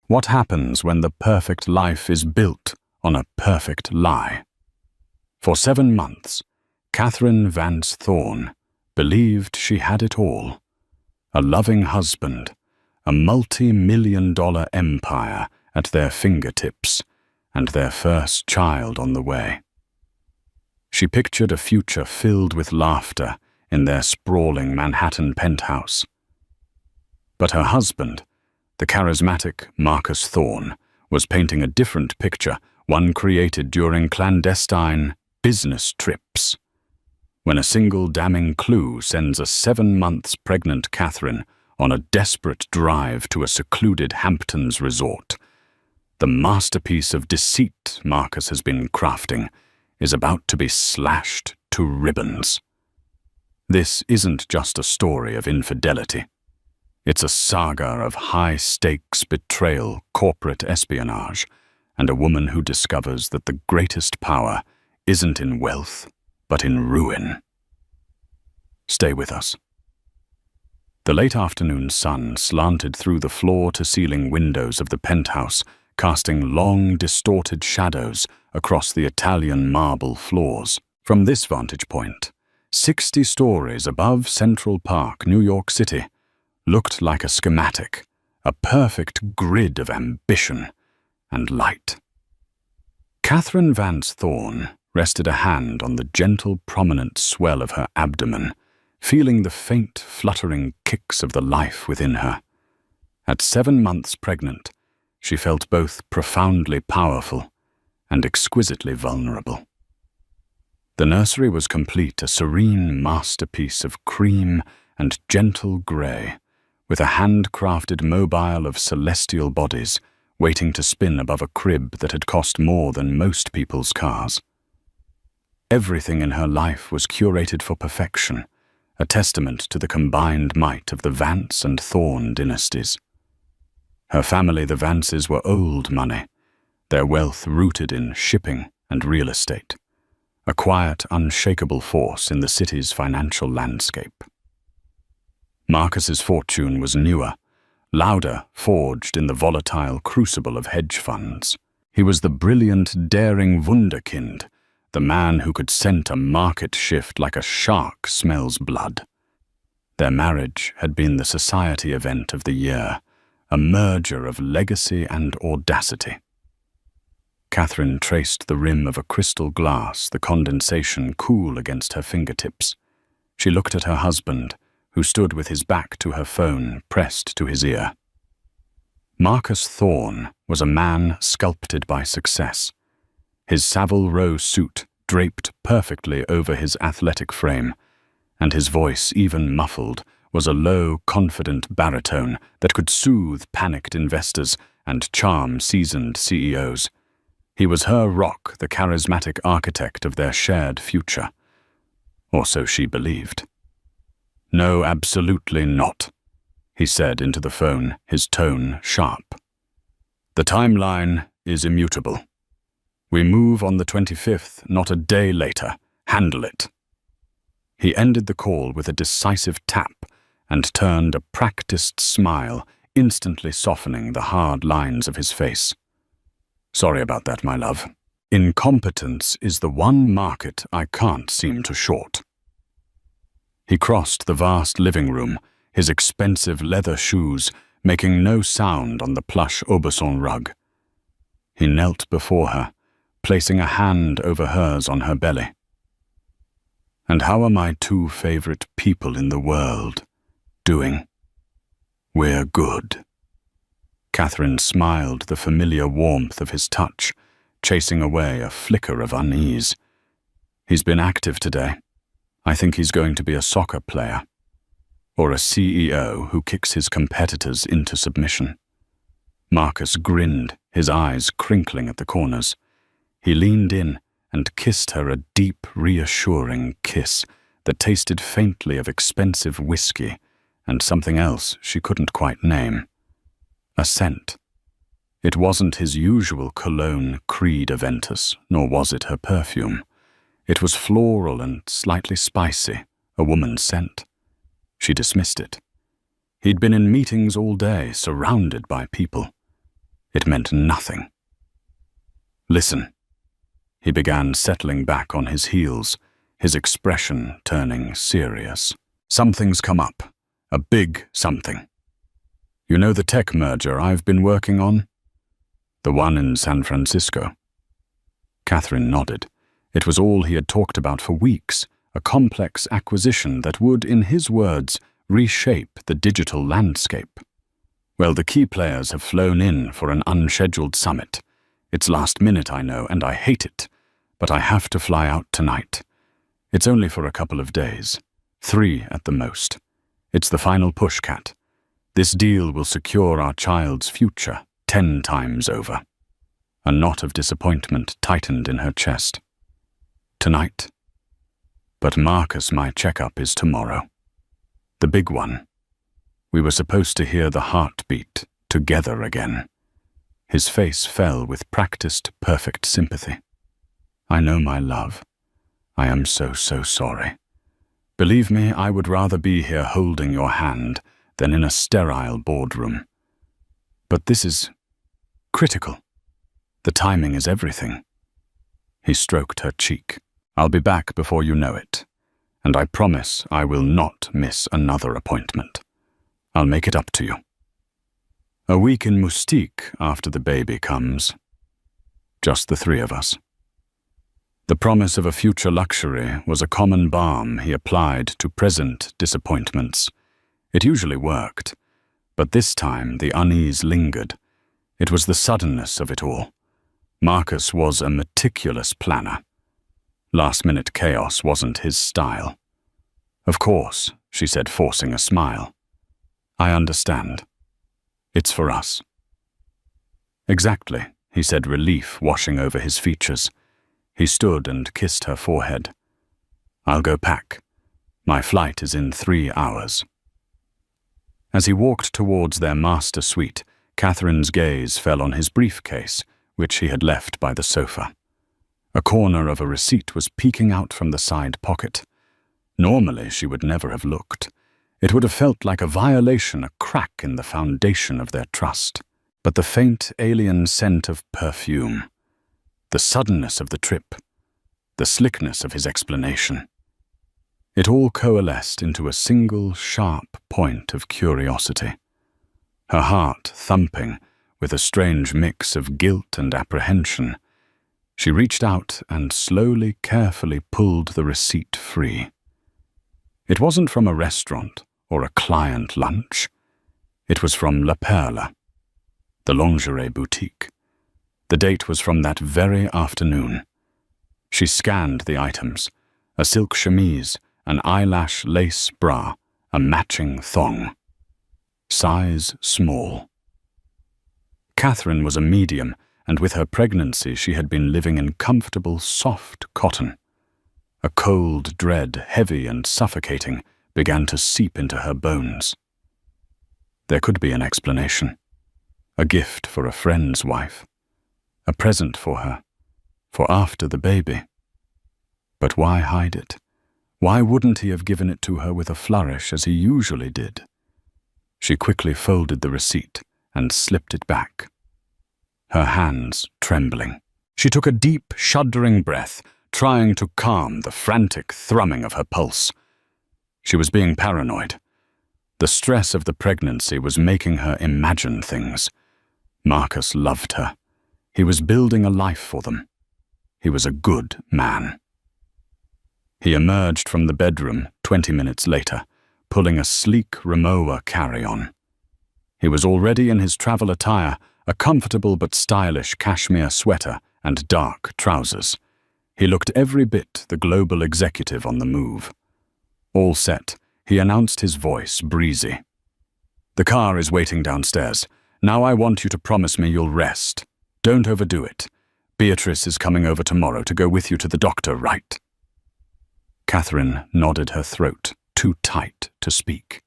What happens when the perfect life is built on a perfect lie? For 7 months, Catherine Vance Thorne believed she had it all. A loving husband, a multi-million-dollar empire at their fingertips, and their first child on the way. She pictured a future filled with laughter in their sprawling Manhattan penthouse. But her husband, the charismatic Marcus Thorne, was painting a different picture, one created during clandestine business trips. When a single damning clue sends a 7 months pregnant Catherine on a desperate drive to a secluded Hamptons resort, the masterpiece of deceit Marcus has been crafting is about to be slashed to ribbons. This isn't just a story of infidelity. It's a saga of high-stakes betrayal, corporate espionage, and a woman who discovers that the greatest power isn't in wealth, but in ruin. Stay with us. The late afternoon sun slanted through the floor-to-ceiling windows of the penthouse, casting long, distorted shadows across the Italian marble floors. From this vantage point, 60 stories above Central Park, New York City, looked like a schematic, a perfect grid of ambition and light. Catherine Vance Thorne rested a hand on the gentle, prominent swell of her abdomen, feeling the faint, fluttering kicks of the life within her. At 7 months pregnant, she felt both profoundly powerful and exquisitely vulnerable. The nursery was complete, a serene masterpiece of cream and gentle grey, with a handcrafted mobile of celestial bodies waiting to spin above a crib that had cost more than most people's cars. Everything in her life was curated for perfection, a testament to the combined might of the Vance and Thorne dynasties. Her family, the Vances, were old money, their wealth rooted in shipping and real estate, a quiet, unshakable force in the city's financial landscape. Marcus's fortune was newer, louder, forged in the volatile crucible of hedge funds. He was the brilliant, daring wunderkind, the man who could scent a market shift like a shark smells blood. Their marriage had been the society event of the year, a merger of legacy and audacity. Catherine traced the rim of a crystal glass, the condensation cool against her fingertips. She looked at her husband, who stood with his back to her phone pressed to his ear. Marcus Thorne was a man sculpted by success. His Savile Row suit draped perfectly over his athletic frame, and his voice, even muffled, was a low, confident baritone that could soothe panicked investors and charm seasoned CEOs. He was her rock, the charismatic architect of their shared future. Or so she believed. "No, absolutely not," he said into the phone, his tone sharp. "The timeline is immutable. We move on the 25th, not a day later. Handle it." He ended the call with a decisive tap and turned a practiced smile, instantly softening the hard lines of his face. "Sorry about that, my love. Incompetence is the one market I can't seem to short." He crossed the vast living room, his expensive leather shoes making no sound on the plush Aubusson rug. He knelt before her, placing a hand over hers on her belly. "And how are my 2 favorite people in the world doing?" "We're good." Catherine smiled the familiar warmth of his touch, chasing away a flicker of unease. "He's been active today. I think he's going to be a soccer player. Or a CEO who kicks his competitors into submission." Marcus grinned, his eyes crinkling at the corners. He leaned in and kissed her a deep, reassuring kiss that tasted faintly of expensive whiskey and something else she couldn't quite name. A scent. It wasn't his usual cologne Creed Aventus, nor was it her perfume. It was floral and slightly spicy, a woman's scent. She dismissed it. He'd been in meetings all day, surrounded by people. It meant nothing. Listen. He began settling back on his heels, his expression turning serious. Something's come up. A big something. You know the tech merger I've been working on? The one in San Francisco. Catherine nodded. It was all he had talked about for weeks, a complex acquisition that would, in his words, reshape the digital landscape. Well, the key players have flown in for an unscheduled summit. It's last minute, I know, and I hate it, but I have to fly out tonight. It's only for a couple of days. 3 at the most. It's the final push, Kat. This deal will secure our child's future 10 times over. A knot of disappointment tightened in her chest. Tonight? But Marcus, my checkup is tomorrow. The big one. We were supposed to hear the heartbeat together again. His face fell with practiced, perfect sympathy. I know, my love. I am so sorry. Believe me, I would rather be here holding your hand than in a sterile boardroom. But this is critical. The timing is everything. He stroked her cheek. I'll be back before you know it, and I promise I will not miss another appointment. I'll make it up to you. A week in Moustique after the baby comes. Just the 3 of us. The promise of a future luxury was a common balm he applied to present disappointments. It usually worked, but this time the unease lingered. It was the suddenness of it all. Marcus was a meticulous planner. Last-minute chaos wasn't his style. Of course, she said, forcing a smile. I understand. It's for us. Exactly, he said, relief washing over his features. He stood and kissed her forehead. I'll go pack. My flight is in 3 hours. As he walked towards their master suite, Catherine's gaze fell on his briefcase, which he had left by the sofa. A corner of a receipt was peeking out from the side pocket. Normally, she would never have looked. It would have felt like a violation, a crack in the foundation of their trust. But the faint alien scent of perfume, the suddenness of the trip, the slickness of his explanation, it all coalesced into a single sharp point of curiosity. Her heart thumping with a strange mix of guilt and apprehension, she reached out and slowly, carefully pulled the receipt free. It wasn't from a restaurant or a client lunch. It was from La Perla, the lingerie boutique. The date was from that very afternoon. She scanned the items: a silk chemise, an eyelash lace bra, a matching thong. Size small. Catherine was a medium, and with her pregnancy she had been living in comfortable, soft cotton. A cold dread, heavy and suffocating, began to seep into her bones. There could be an explanation. A gift for a friend's wife. A present for her, for after the baby. But why hide it? Why wouldn't he have given it to her with a flourish as he usually did? She quickly folded the receipt and slipped it back, her hands trembling. She took a deep, shuddering breath, trying to calm the frantic thrumming of her pulse. She was being paranoid. The stress of the pregnancy was making her imagine things. Marcus loved her. He was building a life for them. He was a good man. He emerged from the bedroom 20 minutes later, pulling a sleek Rimowa carry-on. He was already in his travel attire, a comfortable but stylish cashmere sweater and dark trousers. He looked every bit the global executive on the move. All set, he announced, his voice breezy. The car is waiting downstairs. Now I want you to promise me you'll rest. Don't overdo it. Beatrice is coming over tomorrow to go with you to the doctor, right? Catherine nodded, her throat too tight to speak.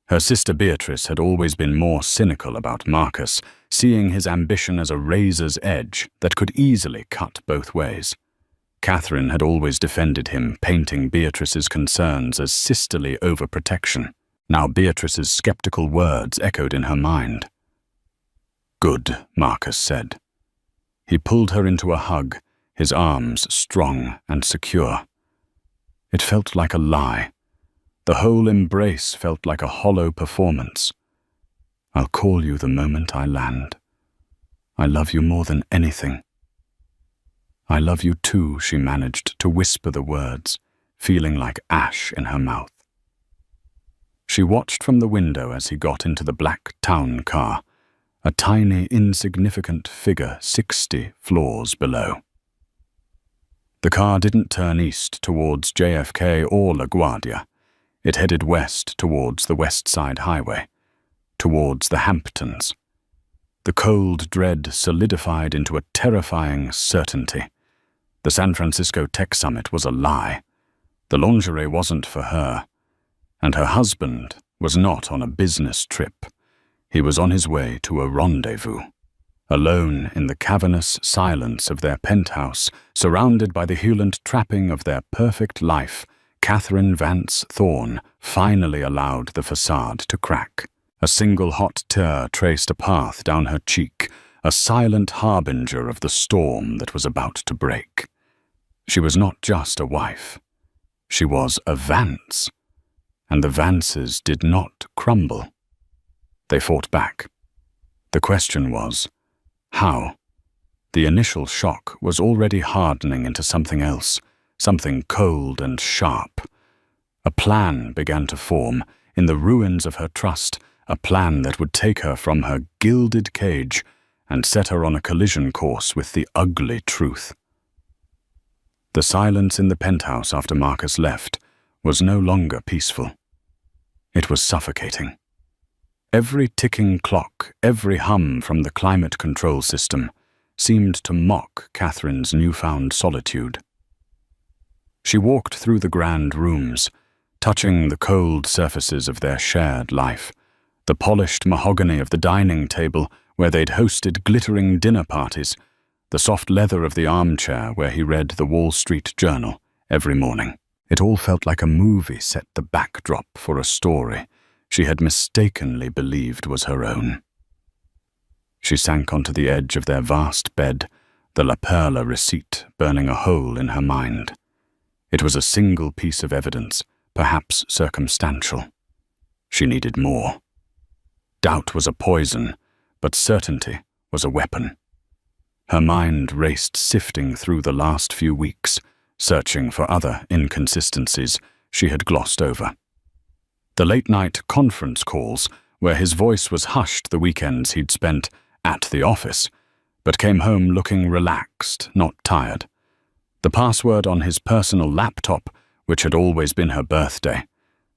Her sister Beatrice had always been more cynical about Marcus, seeing his ambition as a razor's edge that could easily cut both ways. Catherine had always defended him, painting Beatrice's concerns as sisterly overprotection. Now Beatrice's skeptical words echoed in her mind. Good, Marcus said. He pulled her into a hug, his arms strong and secure. It felt like a lie. The whole embrace felt like a hollow performance. I'll call you the moment I land. I love you more than anything. I love you too, she managed to whisper the words, feeling like ash in her mouth. She watched from the window as he got into the black town car, a tiny, insignificant figure 60 floors below. The car didn't turn east towards JFK or LaGuardia. It headed west towards the West Side Highway, towards the Hamptons. The cold dread solidified into a terrifying certainty. The San Francisco Tech Summit was a lie. The lingerie wasn't for her. And her husband was not on a business trip. He was on his way to a rendezvous. Alone in the cavernous silence of their penthouse, surrounded by the hulant trapping of their perfect life, Catherine Vance Thorne finally allowed the facade to crack. A single hot tear traced a path down her cheek, a silent harbinger of the storm that was about to break. She was not just a wife. She was a Vance. And the Vances did not crumble. They fought back. The question was, how? The initial shock was already hardening into something else, something cold and sharp. A plan began to form in the ruins of her trust, a plan that would take her from her gilded cage and set her on a collision course with the ugly truth. The silence in the penthouse after Marcus left was no longer peaceful. It was suffocating. Every ticking clock, every hum from the climate control system seemed to mock Catherine's newfound solitude. She walked through the grand rooms, touching the cold surfaces of their shared life, the polished mahogany of the dining table where they'd hosted glittering dinner parties, the soft leather of the armchair where he read the Wall Street Journal every morning. It all felt like a movie set the backdrop for a story she had mistakenly believed was her own. She sank onto the edge of their vast bed, the La Perla receipt burning a hole in her mind. It was a single piece of evidence, perhaps circumstantial. She needed more. Doubt was a poison, but certainty was a weapon. Her mind raced, sifting through the last few weeks, searching for other inconsistencies she had glossed over. The late-night conference calls, where his voice was hushed the weekends he'd spent at the office, but came home looking relaxed, not tired. The password on his personal laptop, which had always been her birthday,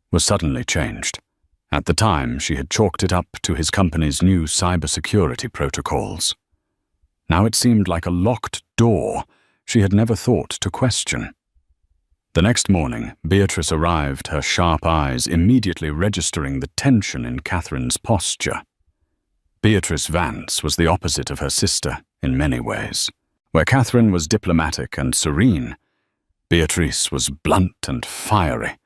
was suddenly changed. At the time, she had chalked it up to his company's new cybersecurity protocols. Now it seemed like a locked door she had never thought to question. The next morning, Beatrice arrived, her sharp eyes immediately registering the tension in Catherine's posture. Beatrice Vance was the opposite of her sister in many ways. Where Catherine was diplomatic and serene, Beatrice was blunt and fiery,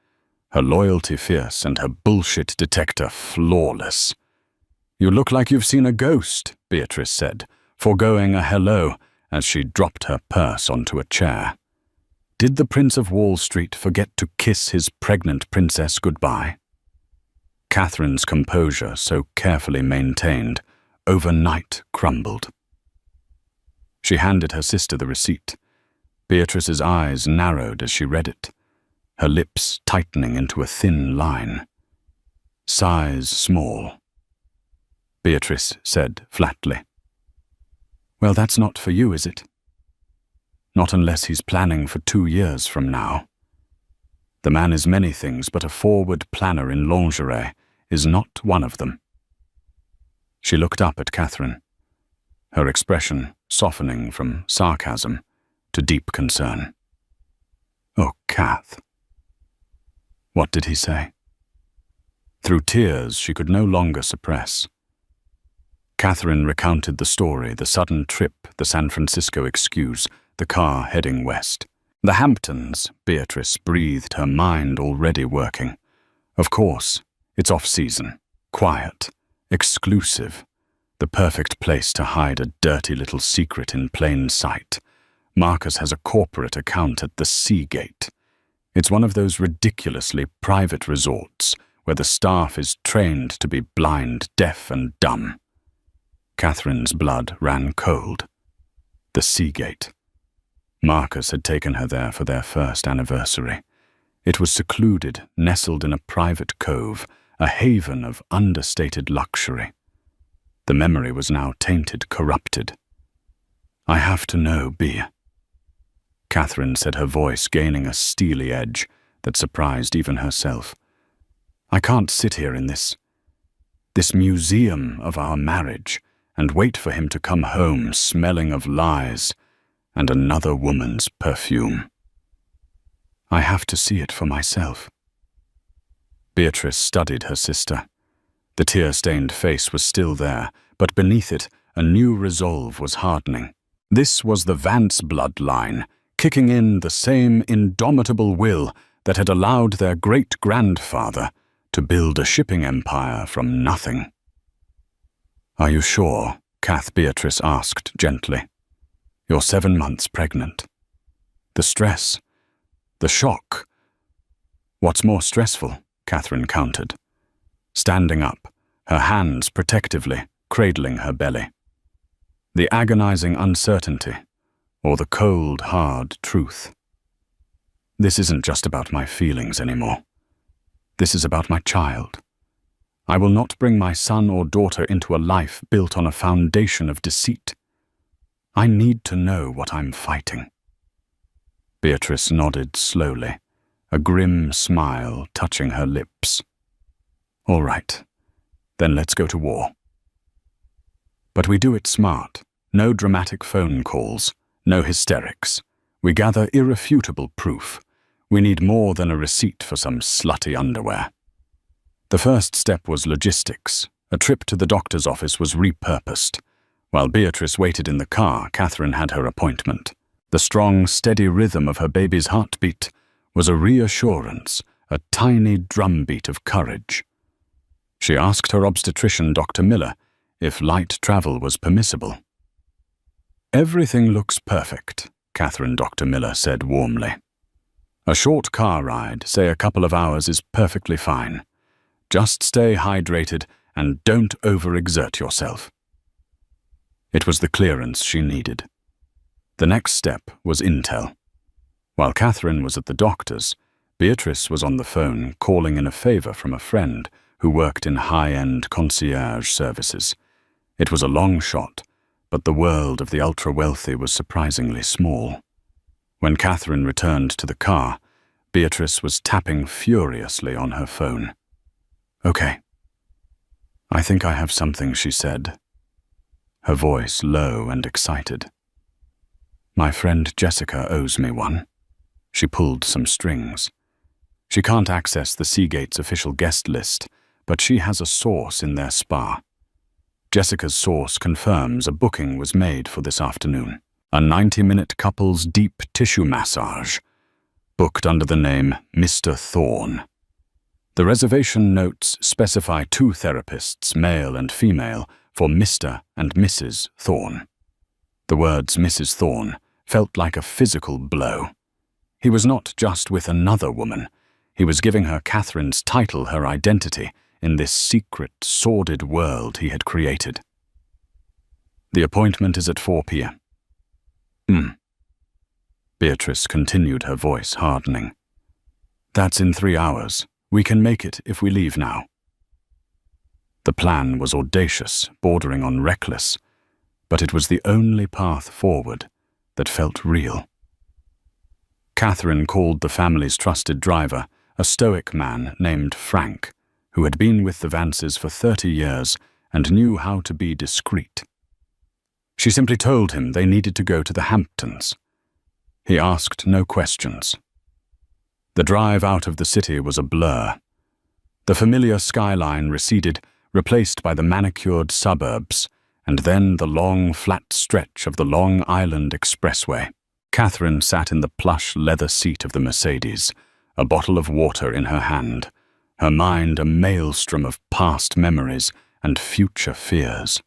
her loyalty fierce and her bullshit detector flawless. "You look like you've seen a ghost," Beatrice said, foregoing a hello as she dropped her purse onto a chair. Did the Prince of Wall Street forget to kiss his pregnant princess goodbye? Catherine's composure, so carefully maintained, overnight crumbled. She handed her sister the receipt. Beatrice's eyes narrowed as she read it, her lips tightening into a thin line. Size small. Beatrice said flatly, "Well, that's not for you, is it? Not unless he's planning for 2 years from now. The man is many things, but a forward planner in lingerie is not one of them." She looked up at Catherine, her expression softening from sarcasm to deep concern. "Oh, Kath." What did he say? Through tears she could no longer suppress. Catherine recounted the story, the sudden trip, the San Francisco excuse, the car heading west. The Hamptons, Beatrice breathed, her mind already working. Of course, it's off-season, quiet, exclusive. The perfect place to hide a dirty little secret in plain sight. Marcus has a corporate account at the Seagate. It's one of those ridiculously private resorts where the staff is trained to be blind, deaf, and dumb. Catherine's blood ran cold. The Seagate. Marcus had taken her there for their first anniversary. It was secluded, nestled in a private cove, a haven of understated luxury. The memory was now tainted, corrupted. "I have to know, B." Catherine said, her voice gaining a steely edge that surprised even herself. "I can't sit here in this museum of our marriage and wait for him to come home smelling of lies and another woman's perfume. I have to see it for myself." Beatrice studied her sister. The tear-stained face was still there, but beneath it, a new resolve was hardening. This was the Vance bloodline, kicking in the same indomitable will that had allowed their great-grandfather to build a shipping empire from nothing. "Are you sure?" Kath Beatrice asked gently. "You're 7 months pregnant. The stress, the shock." "What's more stressful?" Catherine countered, standing up, her hands protectively cradling her belly. "The agonizing uncertainty, or the cold, hard truth. This isn't just about my feelings anymore. This is about my child. I will not bring my son or daughter into a life built on a foundation of deceit. I need to know what I'm fighting." Beatrice nodded slowly, a grim smile touching her lips. "All right, then let's go to war. But we do it smart. No dramatic phone calls, no hysterics. We gather irrefutable proof. We need more than a receipt for some slutty underwear." The first step was logistics. A trip to the doctor's office was repurposed. While Beatrice waited in the car, Catherine had her appointment. The strong, steady rhythm of her baby's heartbeat was a reassurance, a tiny drumbeat of courage. She asked her obstetrician, Dr. Miller, if light travel was permissible. "Everything looks perfect," Catherine Dr. Miller said warmly. "A short car ride, say a couple of hours, is perfectly fine. Just stay hydrated and don't overexert yourself." It was the clearance she needed. The next step was intel. While Catherine was at the doctor's, Beatrice was on the phone calling in a favor from a friend who worked in high-end concierge services. It was a long shot, but the world of the ultra-wealthy was surprisingly small. When Catherine returned to the car, Beatrice was tapping furiously on her phone. "Okay. I think I have something," she said, her voice low and excited. "My friend Jessica owes me one." She pulled some strings. "She can't access the Seagate's official guest list, but she has a source in their spa. Jessica's source confirms a booking was made for this afternoon. A 90-minute couple's deep tissue massage, booked under the name Mr. Thorne. The reservation notes specify 2 therapists, male and female, for Mr. and Mrs. Thorne." The words Mrs. Thorne felt like a physical blow. He was not just with another woman. He was giving her Catherine's title, her identity, in this secret, sordid world he had created. "The appointment is at 4 p.m. Beatrice continued, her voice hardening. "That's in 3 hours. We can make it if we leave now." The plan was audacious, bordering on reckless, but it was the only path forward that felt real. Catherine called the family's trusted driver, a stoic man named Frank, who had been with the Vances for 30 years and knew how to be discreet. She simply told him they needed to go to the Hamptons. He asked no questions. The drive out of the city was a blur. The familiar skyline receded, replaced by the manicured suburbs, and then the long, flat stretch of the Long Island Expressway. Catherine sat in the plush leather seat of the Mercedes, a bottle of water in her hand, her mind a maelstrom of past memories and future fears.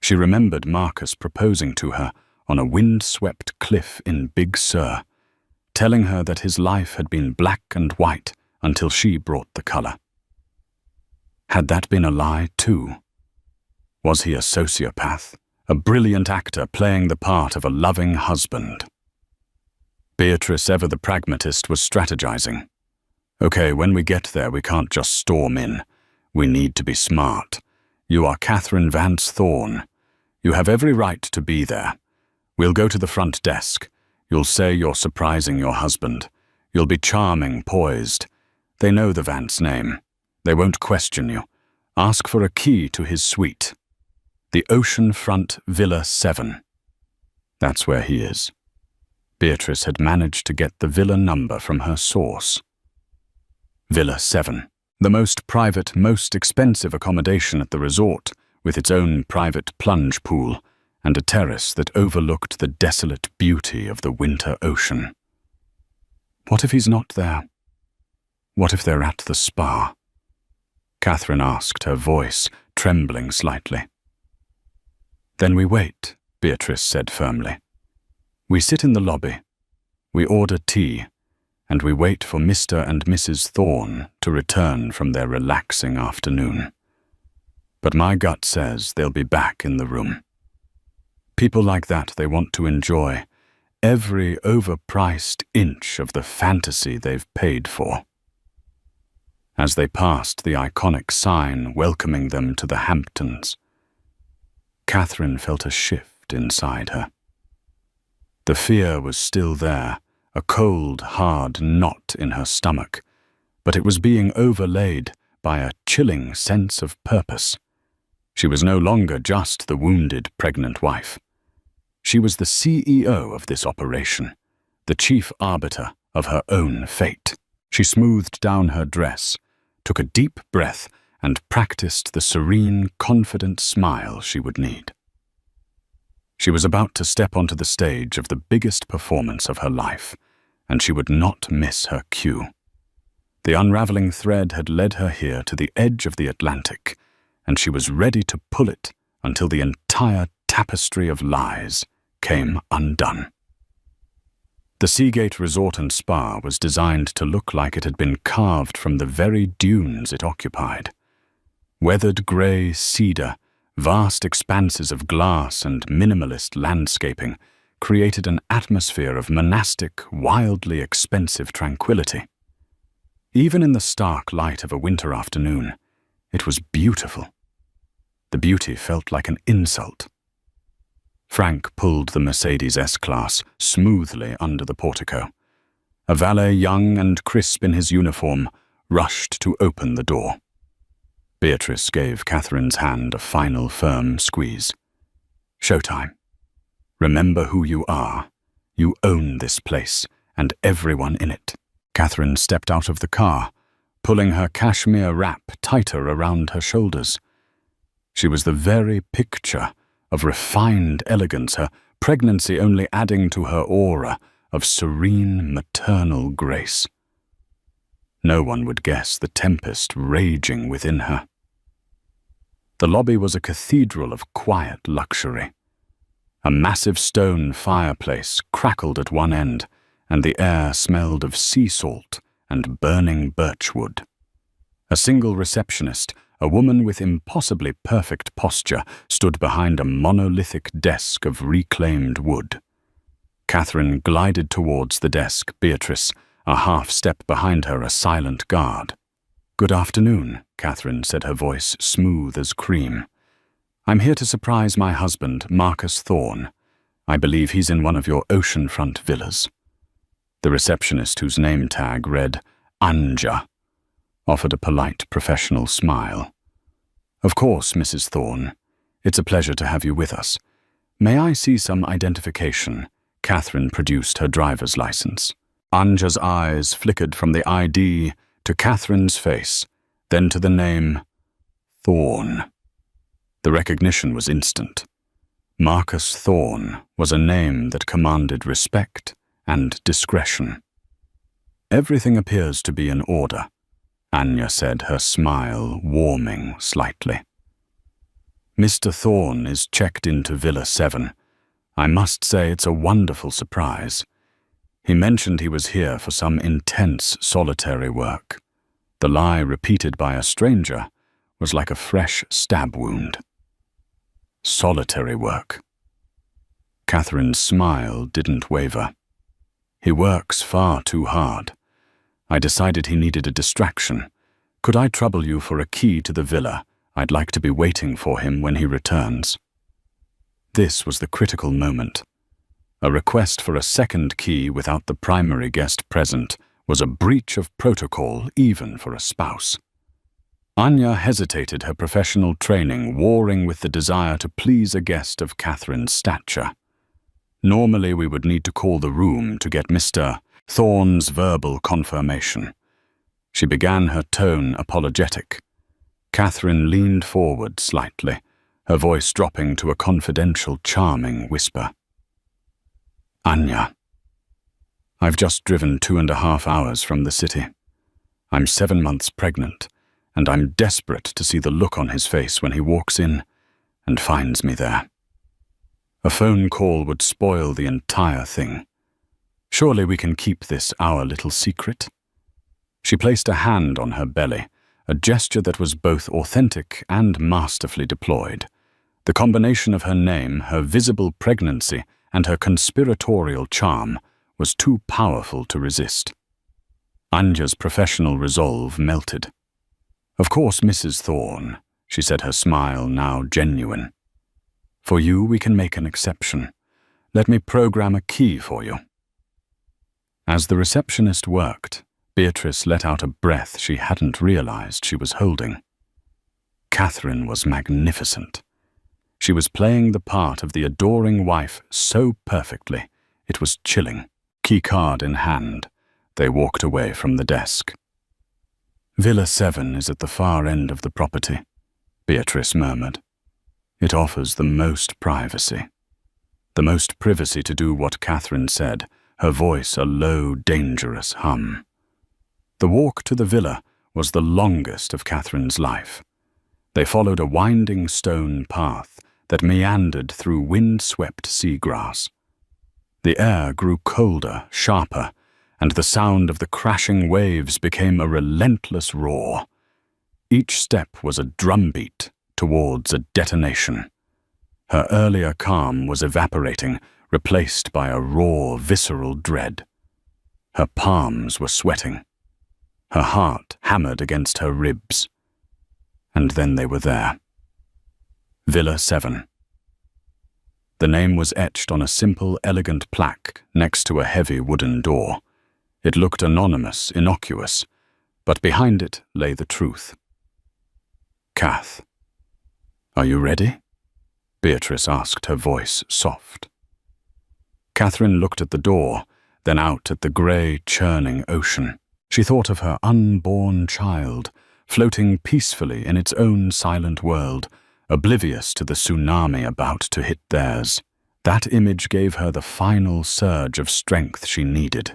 She remembered Marcus proposing to her on a wind-swept cliff in Big Sur, telling her that his life had been black and white until she brought the color. Had that been a lie too? Was he a sociopath, a brilliant actor playing the part of a loving husband? Beatrice, ever the pragmatist, was strategizing. Okay, when we get there, we can't just storm in. We need to be smart. You are Catherine Vance Thorne. You have every right to be there. We'll go to the front desk. You'll say you're surprising your husband. You'll be charming, poised. They know the Vance name. They won't question you. Ask for a key to his suite. The Oceanfront Villa 7. That's where he is. Beatrice had managed to get the villa number from her source. Villa 7, the most private, most expensive accommodation at the resort, with its own private plunge pool and a terrace that overlooked the desolate beauty of the winter ocean. What if he's not there? What if they're at the spa? Catherine asked, her voice trembling slightly. Then we wait, Beatrice said firmly. We sit in the lobby. We order tea, and we wait for Mr. and Mrs. Thorne to return from their relaxing afternoon. But my gut says they'll be back in the room. People like that, they want to enjoy every overpriced inch of the fantasy they've paid for. As they passed the iconic sign welcoming them to the Hamptons, Catherine felt a shift inside her. The fear was still there, a cold, hard knot in her stomach, but it was being overlaid by a chilling sense of purpose. She was no longer just the wounded pregnant wife. She was the CEO of this operation, the chief arbiter of her own fate. She smoothed down her dress, took a deep breath, and practiced the serene, confident smile she would need. She was about to step onto the stage of the biggest performance of her life, and she would not miss her cue. The unraveling thread had led her here to the edge of the Atlantic, and she was ready to pull it until the entire tapestry of lies came undone. The Seagate Resort and Spa was designed to look like it had been carved from the very dunes it occupied. Weathered grey cedar, vast expanses of glass and minimalist landscaping created an atmosphere of monastic, wildly expensive tranquility. Even in the stark light of a winter afternoon, it was beautiful. The beauty felt like an insult. Frank pulled the Mercedes S-Class smoothly under the portico. A valet, young and crisp in his uniform, rushed to open the door. Beatrice gave Catherine's hand a final firm squeeze. Showtime. Remember who you are. You own this place and everyone in it. Catherine stepped out of the car, pulling her cashmere wrap tighter around her shoulders. She was the very picture of refined elegance, her pregnancy only adding to her aura of serene maternal grace. No one would guess the tempest raging within her. The lobby was a cathedral of quiet luxury. A massive stone fireplace crackled at one end, and the air smelled of sea salt and burning birchwood. A single receptionist, a woman with impossibly perfect posture, stood behind a monolithic desk of reclaimed wood. Catherine glided towards the desk, Beatrice, a half-step behind her, a silent guard. "Good afternoon," Catherine said, her voice smooth as cream. "I'm here to surprise my husband, Marcus Thorne. I believe he's in one of your oceanfront villas." The receptionist, whose name tag read Anja, offered a polite professional smile. "Of course, Mrs. Thorne. It's a pleasure to have you with us. May I see some identification?" Catherine produced her driver's license. Anja's eyes flickered from the ID to Catherine's face, then to the name Thorne. The recognition was instant. Marcus Thorne was a name that commanded respect and discretion. "Everything appears to be in order," Anya said, her smile warming slightly. Mr. Thorne is checked into Villa 7. I must say it's a wonderful surprise. He mentioned he was here for some intense solitary work. The lie repeated by a stranger was like a fresh stab wound. Solitary work. Catherine's smile didn't waver. He works far too hard. I decided he needed a distraction. Could I trouble you for a key to the villa? I'd like to be waiting for him when he returns. This was the critical moment. A request for a second key without the primary guest present was a breach of protocol even for a spouse. Anya hesitated, her professional training warring with the desire to please a guest of Catherine's stature. Normally we would need to call the room to get Mr. Thorne's verbal confirmation. She began, her tone apologetic. Catherine leaned forward slightly, her voice dropping to a confidential, charming whisper. Anya, I've just driven 2.5 hours from the city. I'm 7 months pregnant, and I'm desperate to see the look on his face when he walks in and finds me there. A phone call would spoil the entire thing. Surely we can keep this our little secret? She placed a hand on her belly, a gesture that was both authentic and masterfully deployed. The combination of her name, her visible pregnancy, and her conspiratorial charm was too powerful to resist. Anya's professional resolve melted. Of course, Mrs. Thorne, she said, her smile now genuine. For you, we can make an exception. Let me program a key for you. As the receptionist worked, Beatrice let out a breath she hadn't realized she was holding. Catherine was magnificent. She was playing the part of the adoring wife so perfectly, it was chilling. Keycard in hand, they walked away from the desk. Villa 7 is at the far end of the property, Beatrice murmured. It offers the most privacy. The most privacy to do what Catherine said, her voice a low, dangerous hum. The walk to the villa was the longest of Catherine's life. They followed a winding stone path that meandered through wind-swept seagrass. The air grew colder, sharper, and the sound of the crashing waves became a relentless roar. Each step was a drumbeat towards a detonation. Her earlier calm was evaporating, replaced by a raw, visceral dread. Her palms were sweating. Her heart hammered against her ribs. And then they were there. Villa 7. The name was etched on a simple, elegant plaque next to a heavy wooden door. It looked anonymous, innocuous, but behind it lay the truth. Kath, are you ready? Beatrice asked, her voice soft. Catherine looked at the door, then out at the grey, churning ocean. She thought of her unborn child, floating peacefully in its own silent world, oblivious to the tsunami about to hit theirs. That image gave her the final surge of strength she needed.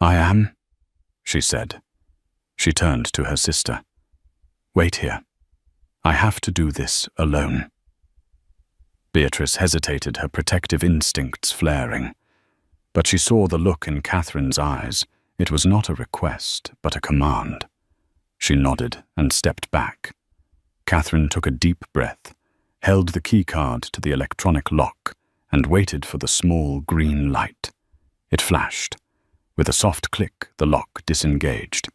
I am, she said. She turned to her sister. Wait here. I have to do this alone. Beatrice hesitated, her protective instincts flaring. But she saw the look in Catherine's eyes. It was not a request, but a command. She nodded and stepped back. Catherine took a deep breath, held the keycard to the electronic lock, and waited for the small green light. It flashed. With a soft click, the lock disengaged.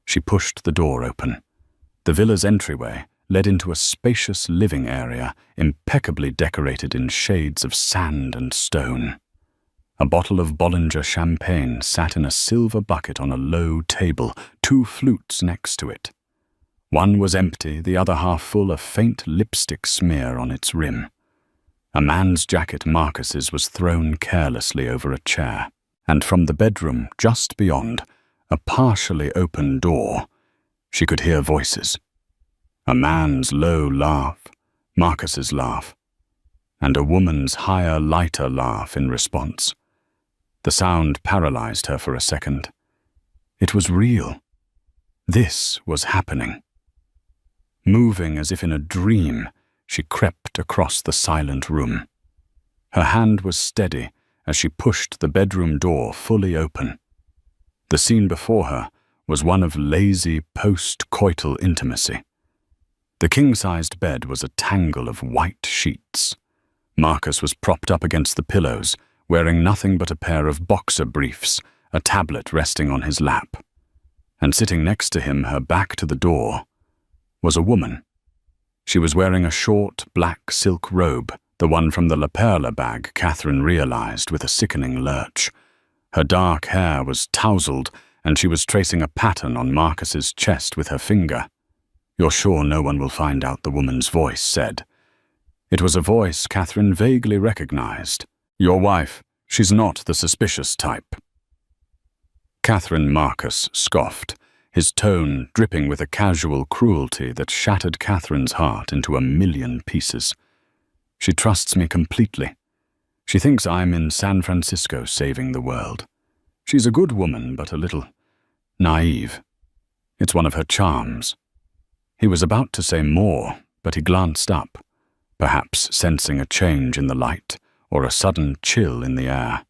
She pushed the door open. The villa's entryway led into a spacious living area, impeccably decorated in shades of sand and stone. A bottle of Bollinger champagne sat in a silver bucket on a low table, 2 flutes next to it. One was empty, the other half full, a faint lipstick smear on its rim. A man's jacket, Marcus's, was thrown carelessly over a chair, and from the bedroom just beyond, a partially open door, she could hear voices. A man's low laugh, Marcus's laugh, and a woman's higher, lighter laugh in response. The sound paralyzed her for a second. It was real. This was happening. Moving as if in a dream, she crept across the silent room. Her hand was steady as she pushed the bedroom door fully open. The scene before her was one of lazy post-coital intimacy. The king-sized bed was a tangle of white sheets. Marcus was propped up against the pillows, wearing nothing but a pair of boxer briefs, a tablet resting on his lap. And sitting next to him, her back to the door, was a woman. She was wearing a short, black silk robe, the one from the La Perla bag, Catherine realized with a sickening lurch. Her dark hair was tousled, and she was tracing a pattern on Marcus's chest with her finger. "You're sure no one will find out?" the woman's voice said. It was a voice Catherine vaguely recognized. "Your wife, she's not the suspicious type." Catherine Marcus scoffed, his tone dripping with a casual cruelty that shattered Catherine's heart into a million pieces. "She trusts me completely. She thinks I'm in San Francisco saving the world. She's a good woman, but a little naive. It's one of her charms." He was about to say more, but he glanced up, perhaps sensing a change in the light or a sudden chill in the air.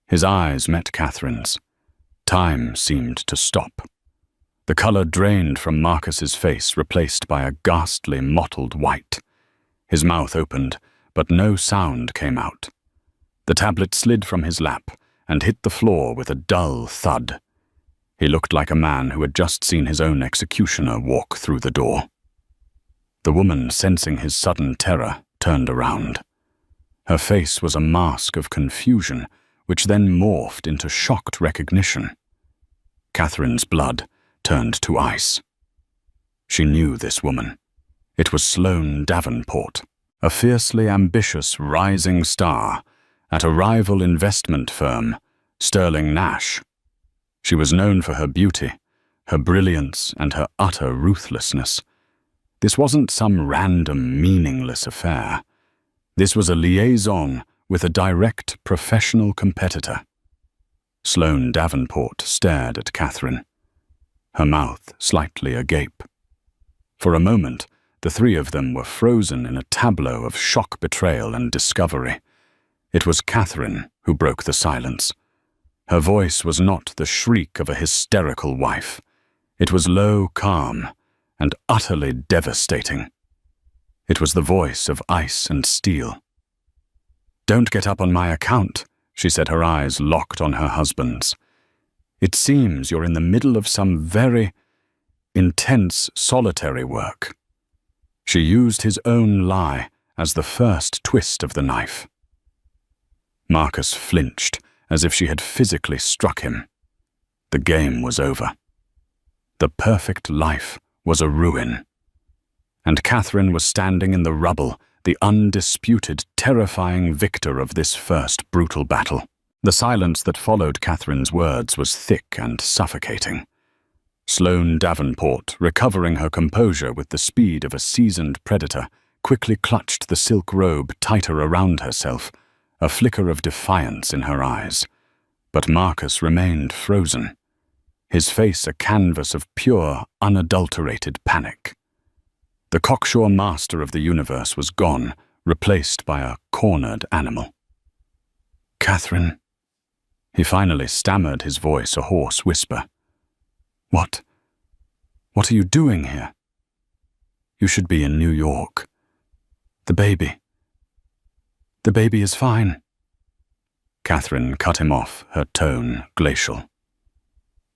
His eyes met Catherine's. Time seemed to stop. The color drained from Marcus's face, replaced by a ghastly, mottled white. His mouth opened, but no sound came out. The tablet slid from his lap and hit the floor with a dull thud. He looked like a man who had just seen his own executioner walk through the door. The woman, sensing his sudden terror, turned around. Her face was a mask of confusion, which then morphed into shocked recognition. Catherine's blood turned to ice. She knew this woman. It was Sloane Davenport, a fiercely ambitious rising star at a rival investment firm, Sterling Nash. She was known for her beauty, her brilliance, and her utter ruthlessness. This wasn't some random, meaningless affair. This was a liaison with a direct professional competitor. Sloane Davenport stared at Catherine, her mouth slightly agape. For a moment, the three of them were frozen in a tableau of shock, betrayal, and discovery. It was Catherine who broke the silence. Her voice was not the shriek of a hysterical wife. It was low, calm, and utterly devastating. It was the voice of ice and steel. "Don't get up on my account," she said, her eyes locked on her husband's. "It seems you're in the middle of some very intense solitary work." She used his own lie as the first twist of the knife. Marcus flinched, as if she had physically struck him. The game was over. The perfect life was a ruin. And Catherine was standing in the rubble, the undisputed, terrifying victor of this first brutal battle. The silence that followed Catherine's words was thick and suffocating. Sloane Davenport, recovering her composure with the speed of a seasoned predator, quickly clutched the silk robe tighter around herself, a flicker of defiance in her eyes. But Marcus remained frozen, his face a canvas of pure, unadulterated panic. The cocksure master of the universe was gone, replaced by a cornered animal. "Catherine," he finally stammered, his voice a hoarse whisper. What are you doing here? You should be in New York. The baby is fine." Catherine cut him off, her tone glacial.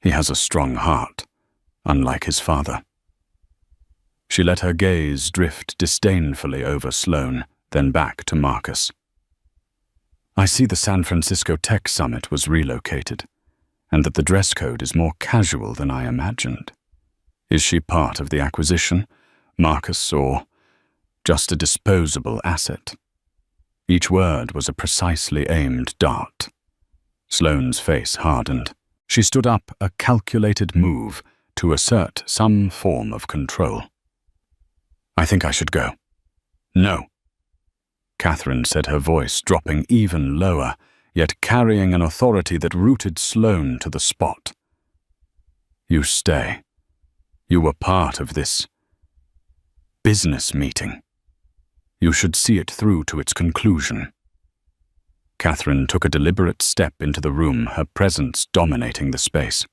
"He has a strong heart, unlike his father." She let her gaze drift disdainfully over Sloane, then back to Marcus. "I see the San Francisco Tech Summit was relocated, and that the dress code is more casual than I imagined. Is she part of the acquisition, Marcus, or just a disposable asset?" Each word was a precisely aimed dart. Sloane's face hardened. She stood up, a calculated move to assert some form of control. "I think I should go." "No," Catherine said, her voice dropping even lower, yet carrying an authority that rooted Sloane to the spot. "You stay. You were part of this business meeting." You should see it through to its conclusion." Catherine took a deliberate step into the room, her presence dominating the space.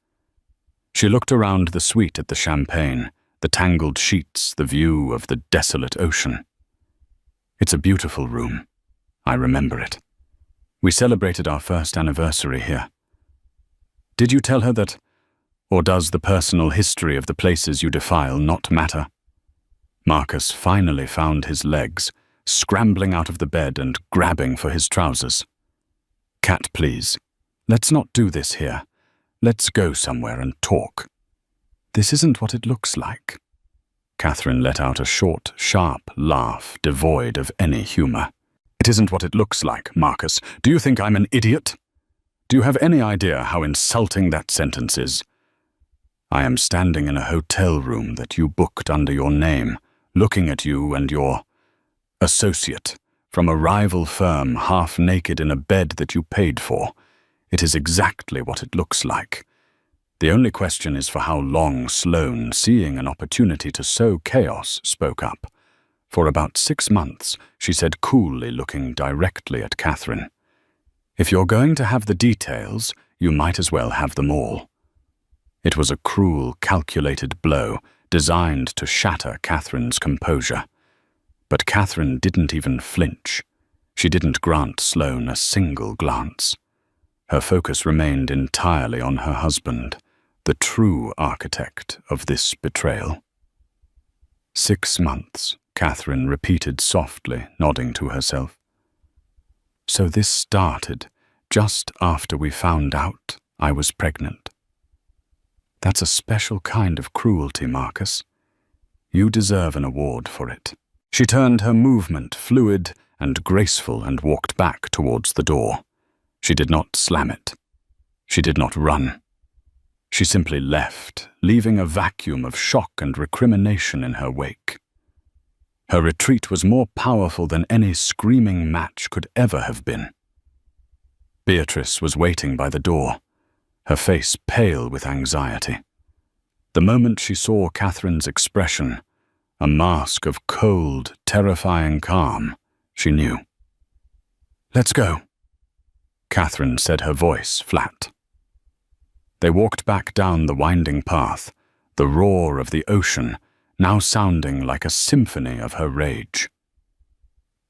She looked around the suite at the champagne, the tangled sheets, the view of the desolate ocean. "It's a beautiful room. I remember it. We celebrated our first anniversary here. Did you tell her that, or does the personal history of the places you defile not matter?" Marcus finally found his legs, scrambling out of the bed and grabbing for his trousers. "Cat, please. Let's not do this here. Let's go somewhere and talk." "This isn't what it looks like." Catherine let out a short, sharp laugh, devoid of any humor. "It isn't what it looks like, Marcus. Do you think I'm an idiot? Do you have any idea how insulting that sentence is? I am standing in a hotel room that you booked under your name, looking at you and your associate from a rival firm, half naked in a bed that you paid for. It is exactly what it looks like. The only question is for how long." Sloane, seeing an opportunity to sow chaos, spoke up. "For about 6 months," she said coolly, looking directly at Catherine. "If you're going to have the details, you might as well have them all." It was a cruel, calculated blow, designed to shatter Catherine's composure. But Catherine didn't even flinch. She didn't grant Sloane a single glance. Her focus remained entirely on her husband, the true architect of this betrayal. 6 months, Catherine repeated softly, nodding to herself. "So this started just after we found out I was pregnant. That's a special kind of cruelty, Marcus. You deserve an award for it." She turned her movement fluid and graceful and walked back towards the door. She did not slam it. She did not run. She simply left, leaving a vacuum of shock and recrimination in her wake. Her retreat was more powerful than any screaming match could ever have been. Beatrice was waiting by the door, her face pale with anxiety. The moment she saw Catherine's expression, a mask of cold, terrifying calm, she knew. "Let's go," Catherine said, her voice flat. They walked back down the winding path, the roar of the ocean now sounding like a symphony of her rage.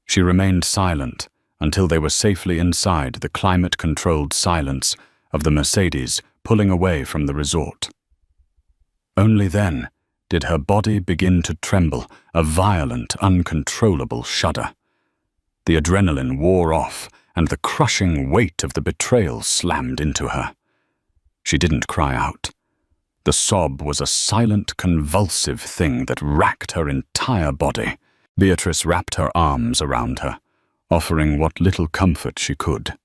She remained silent until they were safely inside the climate-controlled silence of the Mercedes pulling away from the resort. Only then did her body begin to tremble, a violent, uncontrollable shudder. The adrenaline wore off, and the crushing weight of the betrayal slammed into her. She didn't cry out. The sob was a silent, convulsive thing that racked her entire body. Beatrice wrapped her arms around her, offering what little comfort she could.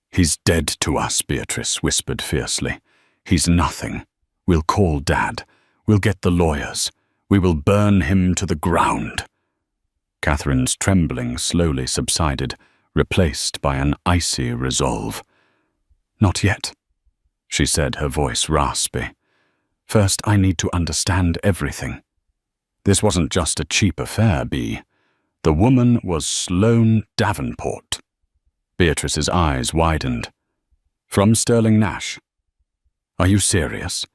"He's dead to us," Beatrice whispered fiercely. "He's nothing. We'll call Dad. We'll get the lawyers. We will burn him to the ground." Catherine's trembling slowly subsided, replaced by an icy resolve. "Not yet," she said, her voice raspy. "First, I need to understand everything. This wasn't just a cheap affair, Bea. The woman was Sloane Davenport." Beatrice's eyes widened. "From Sterling Nash? Are you serious?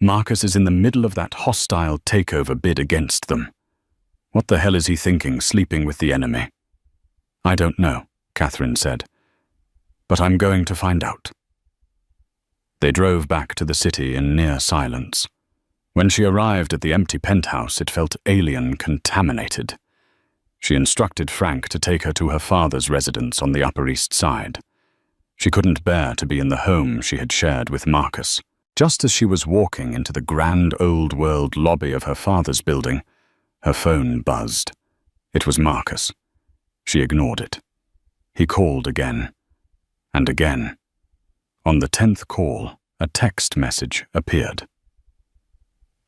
Marcus is in the middle of that hostile takeover bid against them. What the hell is he thinking, sleeping with the enemy?" "I don't know," Catherine said. "But I'm going to find out." They drove back to the city in near silence. When she arrived at the empty penthouse, it felt alien, contaminated. She instructed Frank to take her to her father's residence on the Upper East Side. She couldn't bear to be in the home she had shared with Marcus. Just as she was walking into the grand old-world lobby of her father's building, her phone buzzed. It was Marcus. She ignored it. He called again, and again. On the 10th call, a text message appeared.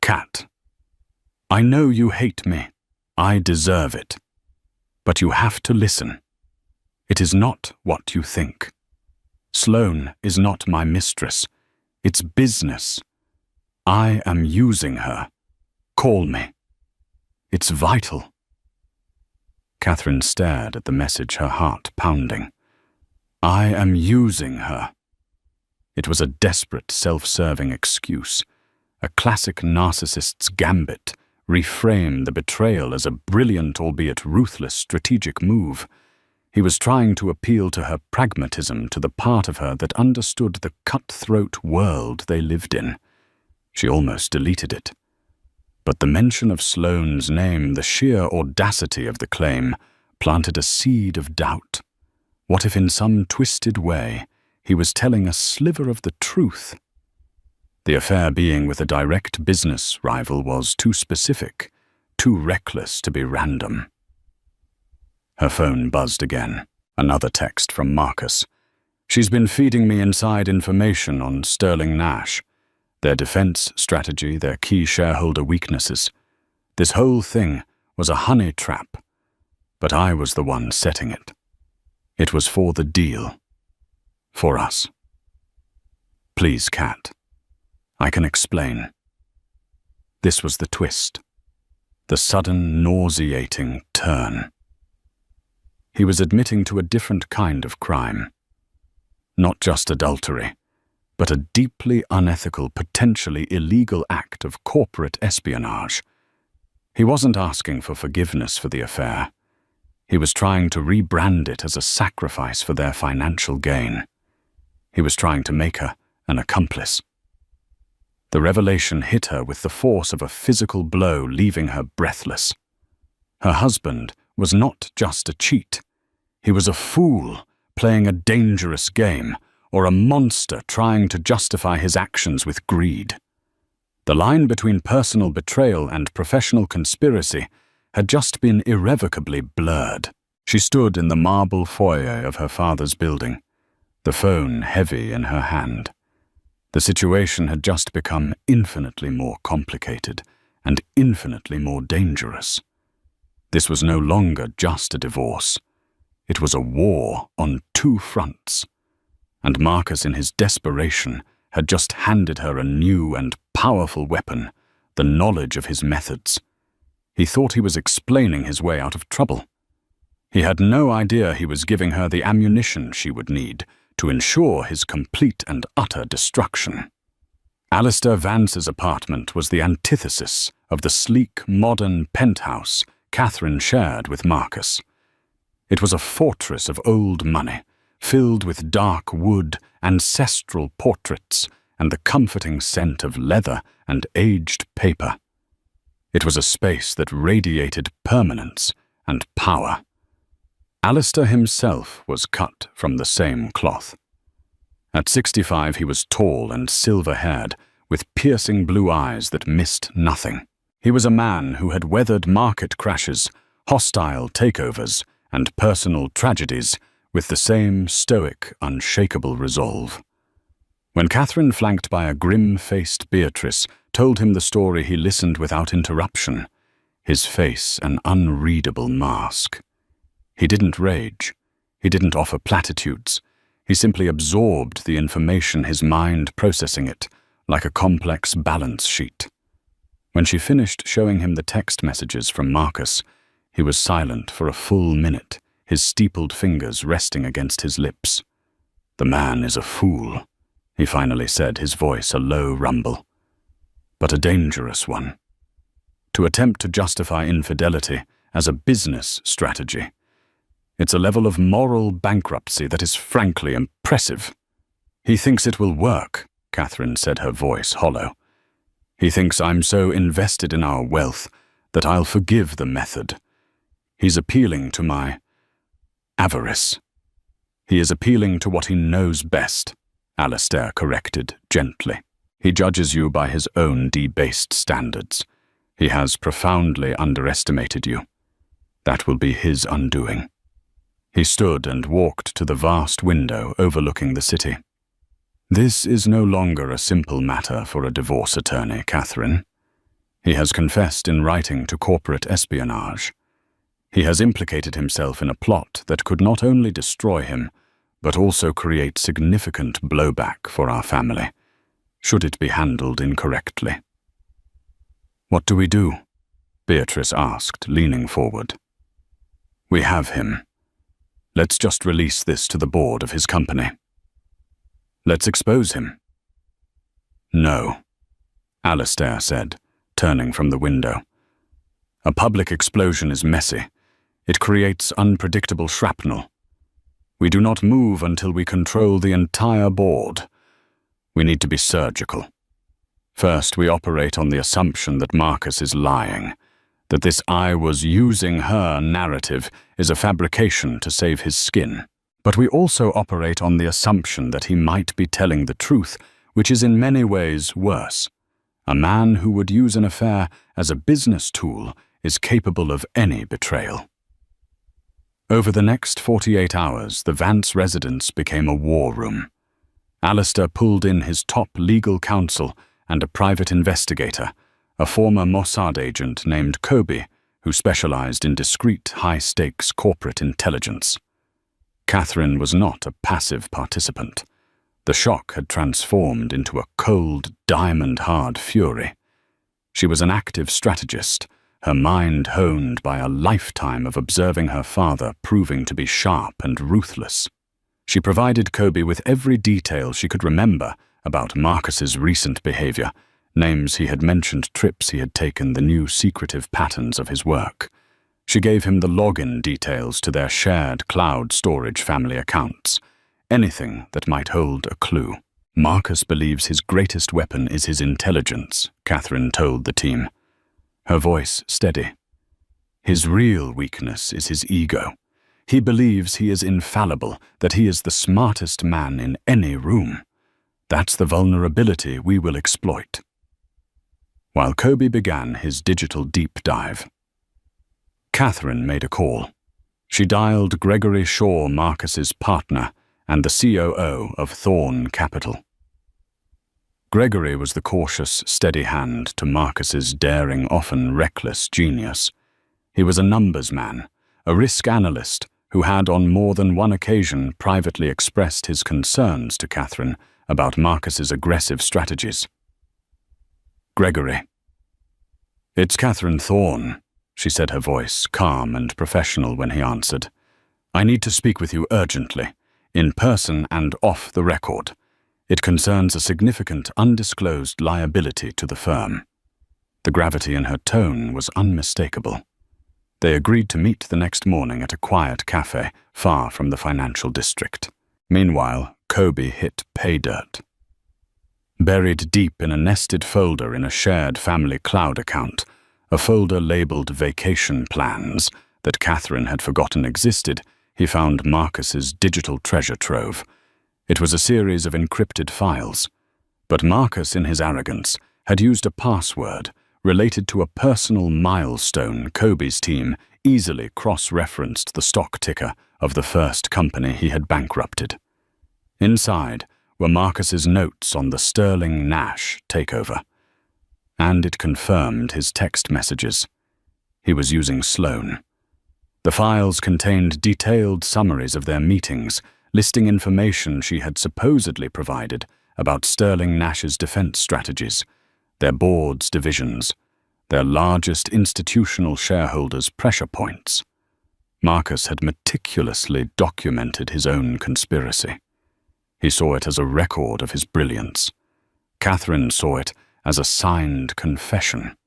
"Cat, I know you hate me. I deserve it. But you have to listen. It is not what you think. Sloane is not my mistress. It's business. I am using her. Call me. It's vital." Catherine stared at the message, her heart pounding. I am using her. It was a desperate, self-serving excuse, a classic narcissist's gambit, reframe the betrayal as a brilliant, albeit ruthless, strategic move. He was trying to appeal to her pragmatism, to the part of her that understood the cutthroat world they lived in. She almost deleted it. But the mention of Sloane's name, the sheer audacity of the claim, planted a seed of doubt. What if in some twisted way he was telling a sliver of the truth? The affair being with a direct business rival was too specific, too reckless to be random. Her phone buzzed again. Another text from Marcus. She's been feeding me inside information on Sterling Nash, their defense strategy, their key shareholder weaknesses. This whole thing was a honey trap, but I was the one setting it. It was for the deal. For us. Please, Kat. I can explain. This was the twist. The sudden, nauseating turn. He was admitting to a different kind of crime. Not just adultery, but a deeply unethical, potentially illegal act of corporate espionage. He wasn't asking for forgiveness for the affair. He was trying to rebrand it as a sacrifice for their financial gain. He was trying to make her an accomplice. The revelation hit her with the force of a physical blow, leaving her breathless. Her husband was not just a cheat. He was a fool playing a dangerous game, or a monster trying to justify his actions with greed. The line between personal betrayal and professional conspiracy had just been irrevocably blurred. She stood in the marble foyer of her father's building, the phone heavy in her hand. The situation had just become infinitely more complicated and infinitely more dangerous. This was no longer just a divorce. It was a war on two fronts. And Marcus, in his desperation, had just handed her a new and powerful weapon, the knowledge of his methods. He thought he was explaining his way out of trouble. He had no idea he was giving her the ammunition she would need to ensure his complete and utter destruction. Alistair Vance's apartment was the antithesis of the sleek, modern penthouse Catherine shared with Marcus. It was a fortress of old money, filled with dark wood, ancestral portraits, and the comforting scent of leather and aged paper. It was a space that radiated permanence and power. Alistair himself was cut from the same cloth. At 65, he was tall and silver-haired, with piercing blue eyes that missed nothing. He was a man who had weathered market crashes, hostile takeovers, and personal tragedies with the same stoic, unshakable resolve. When Catherine, flanked by a grim-faced Beatrice, told him the story, he listened without interruption, his face an unreadable mask. He didn't rage. He didn't offer platitudes. He simply absorbed the information, his mind processing it, like a complex balance sheet. When she finished showing him the text messages from Marcus, he was silent for a full minute, his steepled fingers resting against his lips. "The man is a fool," he finally said, his voice a low rumble. "But a dangerous one. To attempt to justify infidelity as a business strategy, it's a level of moral bankruptcy that is frankly impressive." "He thinks it will work," Catherine said, her voice hollow. "He thinks I'm so invested in our wealth that I'll forgive the method. He's appealing to my avarice." "He is appealing to what he knows best," Alistair corrected gently. "He judges you by his own debased standards. He has profoundly underestimated you. That will be his undoing." He stood and walked to the vast window overlooking the city. "This is no longer a simple matter for a divorce attorney, Catherine. He has confessed in writing to corporate espionage. He has implicated himself in a plot that could not only destroy him, but also create significant blowback for our family, should it be handled incorrectly." "What do we do?" Beatrice asked, leaning forward. We have him. Let's just release this to the board of his company. Let's expose him. No, Alistair said, turning from the window. A public explosion is messy. It creates unpredictable shrapnel. We do not move until we control the entire board. We need to be surgical. First, we operate on the assumption that Marcus is lying, that this "I was using her" narrative is a fabrication to save his skin. But we also operate on the assumption that he might be telling the truth, which is in many ways worse. A man who would use an affair as a business tool is capable of any betrayal. Over the next 48 hours, the Vance residence became a war room. Alistair pulled in his top legal counsel and a private investigator, a former Mossad agent named Kobe, who specialized in discreet, high-stakes corporate intelligence. Catherine was not a passive participant. The shock had transformed into a cold, diamond-hard fury. She was an active strategist, her mind honed by a lifetime of observing her father proving to be sharp and ruthless. She provided Kobe with every detail she could remember about Marcus's recent behavior, names he had mentioned, trips he had taken, the new secretive patterns of his work. She gave him the login details to their shared cloud storage family accounts, anything that might hold a clue. Marcus believes his greatest weapon is his intelligence, Catherine told the team, her voice steady. His real weakness is his ego. He believes he is infallible, that he is the smartest man in any room. That's the vulnerability we will exploit. While Kobe began his digital deep dive, Catherine made a call. She dialed Gregory Shaw, Marcus's partner and the COO of Thorn Capital. Gregory was the cautious, steady hand to Marcus's daring, often reckless genius. He was a numbers man, a risk analyst who had on more than one occasion privately expressed his concerns to Catherine about Marcus's aggressive strategies. Gregory. It's Catherine Thorn, she said, her voice calm and professional when he answered. I need to speak with you urgently, in person and off the record. It concerns a significant undisclosed liability to the firm. The gravity in her tone was unmistakable. They agreed to meet the next morning at a quiet cafe far from the financial district. Meanwhile, Kobe hit pay dirt. Buried deep in a nested folder in a shared family cloud account, a folder labeled Vacation Plans that Catherine had forgotten existed, he found Marcus's digital treasure trove. It was a series of encrypted files. But Marcus, in his arrogance, had used a password related to a personal milestone Kobe's team easily cross-referenced the stock ticker of the first company he had bankrupted. Inside were Marcus's notes on the Sterling Nash takeover. And it confirmed his text messages. He was using Sloan. The files contained detailed summaries of their meetings, listing information she had supposedly provided about Sterling Nash's defense strategies, their board's divisions, their largest institutional shareholders' pressure points. Marcus had meticulously documented his own conspiracy. He saw it as a record of his brilliance. Catherine saw it as a signed confession.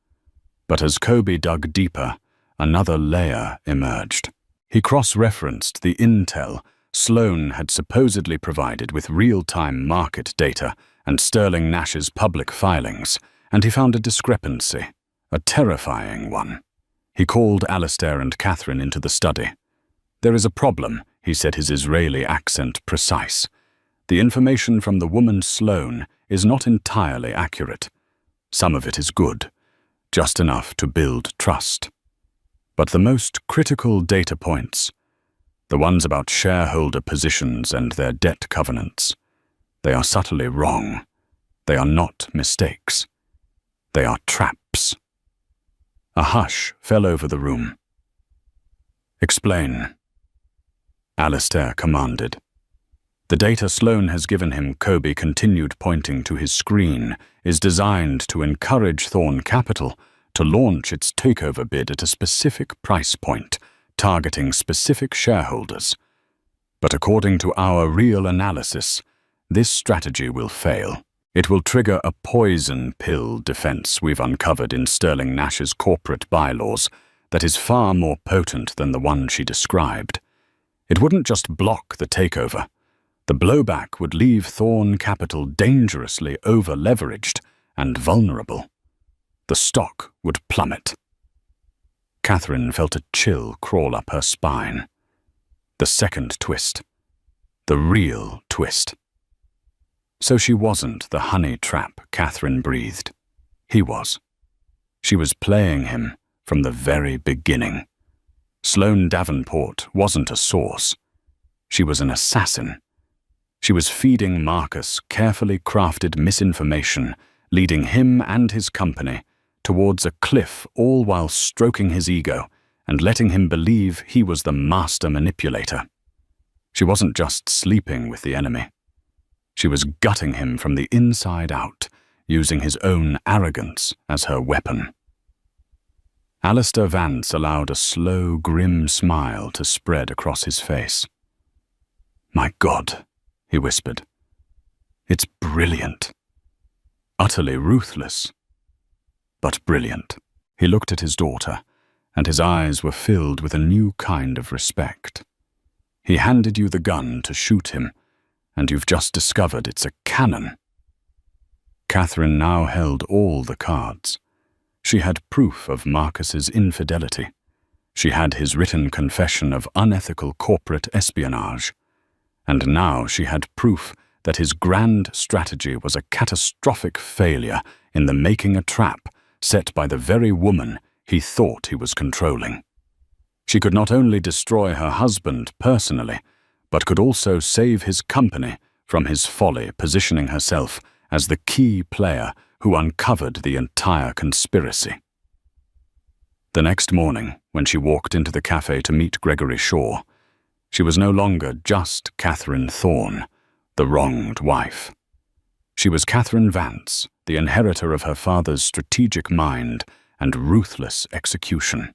But as Kobe dug deeper, another layer emerged. He cross-referenced the intel Sloan had supposedly provided with real-time market data and Sterling Nash's public filings, and he found a discrepancy, a terrifying one. He called Alistair and Catherine into the study. There is a problem, he said, his Israeli accent precise. The information from the woman Sloan is not entirely accurate. Some of it is good, just enough to build trust. But the most critical data points, the ones about shareholder positions and their debt covenants, they are subtly wrong. They are not mistakes. They are traps. A hush fell over the room. Explain, Alistair commanded. The data Sloan has given him, Kobe continued, pointing to his screen, is designed to encourage Thorn Capital to launch its takeover bid at a specific price point, targeting specific shareholders. But according to our real analysis, this strategy will fail. It will trigger a poison pill defense we've uncovered in Sterling Nash's corporate bylaws that is far more potent than the one she described. It wouldn't just block the takeover. The blowback would leave Thorn Capital dangerously over-leveraged and vulnerable. The stock would plummet. Catherine felt a chill crawl up her spine. The second twist. The real twist. So she wasn't the honey trap Catherine breathed. He was. She was playing him from the very beginning. Sloane Davenport wasn't a source. She was an assassin. She was feeding Marcus carefully crafted misinformation, leading him and his company towards a cliff, all while stroking his ego and letting him believe he was the master manipulator. She wasn't just sleeping with the enemy. She was gutting him from the inside out, using his own arrogance as her weapon. Alistair Vance allowed a slow, grim smile to spread across his face. "My God," he whispered. "It's brilliant. Utterly ruthless, but brilliant." He looked at his daughter, and his eyes were filled with a new kind of respect. "He handed you the gun to shoot him, and you've just discovered it's a cannon." Catherine now held all the cards. She had proof of Marcus's infidelity. She had his written confession of unethical corporate espionage. And now she had proof that his grand strategy was a catastrophic failure in the making a trap set by the very woman he thought he was controlling. She could not only destroy her husband personally, but could also save his company from his folly, positioning herself as the key player who uncovered the entire conspiracy. The next morning, when she walked into the cafe to meet Gregory Shaw, she was no longer just Catherine Thorn, the wronged wife. She was Catherine Vance, the inheritor of her father's strategic mind and ruthless execution.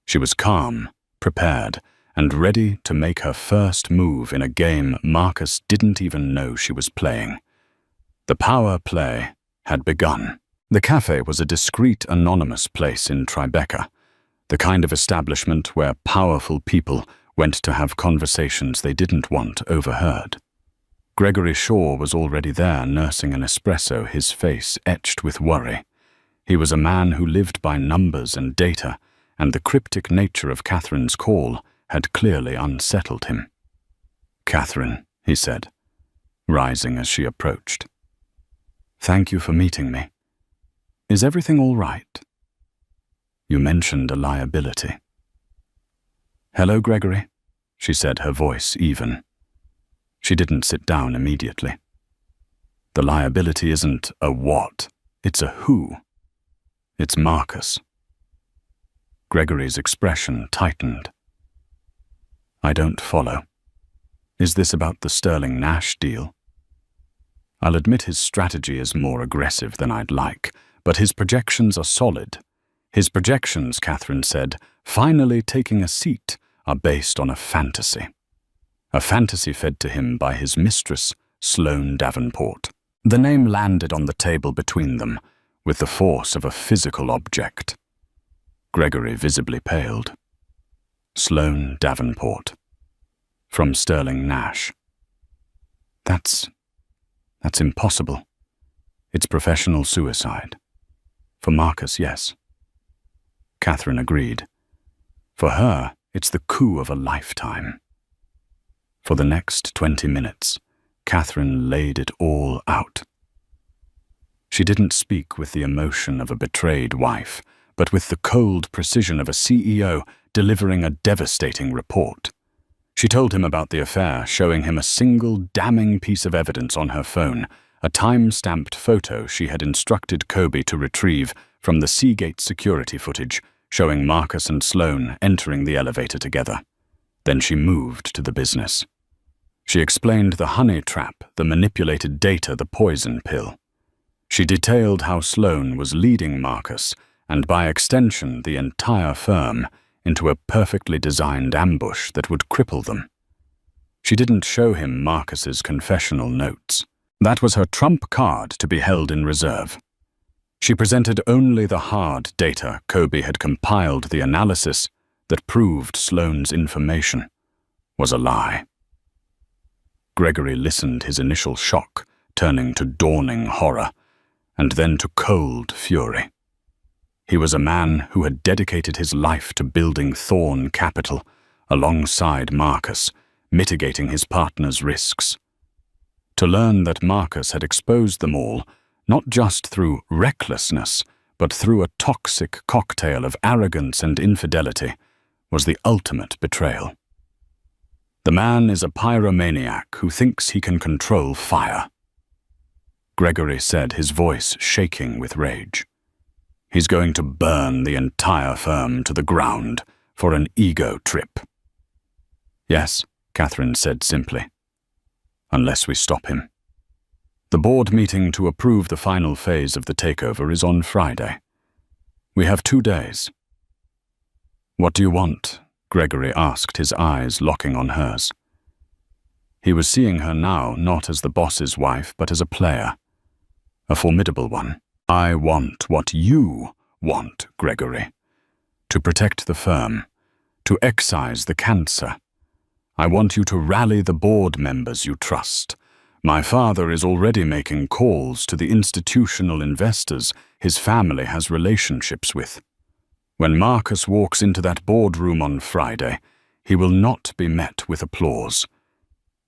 She was calm, prepared, and ready to make her first move in a game Marcus didn't even know she was playing. The power play had begun. The cafe was a discreet, anonymous place in Tribeca, the kind of establishment where powerful people went to have conversations they didn't want overheard. Gregory Shaw was already there, nursing an espresso, his face etched with worry. He was a man who lived by numbers and data, and the cryptic nature of Catherine's call had clearly unsettled him. "Catherine," he said, rising as she approached. "Thank you for meeting me. Is everything all right? You mentioned a liability." "Hello, Gregory," she said, her voice even. She didn't sit down immediately. "The liability isn't a what, it's a who. It's Marcus." Gregory's expression tightened. "I don't follow. Is this about the Sterling Nash deal?" "I'll admit his strategy is more aggressive than I'd like, but his projections are solid. His projections," Catherine said, finally taking a seat, "are based on a fantasy. A fantasy fed to him by his mistress, Sloane Davenport." The name landed on the table between them with the force of a physical object. Gregory visibly paled. Sloane Davenport. From Sterling Nash. That's impossible. It's professional suicide. For Marcus, yes. Catherine agreed. For her, it's the coup of a lifetime. For the next 20 minutes, Catherine laid it all out. She didn't speak with the emotion of a betrayed wife, but with the cold precision of a CEO delivering a devastating report. She told him about the affair, showing him a single damning piece of evidence on her phone, a time-stamped photo she had instructed Kobe to retrieve from the Seagate security footage, showing Marcus and Sloane entering the elevator together. Then she moved to the business. She explained the honey trap, the manipulated data, the poison pill. She detailed how Sloane was leading Marcus, and by extension the entire firm, into a perfectly designed ambush that would cripple them. She didn't show him Marcus's confessional notes. That was her trump card to be held in reserve. She presented only the hard data. Kobe had compiled the analysis that proved Sloane's information was a lie. Gregory listened, his initial shock turning to dawning horror, and then to cold fury. He was a man who had dedicated his life to building Thorn Capital alongside Marcus, mitigating his partner's risks. To learn that Marcus had exposed them all, not just through recklessness, but through a toxic cocktail of arrogance and infidelity, was the ultimate betrayal. The man is a pyromaniac who thinks he can control fire, Gregory said, his voice shaking with rage. He's going to burn the entire firm to the ground for an ego trip. Yes, Catherine said simply. Unless we stop him. The board meeting to approve the final phase of the takeover is on Friday. We have 2 days. What do you want? Gregory asked, his eyes locking on hers. He was seeing her now not as the boss's wife, but as a player. A formidable one. I want what you want, Gregory. To protect the firm. To excise the cancer. I want you to rally the board members you trust. My father is already making calls to the institutional investors his family has relationships with. When Marcus walks into that boardroom on Friday, he will not be met with applause.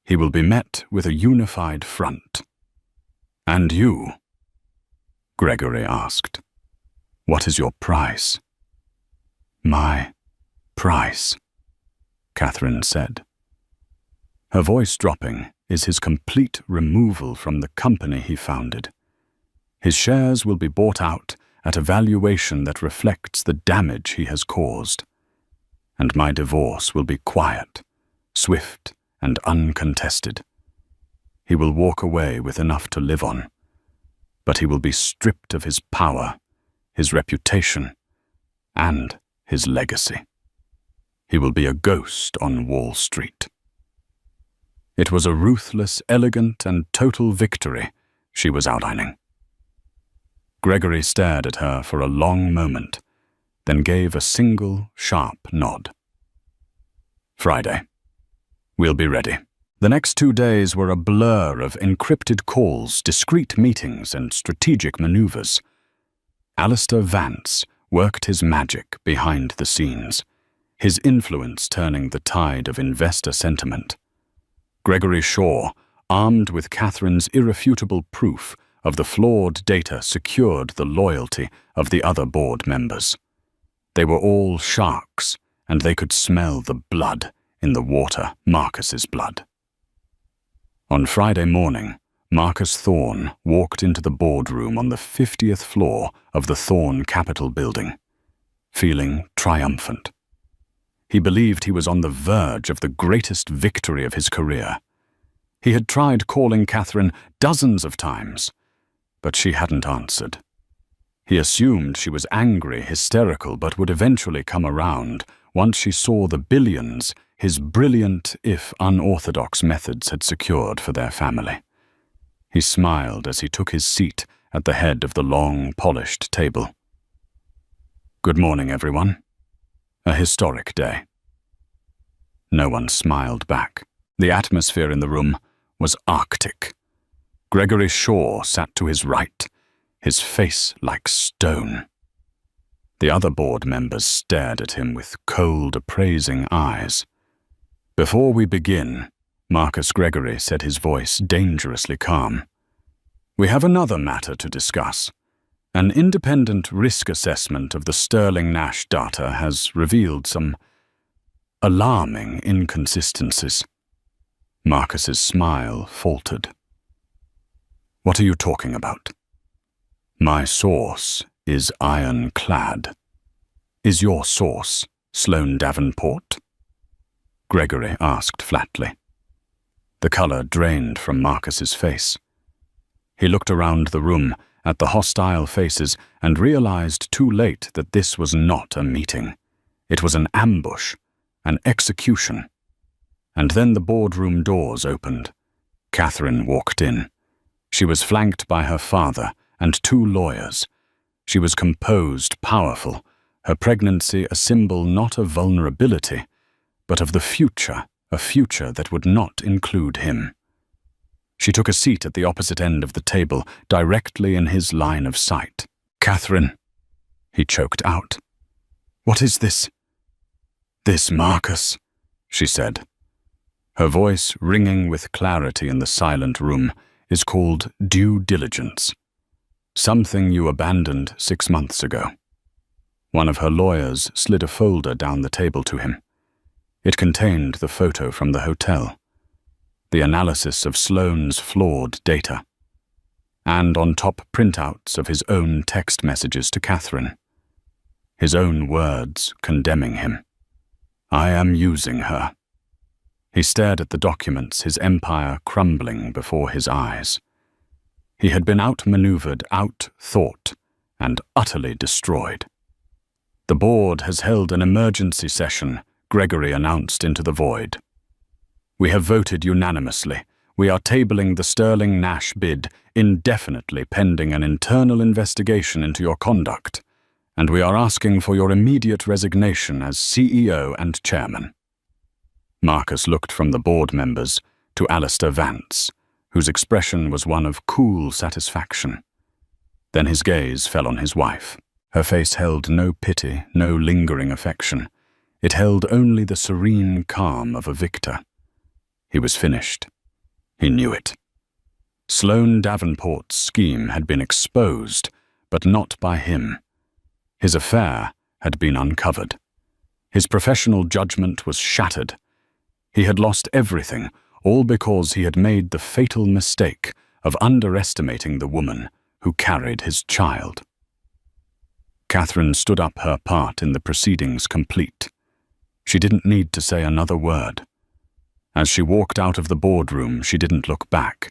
He will be met with a unified front. And you? Gregory asked. What is your price? My price, Catherine said. Her voice dropping is his complete removal from the company he founded. His shares will be bought out at a valuation that reflects the damage he has caused. And my divorce will be quiet, swift, and uncontested. He will walk away with enough to live on, but he will be stripped of his power, his reputation, and his legacy. He will be a ghost on Wall Street. It was a ruthless, elegant, and total victory she was outlining. Gregory stared at her for a long moment, then gave a single, sharp nod. Friday. We'll be ready. The next 2 days were a blur of encrypted calls, discreet meetings, and strategic maneuvers. Alistair Vance worked his magic behind the scenes, his influence turning the tide of investor sentiment. Gregory Shaw, armed with Catherine's irrefutable proof of the flawed data, secured the loyalty of the other board members. They were all sharks, and they could smell the blood in the water, Marcus's blood. On Friday morning, Marcus Thorn walked into the boardroom on the 50th floor of the Thorn Capital building, feeling triumphant. He believed he was on the verge of the greatest victory of his career. He had tried calling Catherine dozens of times, but she hadn't answered. He assumed she was angry, hysterical, but would eventually come around once she saw the billions his brilliant, if unorthodox, methods had secured for their family. He smiled as he took his seat at the head of the long, polished table. Good morning, everyone. A historic day. No one smiled back. The atmosphere in the room was arctic. Gregory Shaw sat to his right, his face like stone. The other board members stared at him with cold, appraising eyes. Before we begin, Marcus Gregory said, his voice dangerously calm, we have another matter to discuss. An independent risk assessment of the Sterling Nash data has revealed some alarming inconsistencies. Marcus's smile faltered. What are you talking about? My source is ironclad. Is your source Sloane Davenport? Gregory asked flatly. The color drained from Marcus's face. He looked around the room at the hostile faces and realized too late that this was not a meeting. It was an ambush, an execution. And then the boardroom doors opened. Catherine walked in. She was flanked by her father and 2 lawyers. She was composed, powerful, her pregnancy a symbol not of vulnerability, but of the future, a future that would not include him. She took a seat at the opposite end of the table, directly in his line of sight. "Catherine," he choked out. "What is this?" "This, Marcus," she said. Her voice, ringing with clarity in the silent room, is called due diligence. Something you abandoned 6 months ago. One of her lawyers slid a folder down the table to him. It contained the photo from the hotel, the analysis of Sloane's flawed data, and on top printouts of his own text messages to Catherine. His own words condemning him. "I am using her." He stared at the documents, his empire crumbling before his eyes. He had been outmaneuvered, out-thought, and utterly destroyed. "The board has held an emergency session," Gregory announced into the void. "We have voted unanimously. We are tabling the Sterling Nash bid indefinitely pending an internal investigation into your conduct, and we are asking for your immediate resignation as CEO and chairman." Marcus looked from the board members to Alistair Vance, whose expression was one of cool satisfaction. Then his gaze fell on his wife. Her face held no pity, no lingering affection. It held only the serene calm of a victor. He was finished. He knew it. Sloane Davenport's scheme had been exposed, but not by him. His affair had been uncovered. His professional judgment was shattered. He had lost everything, all because he had made the fatal mistake of underestimating the woman who carried his child. Catherine stood up, her part in the proceedings complete. She didn't need to say another word. As she walked out of the boardroom, she didn't look back.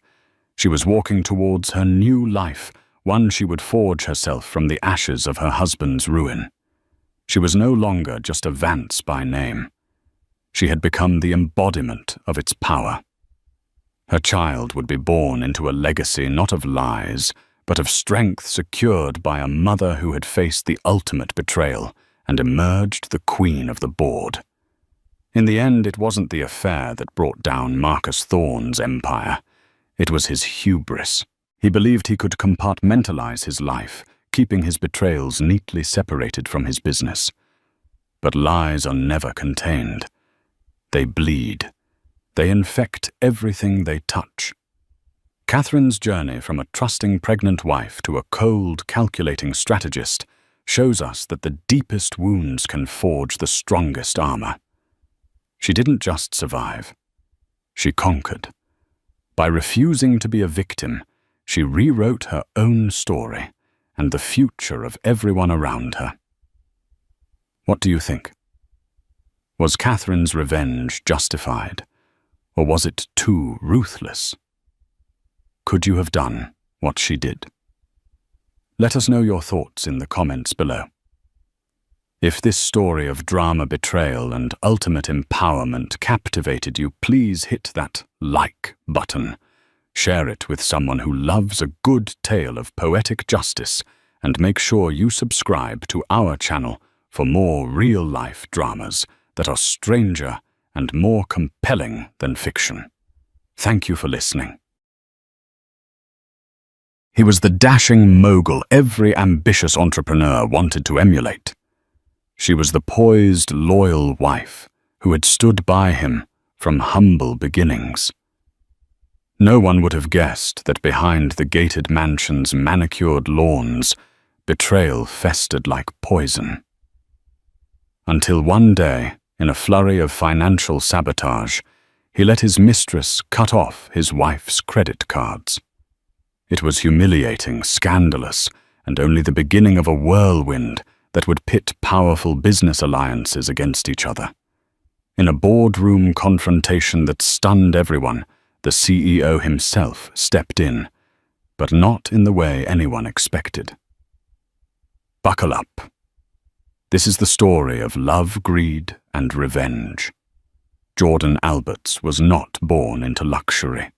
She was walking towards her new life, one she would forge herself from the ashes of her husband's ruin. She was no longer just a Vance by name. She had become the embodiment of its power. Her child would be born into a legacy not of lies, but of strength secured by a mother who had faced the ultimate betrayal and emerged the queen of the board. In the end, it wasn't the affair that brought down Marcus Thorne's empire. It was his hubris. He believed he could compartmentalize his life, keeping his betrayals neatly separated from his business. But lies are never contained. They bleed. They infect everything they touch. Catherine's journey from a trusting pregnant wife to a cold, calculating strategist shows us that the deepest wounds can forge the strongest armor. She didn't just survive. She conquered. By refusing to be a victim, she rewrote her own story and the future of everyone around her. What do you think? Was Catherine's revenge justified, or was it too ruthless? Could you have done what she did? Let us know your thoughts in the comments below. If this story of drama, betrayal, and ultimate empowerment captivated you, please hit that like button. Share it with someone who loves a good tale of poetic justice, and make sure you subscribe to our channel for more real-life dramas that are stranger and more compelling than fiction. Thank you for listening. He was the dashing mogul every ambitious entrepreneur wanted to emulate. She was the poised, loyal wife who had stood by him from humble beginnings. No one would have guessed that behind the gated mansion's manicured lawns, betrayal festered like poison. Until one day, in a flurry of financial sabotage, he let his mistress cut off his wife's credit cards. It was humiliating, scandalous, and only the beginning of a whirlwind that would pit powerful business alliances against each other. In a boardroom confrontation that stunned everyone, the CEO himself stepped in, but not in the way anyone expected. Buckle up. This is the story of love, greed, and revenge. Jordan Alberts was not born into luxury.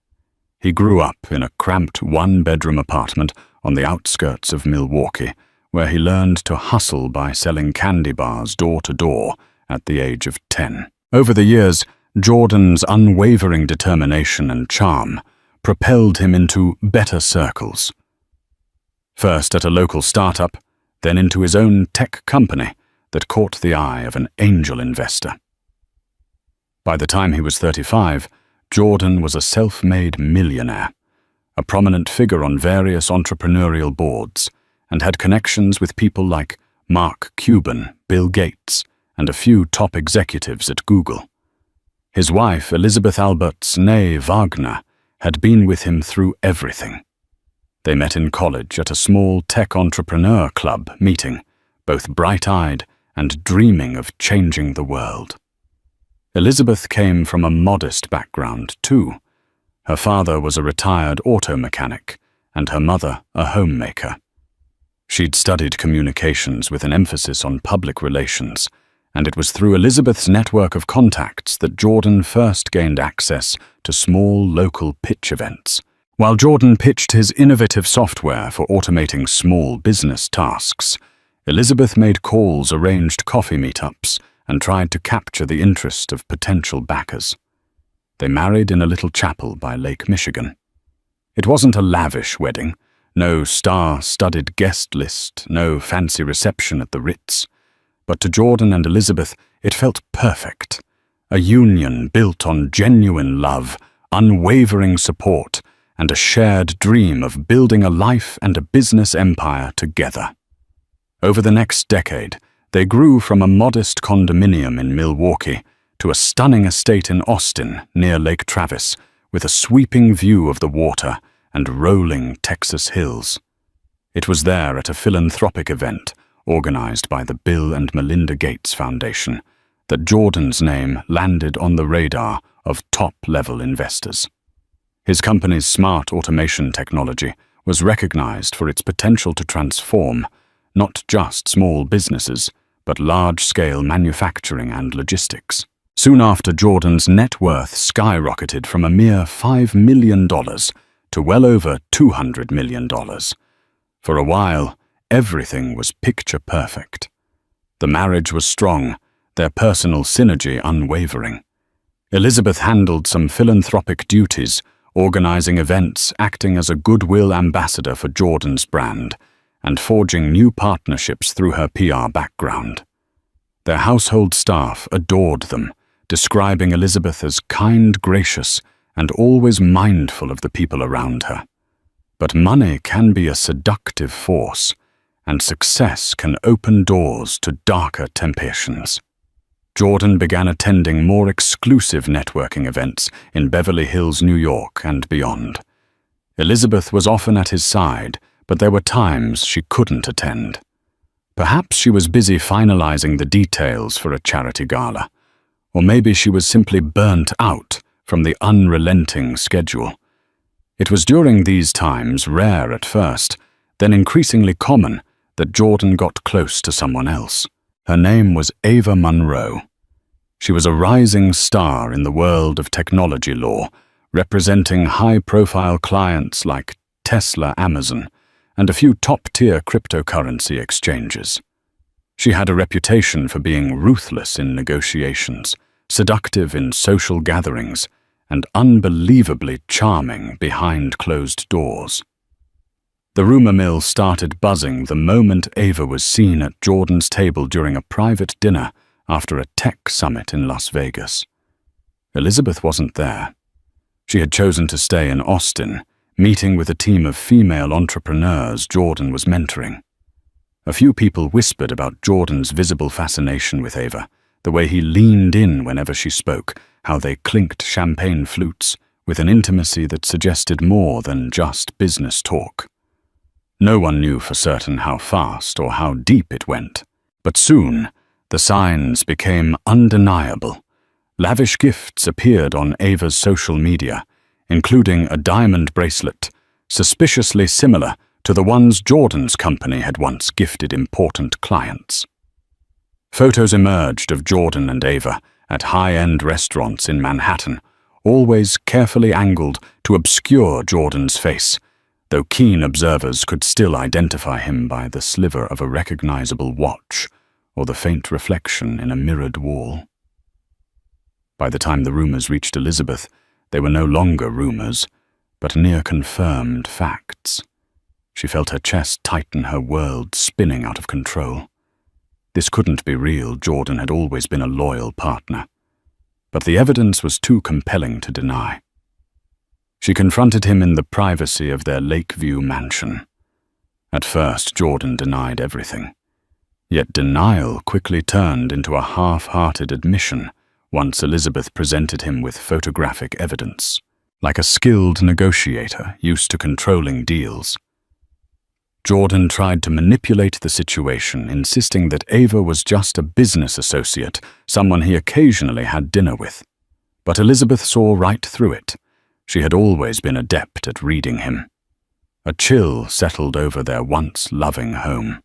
He grew up in a cramped one-bedroom apartment on the outskirts of Milwaukee, where he learned to hustle by selling candy bars door to door at the age of 10. Over the years, Jordan's unwavering determination and charm propelled him into better circles. First at a local startup, then into his own tech company that caught the eye of an angel investor. By the time he was 35, Jordan was a self-made millionaire, a prominent figure on various entrepreneurial boards, and had connections with people like Mark Cuban, Bill Gates, and a few top executives at Google. His wife, Elizabeth Alberts née Wagner, had been with him through everything. They met in college at a small tech entrepreneur club meeting, both bright-eyed and dreaming of changing the world. Elizabeth came from a modest background, too. Her father was a retired auto mechanic, and her mother a homemaker. She'd studied communications with an emphasis on public relations, and it was through Elizabeth's network of contacts that Jordan first gained access to small local pitch events. While Jordan pitched his innovative software for automating small business tasks, Elizabeth made calls, arranged coffee meetups, and tried to capture the interest of potential backers. They married in a little chapel by Lake Michigan. It wasn't a lavish wedding, no star-studded guest list, no fancy reception at the Ritz. But to Jordan and Elizabeth, it felt perfect. A union built on genuine love, unwavering support, and a shared dream of building a life and a business empire together. Over the next decade, they grew from a modest condominium in Milwaukee to a stunning estate in Austin near Lake Travis, with a sweeping view of the water and rolling Texas hills. It was there at a philanthropic event organized by the Bill and Melinda Gates Foundation that Jordan's name landed on the radar of top-level investors. His company's smart automation technology was recognized for its potential to transform not just small businesses, but large-scale manufacturing and logistics. Soon after, Jordan's net worth skyrocketed from a mere $5 million to well over $200 million. For a while, everything was picture perfect. The marriage was strong, their personal synergy unwavering. Elizabeth handled some philanthropic duties, organizing events, acting as a goodwill ambassador for Jordan's brand, and forging new partnerships through her PR background. Their household staff adored them, describing Elizabeth as kind, gracious, and always mindful of the people around her. But money can be a seductive force, and success can open doors to darker temptations. Jordan began attending more exclusive networking events in Beverly Hills, New York, and beyond. Elizabeth was often at his side, but there were times she couldn't attend. Perhaps she was busy finalizing the details for a charity gala, or maybe she was simply burnt out from the unrelenting schedule. It was during these times, rare at first, then increasingly common, that Jordan got close to someone else. Her name was Ava Monroe. She was a rising star in the world of technology law, representing high-profile clients like Tesla, Amazon, and a few top-tier cryptocurrency exchanges. She had a reputation for being ruthless in negotiations, seductive in social gatherings, and unbelievably charming behind closed doors. The rumor mill started buzzing the moment Ava was seen at Jordan's table during a private dinner after a tech summit in Las Vegas. Elizabeth wasn't there. She had chosen to stay in Austin, meeting with a team of female entrepreneurs Jordan was mentoring. A few people whispered about Jordan's visible fascination with Ava, the way he leaned in whenever she spoke, how they clinked champagne flutes with an intimacy that suggested more than just business talk. No one knew for certain how fast or how deep it went, but soon the signs became undeniable. Lavish gifts appeared on Ava's social media, including a diamond bracelet, suspiciously similar to the ones Jordan's company had once gifted important clients. Photos emerged of Jordan and Ava at high-end restaurants in Manhattan, always carefully angled to obscure Jordan's face, though keen observers could still identify him by the sliver of a recognizable watch or the faint reflection in a mirrored wall. By the time the rumors reached Elizabeth, they were no longer rumors, but near-confirmed facts. She felt her chest tighten, her world spinning out of control. This couldn't be real. Jordan had always been a loyal partner. But the evidence was too compelling to deny. She confronted him in the privacy of their Lakeview mansion. At first, Jordan denied everything. Yet denial quickly turned into a half-hearted admission once Elizabeth presented him with photographic evidence. Like a skilled negotiator used to controlling deals, Jordan tried to manipulate the situation, insisting that Ava was just a business associate, someone he occasionally had dinner with. But Elizabeth saw right through it. She had always been adept at reading him. A chill settled over their once loving home.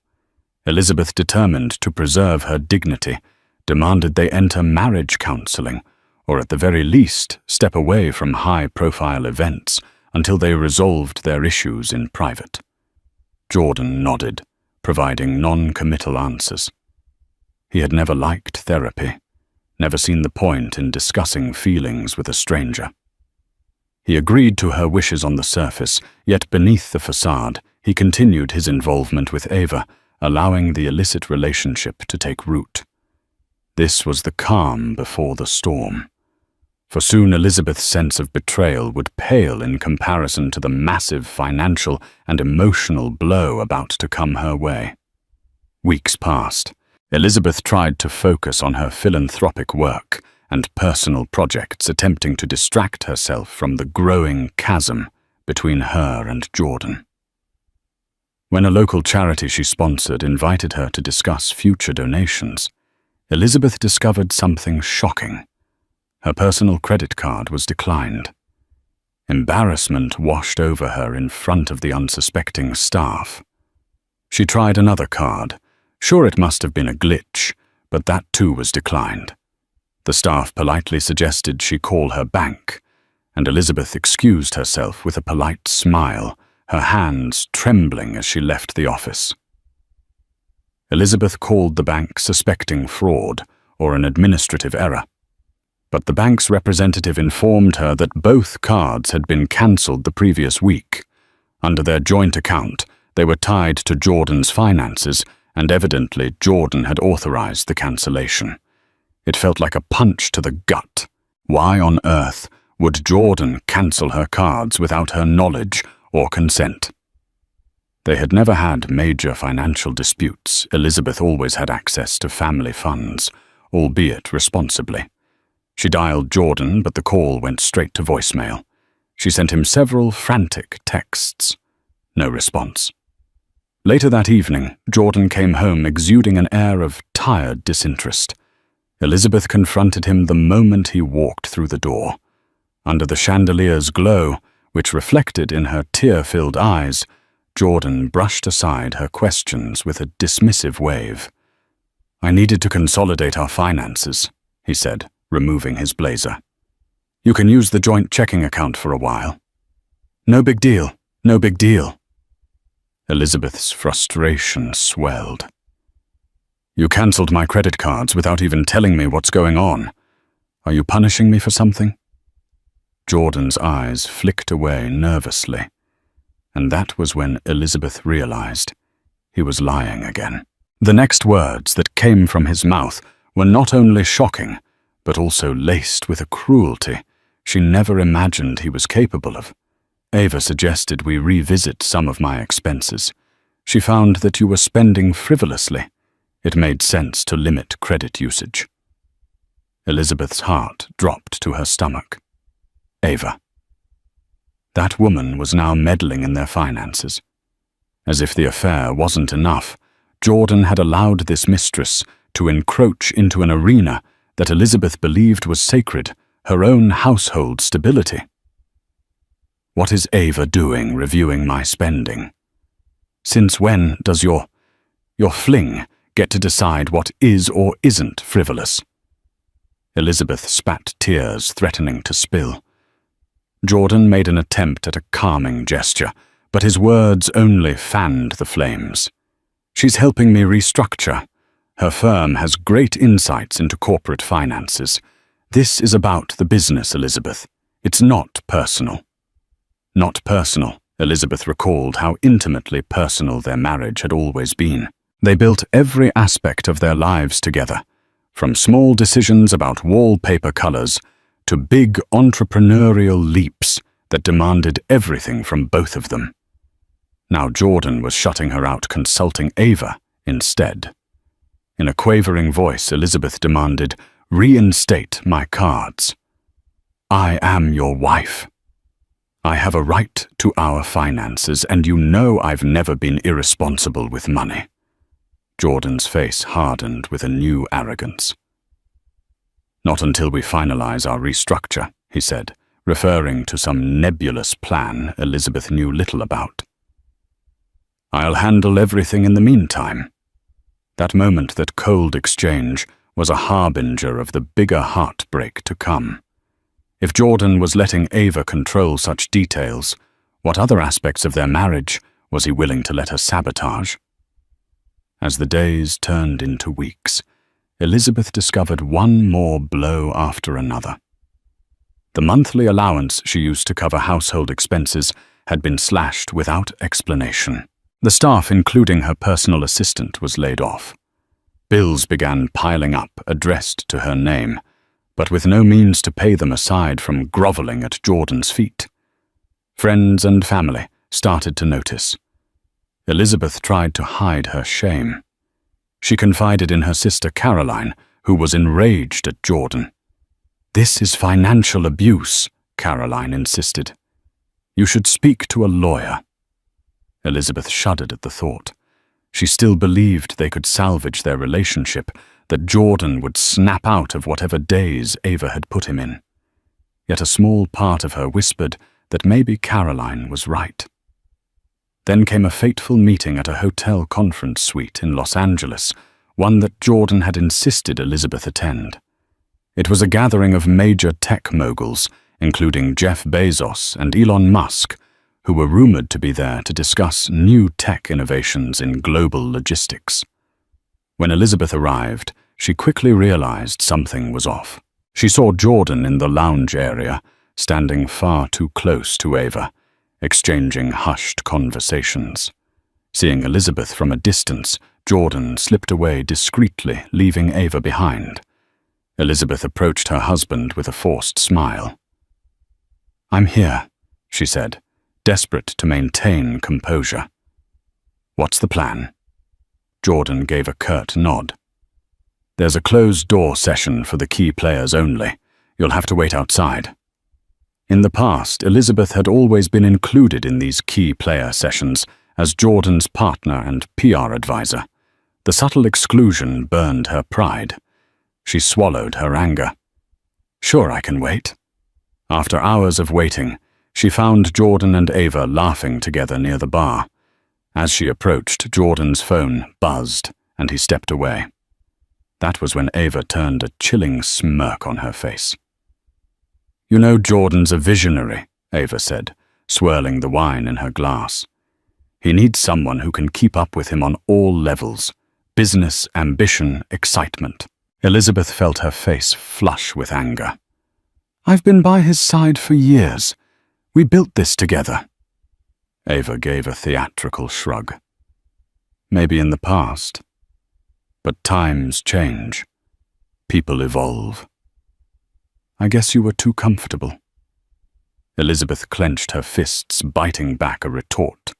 Elizabeth, determined to preserve her dignity, demanded they enter marriage counseling, or at the very least step away from high-profile events until they resolved their issues in private. Jordan nodded, providing non-committal answers. He had never liked therapy, never seen the point in discussing feelings with a stranger. He agreed to her wishes on the surface, yet beneath the facade, he continued his involvement with Ava, allowing the illicit relationship to take root. This was the calm before the storm. For soon Elizabeth's sense of betrayal would pale in comparison to the massive financial and emotional blow about to come her way. Weeks passed. Elizabeth tried to focus on her philanthropic work and personal projects, attempting to distract herself from the growing chasm between her and Jordan. When a local charity she sponsored invited her to discuss future donations, Elizabeth discovered something shocking. Her personal credit card was declined. Embarrassment washed over her in front of the unsuspecting staff. She tried another card. Sure, it must have been a glitch, but that too was declined. The staff politely suggested she call her bank, and Elizabeth excused herself with a polite smile, her hands trembling as she left the office. Elizabeth called the bank suspecting fraud or an administrative error. But the bank's representative informed her that both cards had been cancelled the previous week. Under their joint account, they were tied to Jordan's finances, and evidently Jordan had authorized the cancellation. It felt like a punch to the gut. Why on earth would Jordan cancel her cards without her knowledge or consent? They had never had major financial disputes. Elizabeth always had access to family funds, albeit responsibly. She dialed Jordan, but the call went straight to voicemail. She sent him several frantic texts. No response. Later that evening, Jordan came home exuding an air of tired disinterest. Elizabeth confronted him the moment he walked through the door. Under the chandelier's glow, which reflected in her tear-filled eyes, Jordan brushed aside her questions with a dismissive wave. "I needed to consolidate our finances," he said, removing his blazer. "You can use the joint checking account for a while." "No big deal, no big deal." Elizabeth's frustration swelled. "You cancelled my credit cards without even telling me what's going on. Are you punishing me for something?" Jordan's eyes flicked away nervously, and that was when Elizabeth realized he was lying again. The next words that came from his mouth were not only shocking, but also laced with a cruelty she never imagined he was capable of. "Ava suggested we revisit some of my expenses. She found that you were spending frivolously. It made sense to limit credit usage." Elizabeth's heart dropped to her stomach. Ava. That woman was now meddling in their finances. As if the affair wasn't enough, Jordan had allowed this mistress to encroach into an arena that Elizabeth believed was sacred, her own household stability. "What is Ava doing reviewing my spending? Since when does your fling get to decide what is or isn't frivolous. Elizabeth spat tears, threatening to spill. Jordan made an attempt at a calming gesture, but his words only fanned the flames. She's helping me restructure. Her firm has great insights into corporate finances. This is about the business, Elizabeth. It's not personal. Not personal. Elizabeth recalled how intimately personal their marriage had always been. They built every aspect of their lives together, from small decisions about wallpaper colors to big entrepreneurial leaps that demanded everything from both of them. Now Jordan was shutting her out, consulting Ava instead. In a quavering voice, Elizabeth demanded, "Reinstate my cards. I am your wife. I have a right to our finances, and you know I've never been irresponsible with money." Jordan's face hardened with a new arrogance. "Not until we finalize our restructure," he said, referring to some nebulous plan Elizabeth knew little about. "I'll handle everything in the meantime." That moment, that cold exchange, was a harbinger of the bigger heartbreak to come. If Jordan was letting Ava control such details, what other aspects of their marriage was he willing to let her sabotage? As the days turned into weeks, Elizabeth discovered one more blow after another. The monthly allowance she used to cover household expenses had been slashed without explanation. The staff, including her personal assistant, was laid off. Bills began piling up, addressed to her name, but with no means to pay them aside from groveling at Jordan's feet. Friends and family started to notice. Elizabeth tried to hide her shame. She confided in her sister Caroline, who was enraged at Jordan. "This is financial abuse," Caroline insisted. "You should speak to a lawyer." Elizabeth shuddered at the thought. She still believed they could salvage their relationship, that Jordan would snap out of whatever daze Ava had put him in. Yet a small part of her whispered that maybe Caroline was right. Then came a fateful meeting at a hotel conference suite in Los Angeles, one that Jordan had insisted Elizabeth attend. It was a gathering of major tech moguls, including Jeff Bezos and Elon Musk, who were rumored to be there to discuss new tech innovations in global logistics. When Elizabeth arrived, she quickly realized something was off. She saw Jordan in the lounge area, standing far too close to Ava, exchanging hushed conversations. Seeing Elizabeth from a distance, Jordan slipped away discreetly, leaving Ava behind. Elizabeth approached her husband with a forced smile. "I'm here," she said, desperate to maintain composure. "What's the plan?" Jordan gave a curt nod. "There's a closed-door session for the key players only. You'll have to wait outside." In the past, Elizabeth had always been included in these key player sessions as Jordan's partner and PR advisor. The subtle exclusion burned her pride. She swallowed her anger. "Sure, I can wait." After hours of waiting, she found Jordan and Ava laughing together near the bar. As she approached, Jordan's phone buzzed, and he stepped away. That was when Ava turned a chilling smirk on her face. "You know Jordan's a visionary," Ava said, swirling the wine in her glass. "He needs someone who can keep up with him on all levels: business, ambition, excitement." Elizabeth felt her face flush with anger. "I've been by his side for years. We built this together." Ava gave a theatrical shrug. "Maybe in the past. But times change. People evolve. I guess you were too comfortable." Elizabeth clenched her fists, biting back a retort.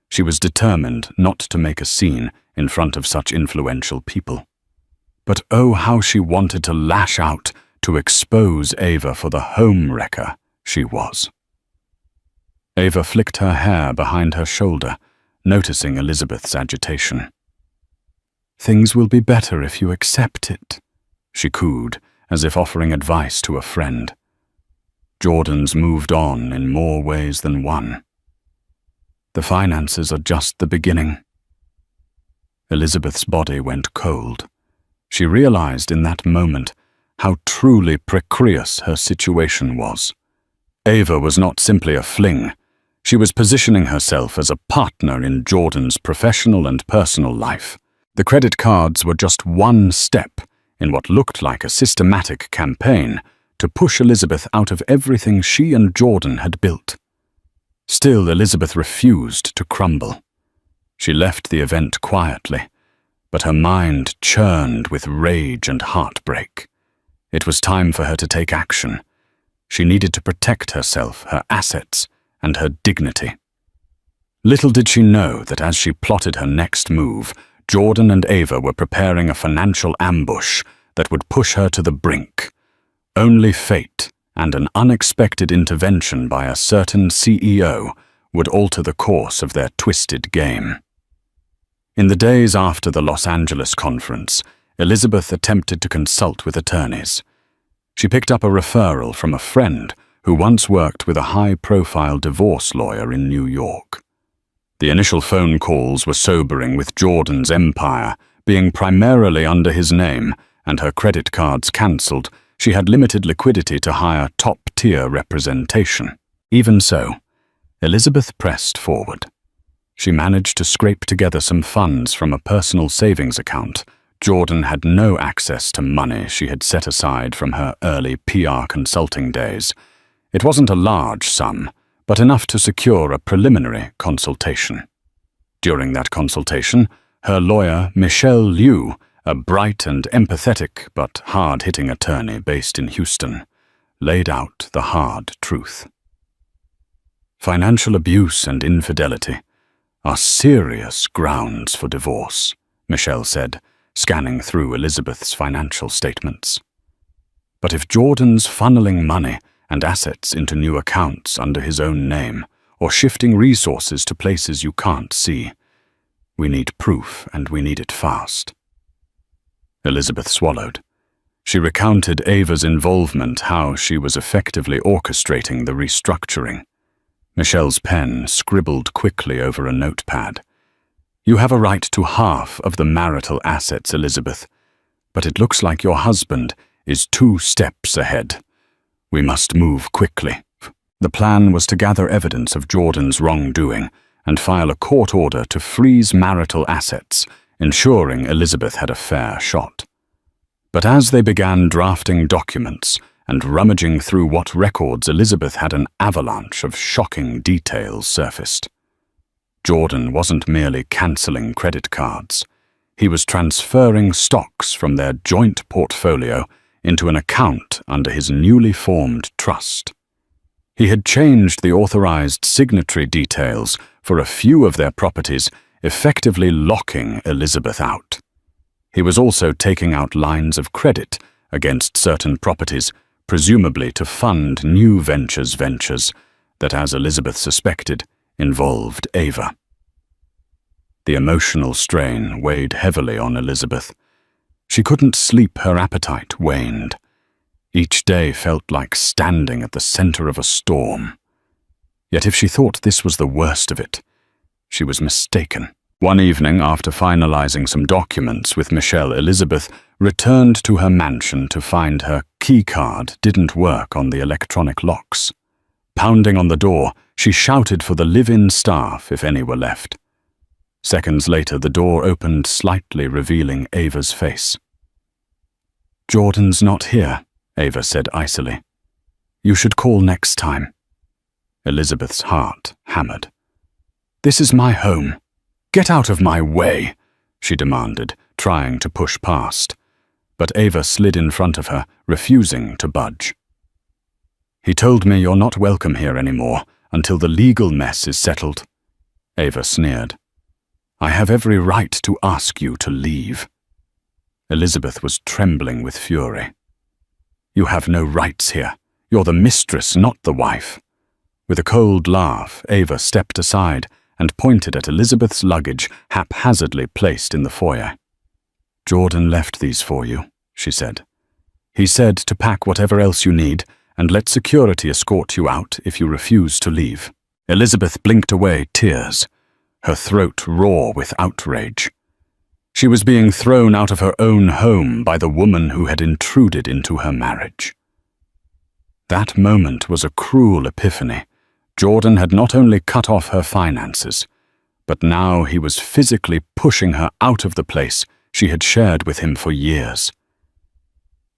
She was determined not to make a scene in front of such influential people. But oh, how she wanted to lash out, to expose Ava for the home wrecker she was. Ava flicked her hair behind her shoulder, noticing Elizabeth's agitation. "Things will be better if you accept it," she cooed, as if offering advice to a friend. Jordan's moved on in more ways than one. The finances are just the beginning. Elizabeth's body went cold. She realized in that moment how truly precarious her situation was. Ava was not simply a fling. She was positioning herself as a partner in Jordan's professional and personal life. The credit cards were just one step in what looked like a systematic campaign to push Elizabeth out of everything she and Jordan had built. Still, Elizabeth refused to crumble. She left the event quietly, but her mind churned with rage and heartbreak. It was time for her to take action. She needed to protect herself, her assets, and her dignity. Little did she know that as she plotted her next move, Jordan and Ava were preparing a financial ambush that would push her to the brink. Only fate and an unexpected intervention by a certain CEO would alter the course of their twisted game. In the days after the Los Angeles conference, Elizabeth attempted to consult with attorneys. She picked up a referral from a friend who once worked with a high-profile divorce lawyer in New York. The initial phone calls were sobering, with Jordan's empire being primarily under his name and her credit cards cancelled. She had limited liquidity to hire top-tier representation. Even so, Elizabeth pressed forward. She managed to scrape together some funds from a personal savings account. Jordan had no access to money she had set aside from her early PR consulting days. It wasn't a large sum, but enough to secure a preliminary consultation. During that consultation, her lawyer, Michelle Liu, a bright and empathetic but hard-hitting attorney based in Houston, laid out the hard truth. Financial abuse and infidelity are serious grounds for divorce, Michelle said, scanning through Elizabeth's financial statements. But if Jordan's funneling money and assets into new accounts under his own name, or shifting resources to places you can't see, we need proof, and we need it fast. Elizabeth swallowed. She recounted Ava's involvement, how she was effectively orchestrating the restructuring. Michelle's pen scribbled quickly over a notepad. You have a right to half of the marital assets, Elizabeth, but it looks like your husband is 2 steps ahead. We must move quickly. The plan was to gather evidence of Jordan's wrongdoing and file a court order to freeze marital assets, ensuring Elizabeth had a fair shot. But as they began drafting documents and rummaging through what records, Elizabeth had an avalanche of shocking details surfaced. Jordan wasn't merely cancelling credit cards. He was transferring stocks from their joint portfolio into an account under his newly formed trust. He had changed the authorized signatory details for a few of their properties, effectively locking Elizabeth out. He was also taking out lines of credit against certain properties, presumably to fund new ventures that, as Elizabeth suspected, involved Ava. The emotional strain weighed heavily on Elizabeth. She couldn't sleep, her appetite waned. Each day felt like standing at the center of a storm. Yet if she thought this was the worst of it, she was mistaken. One evening, after finalizing some documents with Michelle, Elizabeth returned to her mansion to find her key card didn't work on the electronic locks. Pounding on the door, she shouted for the live-in staff if any were left. Seconds later, the door opened slightly, revealing Ava's face. "Jordan's not here," Ava said icily. "You should call next time." Elizabeth's heart hammered. "This is my home. Get out of my way," she demanded, trying to push past. But Ava slid in front of her, refusing to budge. "He told me you're not welcome here anymore until the legal mess is settled." Ava sneered. "I have every right to ask you to leave." Elizabeth was trembling with fury. "You have no rights here. You're the mistress, not the wife." With a cold laugh, Ava stepped aside and pointed at Elizabeth's luggage haphazardly placed in the foyer. "Jordan left these for you," she said. "He said to pack whatever else you need and let security escort you out if you refuse to leave." Elizabeth blinked away tears, her throat raw with outrage. She was being thrown out of her own home by the woman who had intruded into her marriage. That moment was a cruel epiphany. Jordan had not only cut off her finances, but now he was physically pushing her out of the place she had shared with him for years.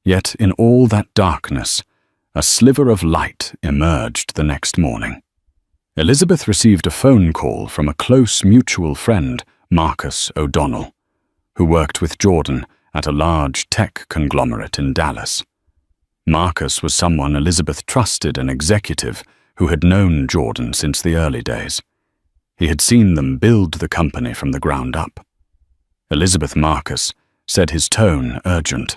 Yet in all that darkness, a sliver of light emerged the next morning. Elizabeth received a phone call from a close mutual friend, Marcus O'Donnell, who worked with Jordan at a large tech conglomerate in Dallas. Marcus was someone Elizabeth trusted, an executive who had known Jordan since the early days. He had seen them build the company from the ground up. Elizabeth Marcus said, his tone urgent.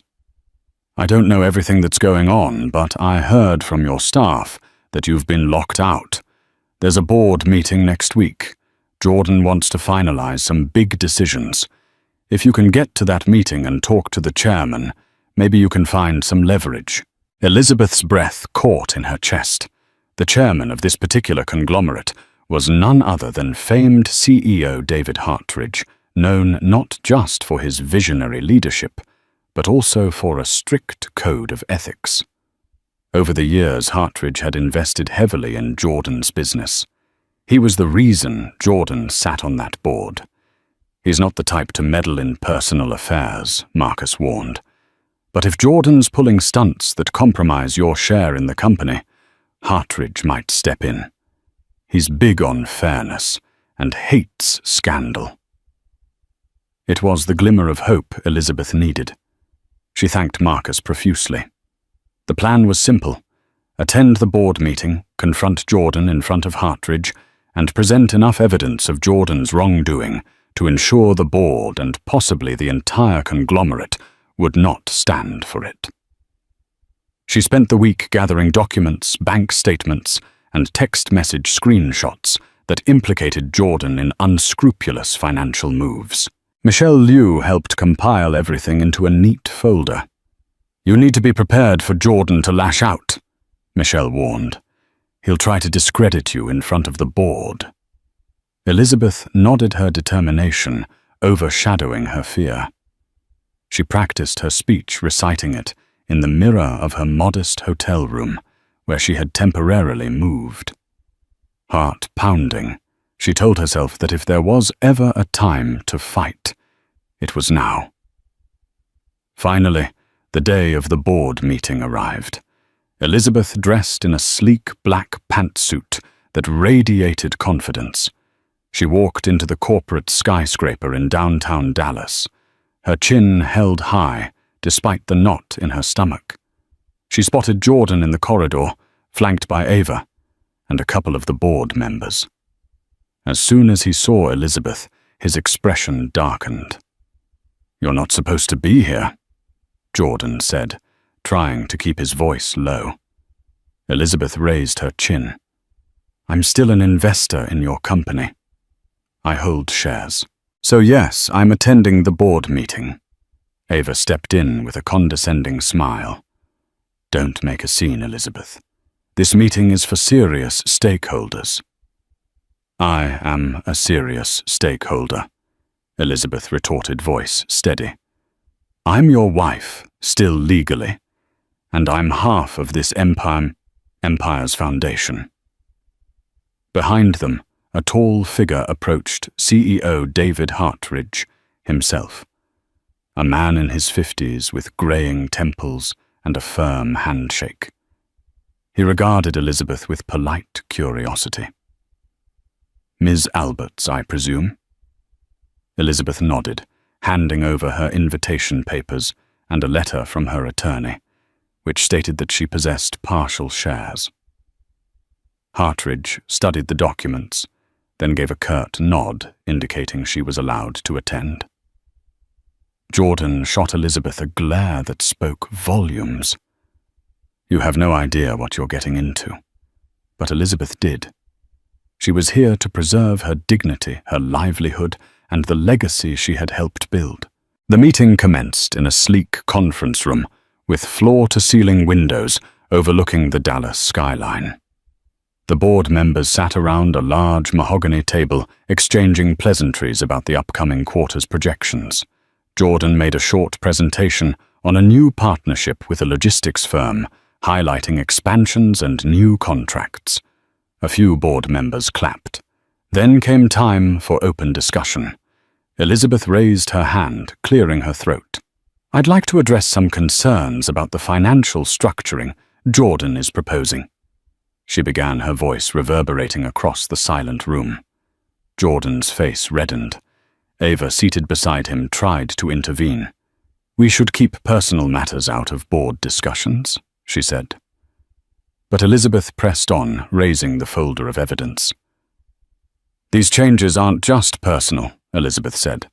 "I don't know everything that's going on, but I heard from your staff that you've been locked out. There's a board meeting next week. Jordan wants to finalize some big decisions. If you can get to that meeting and talk to the chairman, maybe you can find some leverage." Elizabeth's breath caught in her chest. The chairman of this particular conglomerate was none other than famed CEO David Hartridge, known not just for his visionary leadership, but also for a strict code of ethics. Over the years, Hartridge had invested heavily in Jordan's business. He was the reason Jordan sat on that board. He's not the type to meddle in personal affairs, Marcus warned. But if Jordan's pulling stunts that compromise your share in the company, Hartridge might step in. He's big on fairness and hates scandal. It was the glimmer of hope Elizabeth needed. She thanked Marcus profusely. The plan was simple: attend the board meeting, confront Jordan in front of Hartridge, and present enough evidence of Jordan's wrongdoing to ensure the board and possibly the entire conglomerate would not stand for it. She spent the week gathering documents, bank statements, and text message screenshots that implicated Jordan in unscrupulous financial moves. Michelle Liu helped compile everything into a neat folder. "You need to be prepared for Jordan to lash out," Michelle warned. "He'll try to discredit you in front of the board." Elizabeth nodded her determination, overshadowing her fear. She practiced her speech, reciting it in the mirror of her modest hotel room, where she had temporarily moved. Heart pounding, she told herself that if there was ever a time to fight, it was now. Finally, the day of the board meeting arrived. Elizabeth dressed in a sleek black pantsuit that radiated confidence. She walked into the corporate skyscraper in downtown Dallas, her chin held high despite the knot in her stomach. She spotted Jordan in the corridor, flanked by Ava and a couple of the board members. As soon as he saw Elizabeth, his expression darkened. "You're not supposed to be here," Jordan said, trying to keep his voice low. Elizabeth raised her chin. "I'm still an investor in your company. I hold shares. So yes, I'm attending the board meeting." Ava stepped in with a condescending smile. "Don't make a scene, Elizabeth. This meeting is for serious stakeholders." "I am a serious stakeholder," Elizabeth retorted, voice steady. "I'm your wife, still legally, and I'm half of this empire's foundation." Behind them, a tall figure approached CEO David Hartridge himself, a man in his 50s with graying temples and a firm handshake. He regarded Elizabeth with polite curiosity. "Ms. Alberts, I presume?" Elizabeth nodded, handing over her invitation papers and a letter from her attorney, which stated that she possessed partial shares. Hartridge studied the documents, then gave a curt nod indicating she was allowed to attend. Jordan shot Elizabeth a glare that spoke volumes. You have no idea what you're getting into. But Elizabeth did. She was here to preserve her dignity, her livelihood, and the legacy she had helped build. The meeting commenced in a sleek conference room with floor-to-ceiling windows overlooking the Dallas skyline. The board members sat around a large mahogany table, exchanging pleasantries about the upcoming quarter's projections. Jordan made a short presentation on a new partnership with a logistics firm, highlighting expansions and new contracts. A few board members clapped. Then came time for open discussion. Elizabeth raised her hand, clearing her throat. "I'd like to address some concerns about the financial structuring Jordan is proposing." She began, her voice reverberating across the silent room. Jordan's face reddened. Ava, seated beside him, tried to intervene. "We should keep personal matters out of board discussions," she said. But Elizabeth pressed on, raising the folder of evidence. "These changes aren't just personal," Elizabeth said.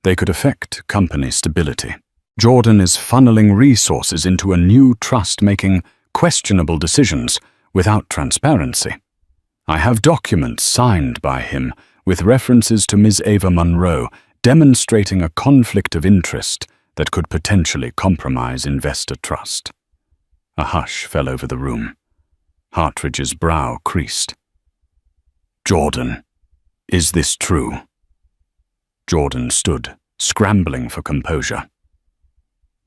"They could affect company stability. Jordan is funneling resources into a new trust, making questionable decisions without transparency. I have documents signed by him with references to Ms. Ava Monroe, demonstrating a conflict of interest that could potentially compromise investor trust." A hush fell over the room. Hartridge's brow creased. "Jordan, is this true?" Jordan stood, scrambling for composure.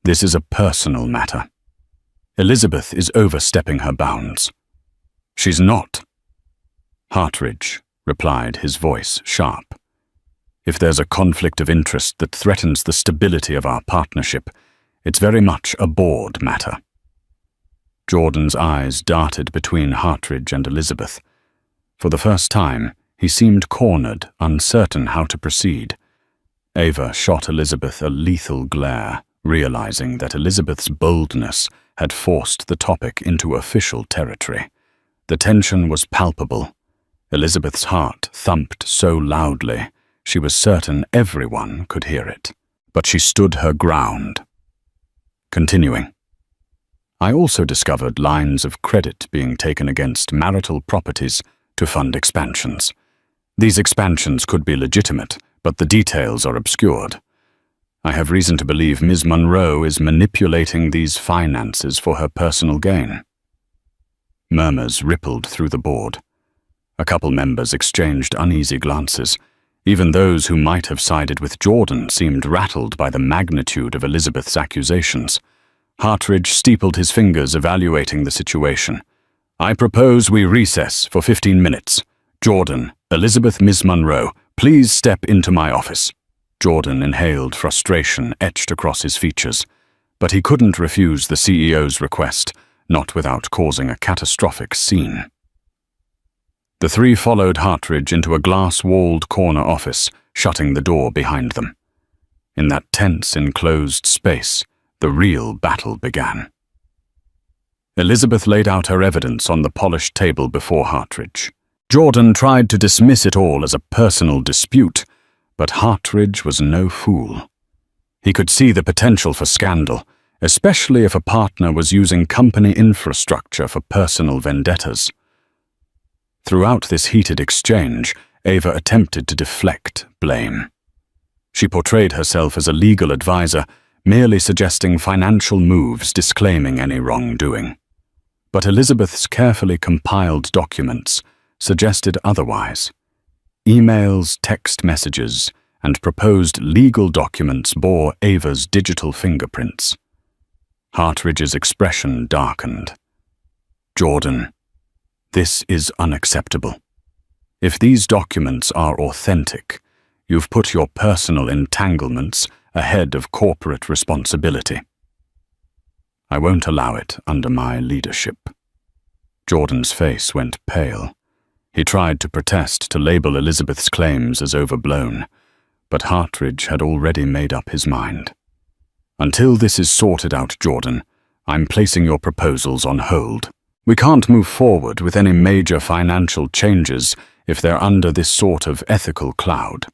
"This is a personal matter. Elizabeth is overstepping her bounds." "She's not." Hartridge replied, his voice sharp. "If there's a conflict of interest that threatens the stability of our partnership, it's very much a board matter." Jordan's eyes darted between Hartridge and Elizabeth. For the first time, he seemed cornered, uncertain how to proceed. Ava shot Elizabeth a lethal glare, realizing that Elizabeth's boldness had forced the topic into official territory. The tension was palpable. Elizabeth's heart thumped so loudly, she was certain everyone could hear it. But she stood her ground. Continuing. "I also discovered lines of credit being taken against marital properties to fund expansions. These expansions could be legitimate, but the details are obscured. I have reason to believe Ms. Monroe is manipulating these finances for her personal gain." Murmurs rippled through the board. A couple members exchanged uneasy glances. Even those who might have sided with Jordan seemed rattled by the magnitude of Elizabeth's accusations. Hartridge steepled his fingers, evaluating the situation. "I propose we recess for 15 minutes. Jordan, Elizabeth, Ms. Monroe, please step into my office." Jordan inhaled, frustration etched across his features. But he couldn't refuse the CEO's request, not without causing a catastrophic scene. The three followed Hartridge into a glass-walled corner office, shutting the door behind them. In that tense, enclosed space, the real battle began. Elizabeth laid out her evidence on the polished table before Hartridge. Jordan tried to dismiss it all as a personal dispute, but Hartridge was no fool. He could see the potential for scandal, especially if a partner was using company infrastructure for personal vendettas. Throughout this heated exchange, Ava attempted to deflect blame. She portrayed herself as a legal advisor, merely suggesting financial moves, disclaiming any wrongdoing. But Elizabeth's carefully compiled documents suggested otherwise. Emails, text messages, and proposed legal documents bore Ava's digital fingerprints. Hartridge's expression darkened. "Jordan, this is unacceptable. If these documents are authentic, you've put your personal entanglements ahead of corporate responsibility. I won't allow it under my leadership." Jordan's face went pale. He tried to protest, to label Elizabeth's claims as overblown, but Hartridge had already made up his mind. "Until this is sorted out, Jordan, I'm placing your proposals on hold. We can't move forward with any major financial changes if they're under this sort of ethical cloud."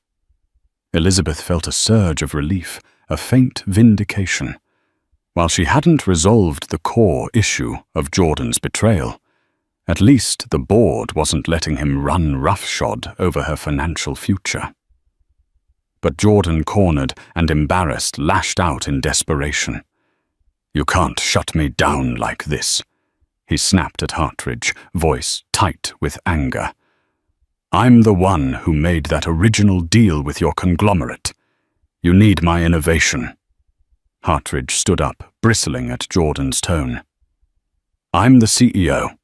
Elizabeth felt a surge of relief, a faint vindication. While she hadn't resolved the core issue of Jordan's betrayal, at least the board wasn't letting him run roughshod over her financial future. But Jordan, cornered and embarrassed, lashed out in desperation. "You can't shut me down like this," he snapped at Hartridge, voice tight with anger. "I'm the one who made that original deal with your conglomerate. You need my innovation." Hartridge stood up, bristling at Jordan's tone. "I'm the CEO,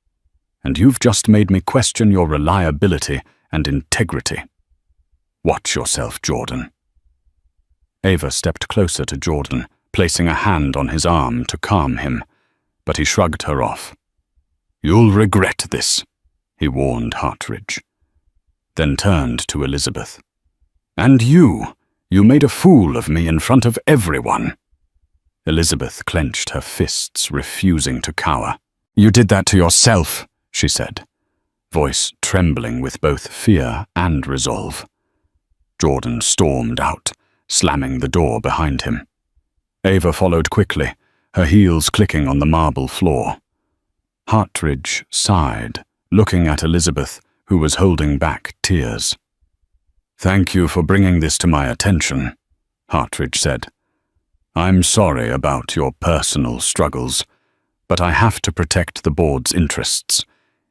and you've just made me question your reliability and integrity. Watch yourself, Jordan." Ava stepped closer to Jordan, placing a hand on his arm to calm him, but he shrugged her off. "You'll regret this," he warned Hartridge, then turned to Elizabeth. "And you made a fool of me in front of everyone." Elizabeth clenched her fists, refusing to cower. "You did that to yourself," she said, voice trembling with both fear and resolve. Jordan stormed out, slamming the door behind him. Ava followed quickly, her heels clicking on the marble floor. Hartridge sighed, looking at Elizabeth, who was holding back tears. "Thank you for bringing this to my attention," Hartridge said. "I'm sorry about your personal struggles, but I have to protect the board's interests.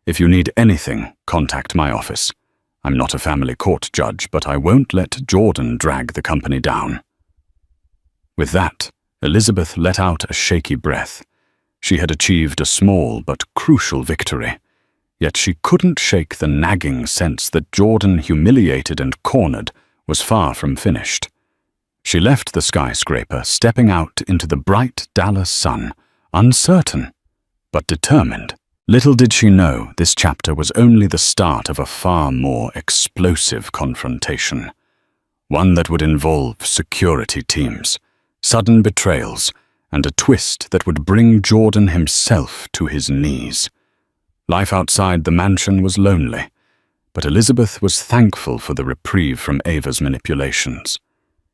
If you need anything, contact my office. I'm not a family court judge, but I won't let Jordan drag the company down." With that, Elizabeth let out a shaky breath. She had achieved a small but crucial victory, yet she couldn't shake the nagging sense that Jordan, humiliated and cornered, was far from finished. She left the skyscraper, stepping out into the bright Dallas sun, uncertain, but determined. Little did she know this chapter was only the start of a far more explosive confrontation, one that would involve security teams, sudden betrayals, and a twist that would bring Jordan himself to his knees. Life outside the mansion was lonely, but Elizabeth was thankful for the reprieve from Ava's manipulations.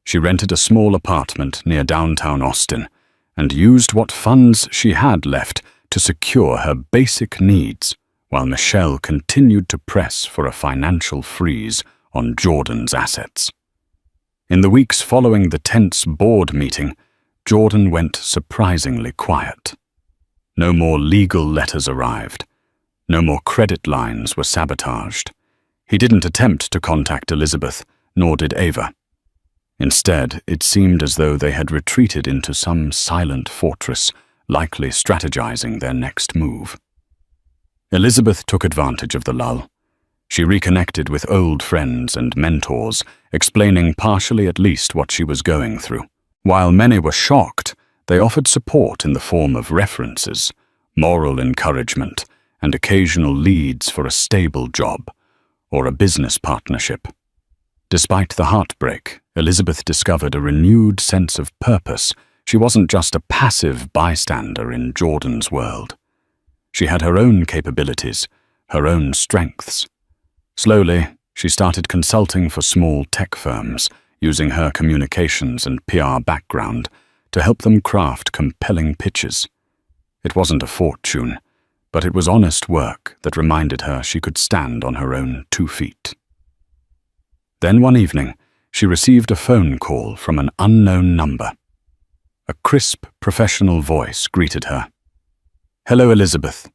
She rented a small apartment near downtown Austin and used what funds she had left to secure her basic needs, while Michelle continued to press for a financial freeze on Jordan's assets. In the weeks following the tense board meeting, Jordan went surprisingly quiet. No more legal letters arrived. No more credit lines were sabotaged. He didn't attempt to contact Elizabeth, nor did Ava. Instead, it seemed as though they had retreated into some silent fortress, likely strategizing their next move. Elizabeth took advantage of the lull. She reconnected with old friends and mentors, explaining partially at least what she was going through. While many were shocked, they offered support in the form of references, moral encouragement, and occasional leads for a stable job or a business partnership. Despite the heartbreak, Elizabeth discovered a renewed sense of purpose. She wasn't just a passive bystander in Jordan's world. She had her own capabilities, her own strengths. Slowly, she started consulting for small tech firms, using her communications and PR background to help them craft compelling pitches. It wasn't a fortune, but it was honest work that reminded her she could stand on her own 2 feet. Then one evening, she received a phone call from an unknown number. A crisp, professional voice greeted her. "Hello, Elizabeth.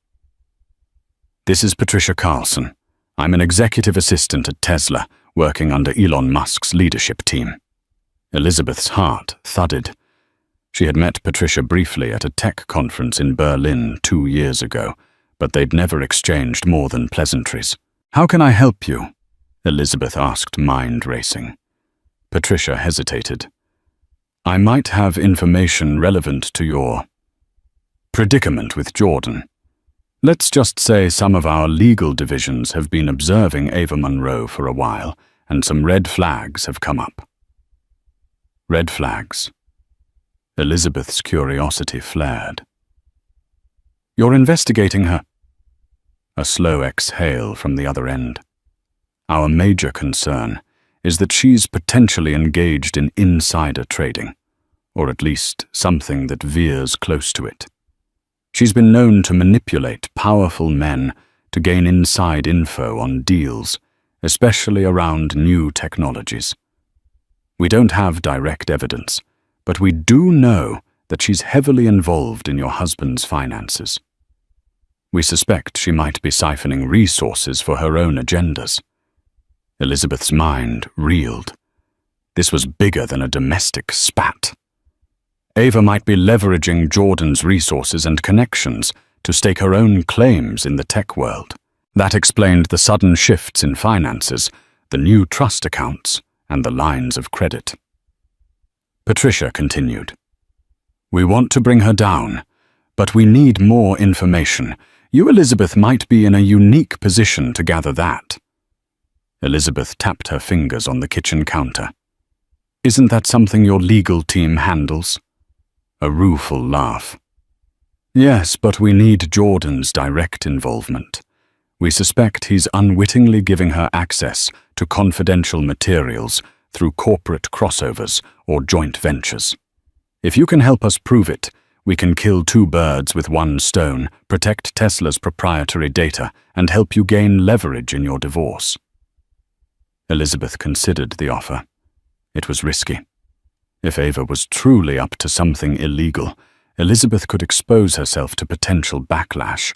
This is Patricia Carlson. I'm an executive assistant at Tesla, working under Elon Musk's leadership team." Elizabeth's heart thudded. She had met Patricia briefly at a tech conference in Berlin 2 years ago, but they'd never exchanged more than pleasantries. "How can I help you?" Elizabeth asked, mind racing. Patricia hesitated. "I might have information relevant to your predicament with Jordan. Let's just say some of our legal divisions have been observing Ava Monroe for a while, and some red flags have come up." Red flags. Elizabeth's curiosity flared. "You're investigating her?" A slow exhale from the other end. "Our major concern is that she's potentially engaged in insider trading, or at least something that veers close to it. She's been known to manipulate powerful men to gain inside info on deals, especially around new technologies. We don't have direct evidence, but we do know that she's heavily involved in your husband's finances. We suspect she might be siphoning resources for her own agendas." Elizabeth's mind reeled. This was bigger than a domestic spat. Ava might be leveraging Jordan's resources and connections to stake her own claims in the tech world. That explained the sudden shifts in finances, the new trust accounts, and the lines of credit. Patricia continued. We want to bring her down, but we need more information. You, Elizabeth, might be in a unique position to gather that. Elizabeth tapped her fingers on the kitchen counter. Isn't that something your legal team handles? A rueful laugh. Yes, but we need Jordan's direct involvement. We suspect he's unwittingly giving her access to confidential materials through corporate crossovers or joint ventures. If you can help us prove it, we can kill two birds with one stone, protect Tesla's proprietary data, and help you gain leverage in your divorce. Elizabeth considered the offer. It was risky. If Ava was truly up to something illegal, Elizabeth could expose herself to potential backlash,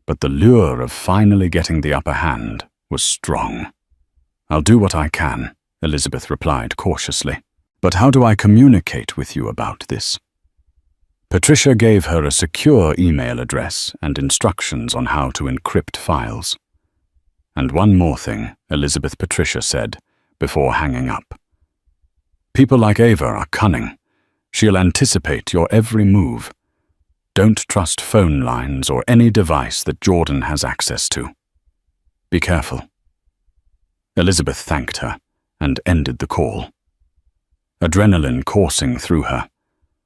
but the lure of finally getting the upper hand was strong. I'll do what I can, Elizabeth replied cautiously. But how do I communicate with you about this? Patricia gave her a secure email address and instructions on how to encrypt files. And one more thing, Patricia said, before hanging up. People like Ava are cunning. She'll anticipate your every move. Don't trust phone lines or any device that Jordan has access to. Be careful. Elizabeth thanked her and ended the call. Adrenaline coursing through her.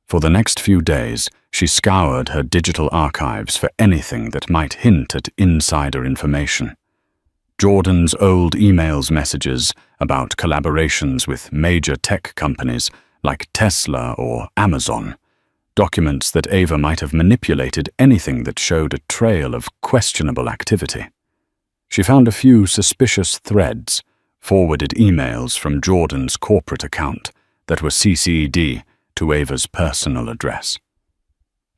For the next few days, she scoured her digital archives for anything that might hint at insider information. Jordan's old emails messages about collaborations with major tech companies like Tesla or Amazon, documents that Ava might have manipulated anything that showed a trail of questionable activity. She found a few suspicious threads, forwarded emails from Jordan's corporate account that were CC'd to Ava's personal address.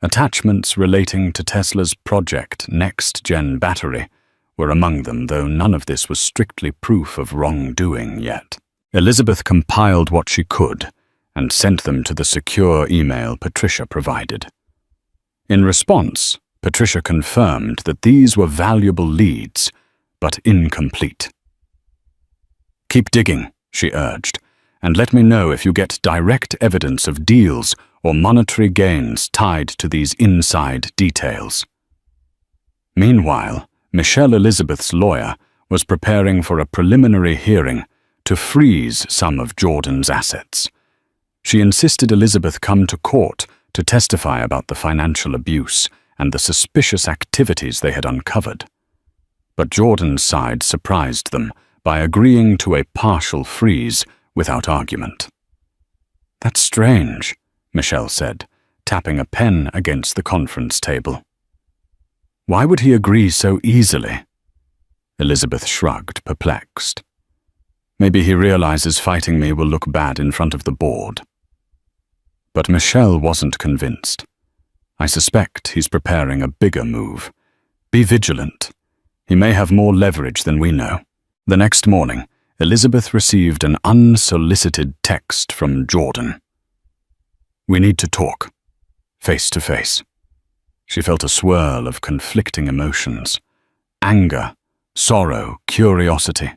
Attachments relating to Tesla's Project Next Gen battery were among them, though none of this was strictly proof of wrongdoing yet. Elizabeth compiled what she could and sent them to the secure email Patricia provided. In response, Patricia confirmed that these were valuable leads, but incomplete. Keep digging, she urged, and let me know if you get direct evidence of deals or monetary gains tied to these inside details. Meanwhile, Michelle Elizabeth's lawyer was preparing for a preliminary hearing to freeze some of Jordan's assets. She insisted Elizabeth come to court to testify about the financial abuse and the suspicious activities they had uncovered. But Jordan's side surprised them by agreeing to a partial freeze without argument. That's strange, Michelle said, tapping a pen against the conference table. Why would he agree so easily? Elizabeth shrugged, perplexed. Maybe he realizes fighting me will look bad in front of the board. But Michelle wasn't convinced. I suspect he's preparing a bigger move. Be vigilant. He may have more leverage than we know. The next morning, Elizabeth received an unsolicited text from Jordan. We need to talk, face to face. She felt a swirl of conflicting emotions, anger, sorrow, curiosity.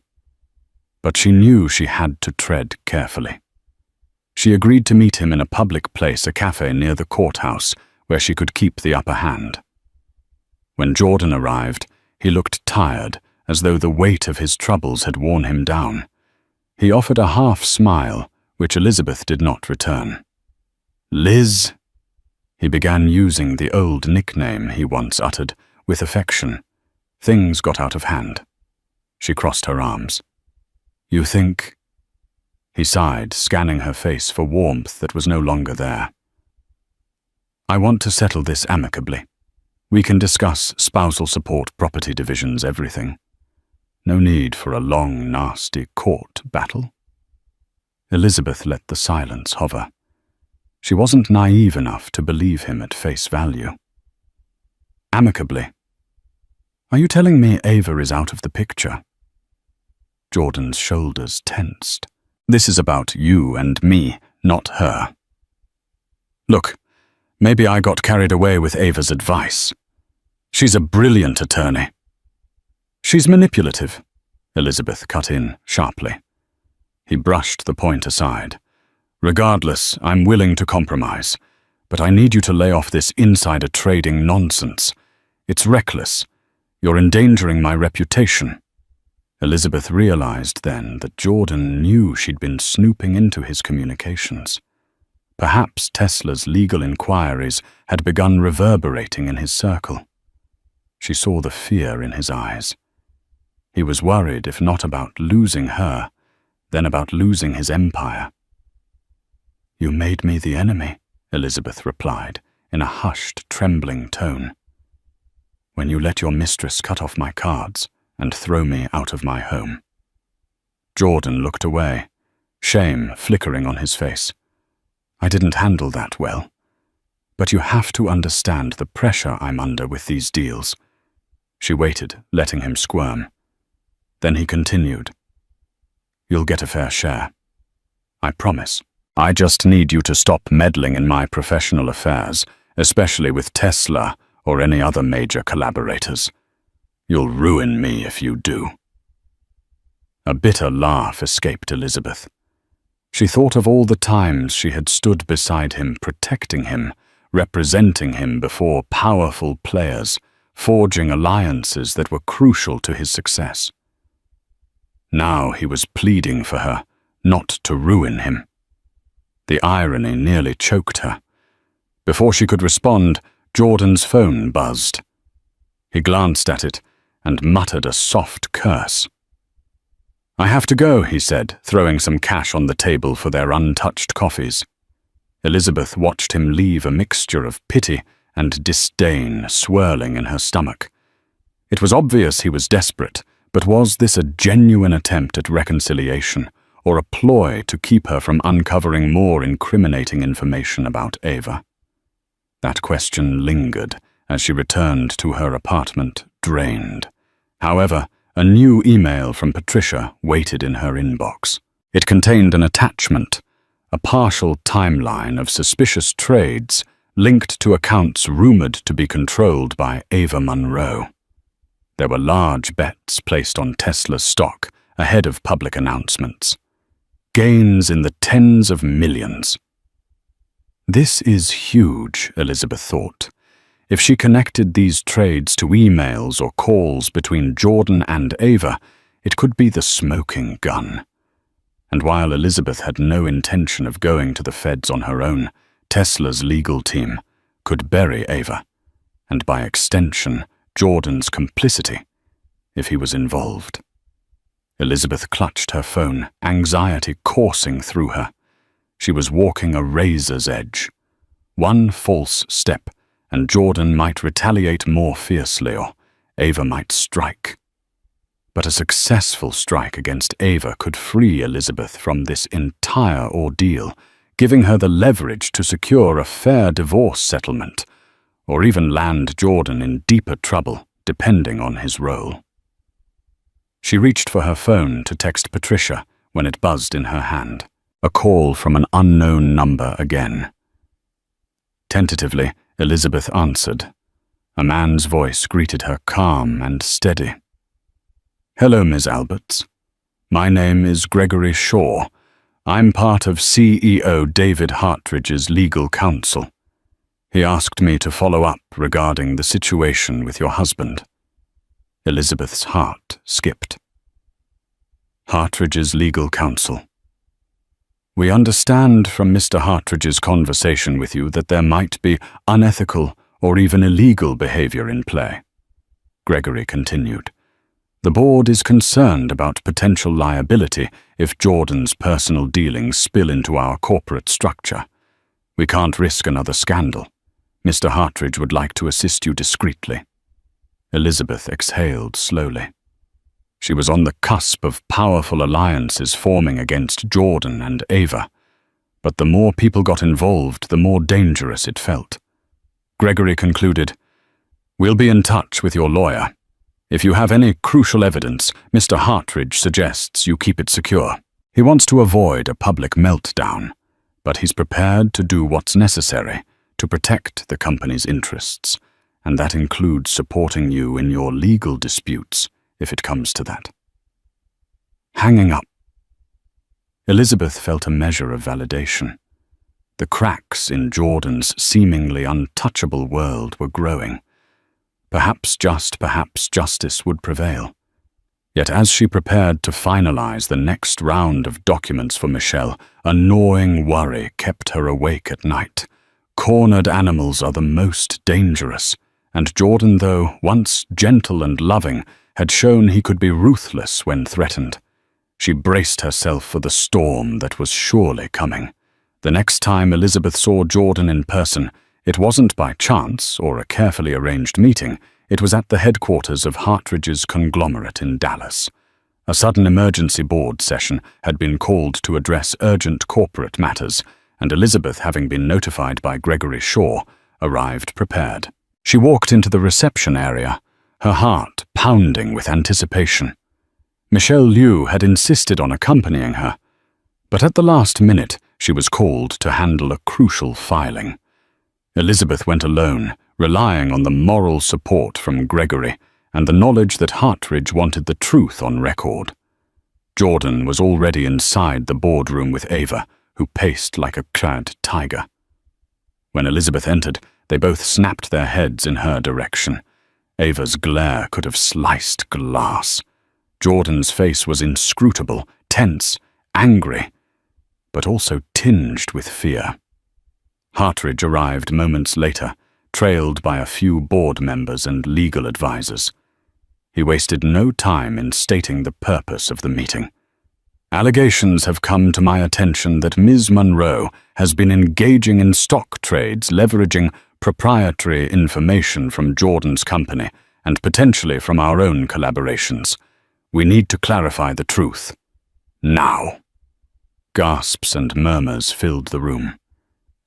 But she knew she had to tread carefully. She agreed to meet him in a public place, a cafe near the courthouse, where she could keep the upper hand. When Jordan arrived, he looked tired, as though the weight of his troubles had worn him down. He offered a half smile, which Elizabeth did not return. Liz? He began using the old nickname he once uttered, with affection. Things got out of hand. She crossed her arms. You think? He sighed, scanning her face for warmth that was no longer there. I want to settle this amicably. We can discuss spousal support, property divisions, everything. No need for a long, nasty court battle. Elizabeth let the silence hover. She wasn't naive enough to believe him at face value. Amicably. Are you telling me Ava is out of the picture? Jordan's shoulders tensed. This is about you and me, not her. Look, maybe I got carried away with Ava's advice. She's a brilliant attorney. She's manipulative, Elizabeth cut in sharply. He brushed the point aside. Regardless, I'm willing to compromise, but I need you to lay off this insider trading nonsense. It's reckless. You're endangering my reputation. Elizabeth realized then that Jordan knew she'd been snooping into his communications. Perhaps Tesla's legal inquiries had begun reverberating in his circle. She saw the fear in his eyes. He was worried, if not about losing her, then about losing his empire. "You made me the enemy," Elizabeth replied, in a hushed, trembling tone. "When you let your mistress cut off my cards and throw me out of my home." Jordan looked away, shame flickering on his face. "I didn't handle that well. But you have to understand the pressure I'm under with these deals." She waited, letting him squirm. Then he continued. "You'll get a fair share. I promise. I just need you to stop meddling in my professional affairs, especially with Tesla or any other major collaborators. You'll ruin me if you do." A bitter laugh escaped Elizabeth. She thought of all the times she had stood beside him, protecting him, representing him before powerful players, forging alliances that were crucial to his success. Now he was pleading for her, not to ruin him. The irony nearly choked her. Before she could respond, Jordan's phone buzzed. He glanced at it and muttered a soft curse. "I have to go," he said, throwing some cash on the table for their untouched coffees. Elizabeth watched him leave, a mixture of pity and disdain swirling in her stomach. It was obvious he was desperate, but was this a genuine attempt at reconciliation, or a ploy to keep her from uncovering more incriminating information about Ava? That question lingered as she returned to her apartment, drained. However, a new email from Patricia waited in her inbox. It contained an attachment, a partial timeline of suspicious trades linked to accounts rumored to be controlled by Ava Monroe. There were large bets placed on Tesla's stock ahead of public announcements. Gains in the tens of millions. This is huge, Elizabeth thought. If she connected these trades to emails or calls between Jordan and Ava, it could be the smoking gun. And while Elizabeth had no intention of going to the feds on her own, Tesla's legal team could bury Ava, and by extension, Jordan's complicity, if he was involved. Elizabeth clutched her phone, anxiety coursing through her. She was walking a razor's edge. One false step, and Jordan might retaliate more fiercely, or Ava might strike. But a successful strike against Ava could free Elizabeth from this entire ordeal, giving her the leverage to secure a fair divorce settlement, or even land Jordan in deeper trouble, depending on his role. She reached for her phone to text Patricia when it buzzed in her hand. A call from an unknown number again. Tentatively, Elizabeth answered. A man's voice greeted her, calm and steady. "Hello, Ms. Alberts. My name is Gregory Shaw. I'm part of CEO David Hartridge's legal counsel. He asked me to follow up regarding the situation with your husband." Elizabeth's heart skipped. Hartridge's legal counsel. "We understand from Mr. Hartridge's conversation with you that there might be unethical or even illegal behavior in play," Gregory continued. "The board is concerned about potential liability if Jordan's personal dealings spill into our corporate structure. We can't risk another scandal. Mr. Hartridge would like to assist you discreetly." Elizabeth exhaled slowly. She was on the cusp of powerful alliances forming against Jordan and Ava, but the more people got involved, the more dangerous it felt. Gregory concluded, "We'll be in touch with your lawyer. If you have any crucial evidence, Mr. Hartridge suggests you keep it secure." He wants to avoid a public meltdown, but he's prepared to do what's necessary to protect the company's interests, and that includes supporting you in your legal disputes if it comes to that. Hanging up. Elizabeth felt a measure of validation. The cracks in Jordan's seemingly untouchable world were growing. Perhaps justice would prevail. Yet as she prepared to finalize the next round of documents for Michelle, a gnawing worry kept her awake at night. Cornered animals are the most dangerous, and Jordan, though once gentle and loving, had shown he could be ruthless when threatened. She braced herself for the storm that was surely coming. The next time Elizabeth saw Jordan in person, it wasn't by chance or a carefully arranged meeting. It was at the headquarters of Hartridge's conglomerate in Dallas. A sudden emergency board session had been called to address urgent corporate matters, and Elizabeth, having been notified by Gregory Shaw, arrived prepared. She walked into the reception area, her heart pounding with anticipation. Michelle Liu had insisted on accompanying her, but at the last minute she was called to handle a crucial filing. Elizabeth went alone, relying on the moral support from Gregory and the knowledge that Hartridge wanted the truth on record. Jordan was already inside the boardroom with Ava, who paced like a clad tiger. When Elizabeth entered, they both snapped their heads in her direction. Ava's glare could have sliced glass. Jordan's face was inscrutable, tense, angry, but also tinged with fear. Hartridge arrived moments later, trailed by a few board members and legal advisors. He wasted no time in stating the purpose of the meeting. Allegations have come to my attention that Ms. Monroe has been engaging in stock trades leveraging proprietary information from Jordan's company and potentially from our own collaborations. We need to clarify the truth. Now. Gasps and murmurs filled the room.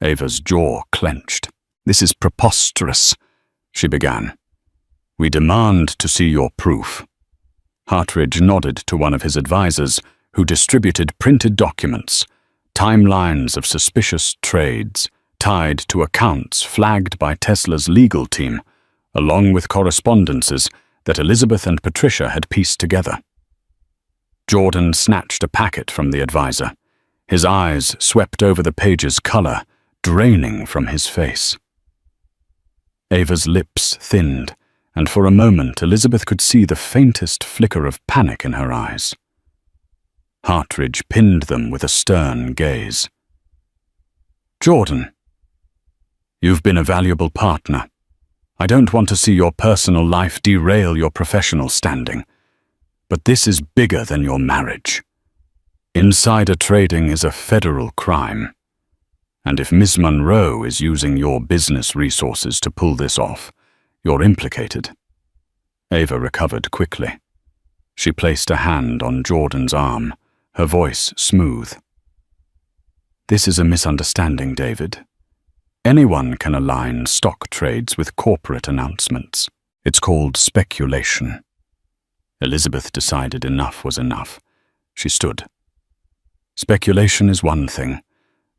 Ava's jaw clenched. "This is preposterous," she began. "We demand to see your proof." Hartridge nodded to one of his advisors, who distributed printed documents, timelines of suspicious trades tied to accounts flagged by Tesla's legal team, along with correspondences that Elizabeth and Patricia had pieced together. Jordan snatched a packet from the advisor. His eyes swept over the page's color, draining from his face. Ava's lips thinned, and for a moment Elizabeth could see the faintest flicker of panic in her eyes. Hartridge pinned them with a stern gaze. "Jordan, you've been a valuable partner. I don't want to see your personal life derail your professional standing, but this is bigger than your marriage. Insider trading is a federal crime, and if Ms. Monroe is using your business resources to pull this off, you're implicated." Ava recovered quickly. She placed a hand on Jordan's arm, her voice smooth. "This is a misunderstanding, David. Anyone can align stock trades with corporate announcements. It's called speculation." Elizabeth decided enough was enough. She stood. "Speculation is one thing,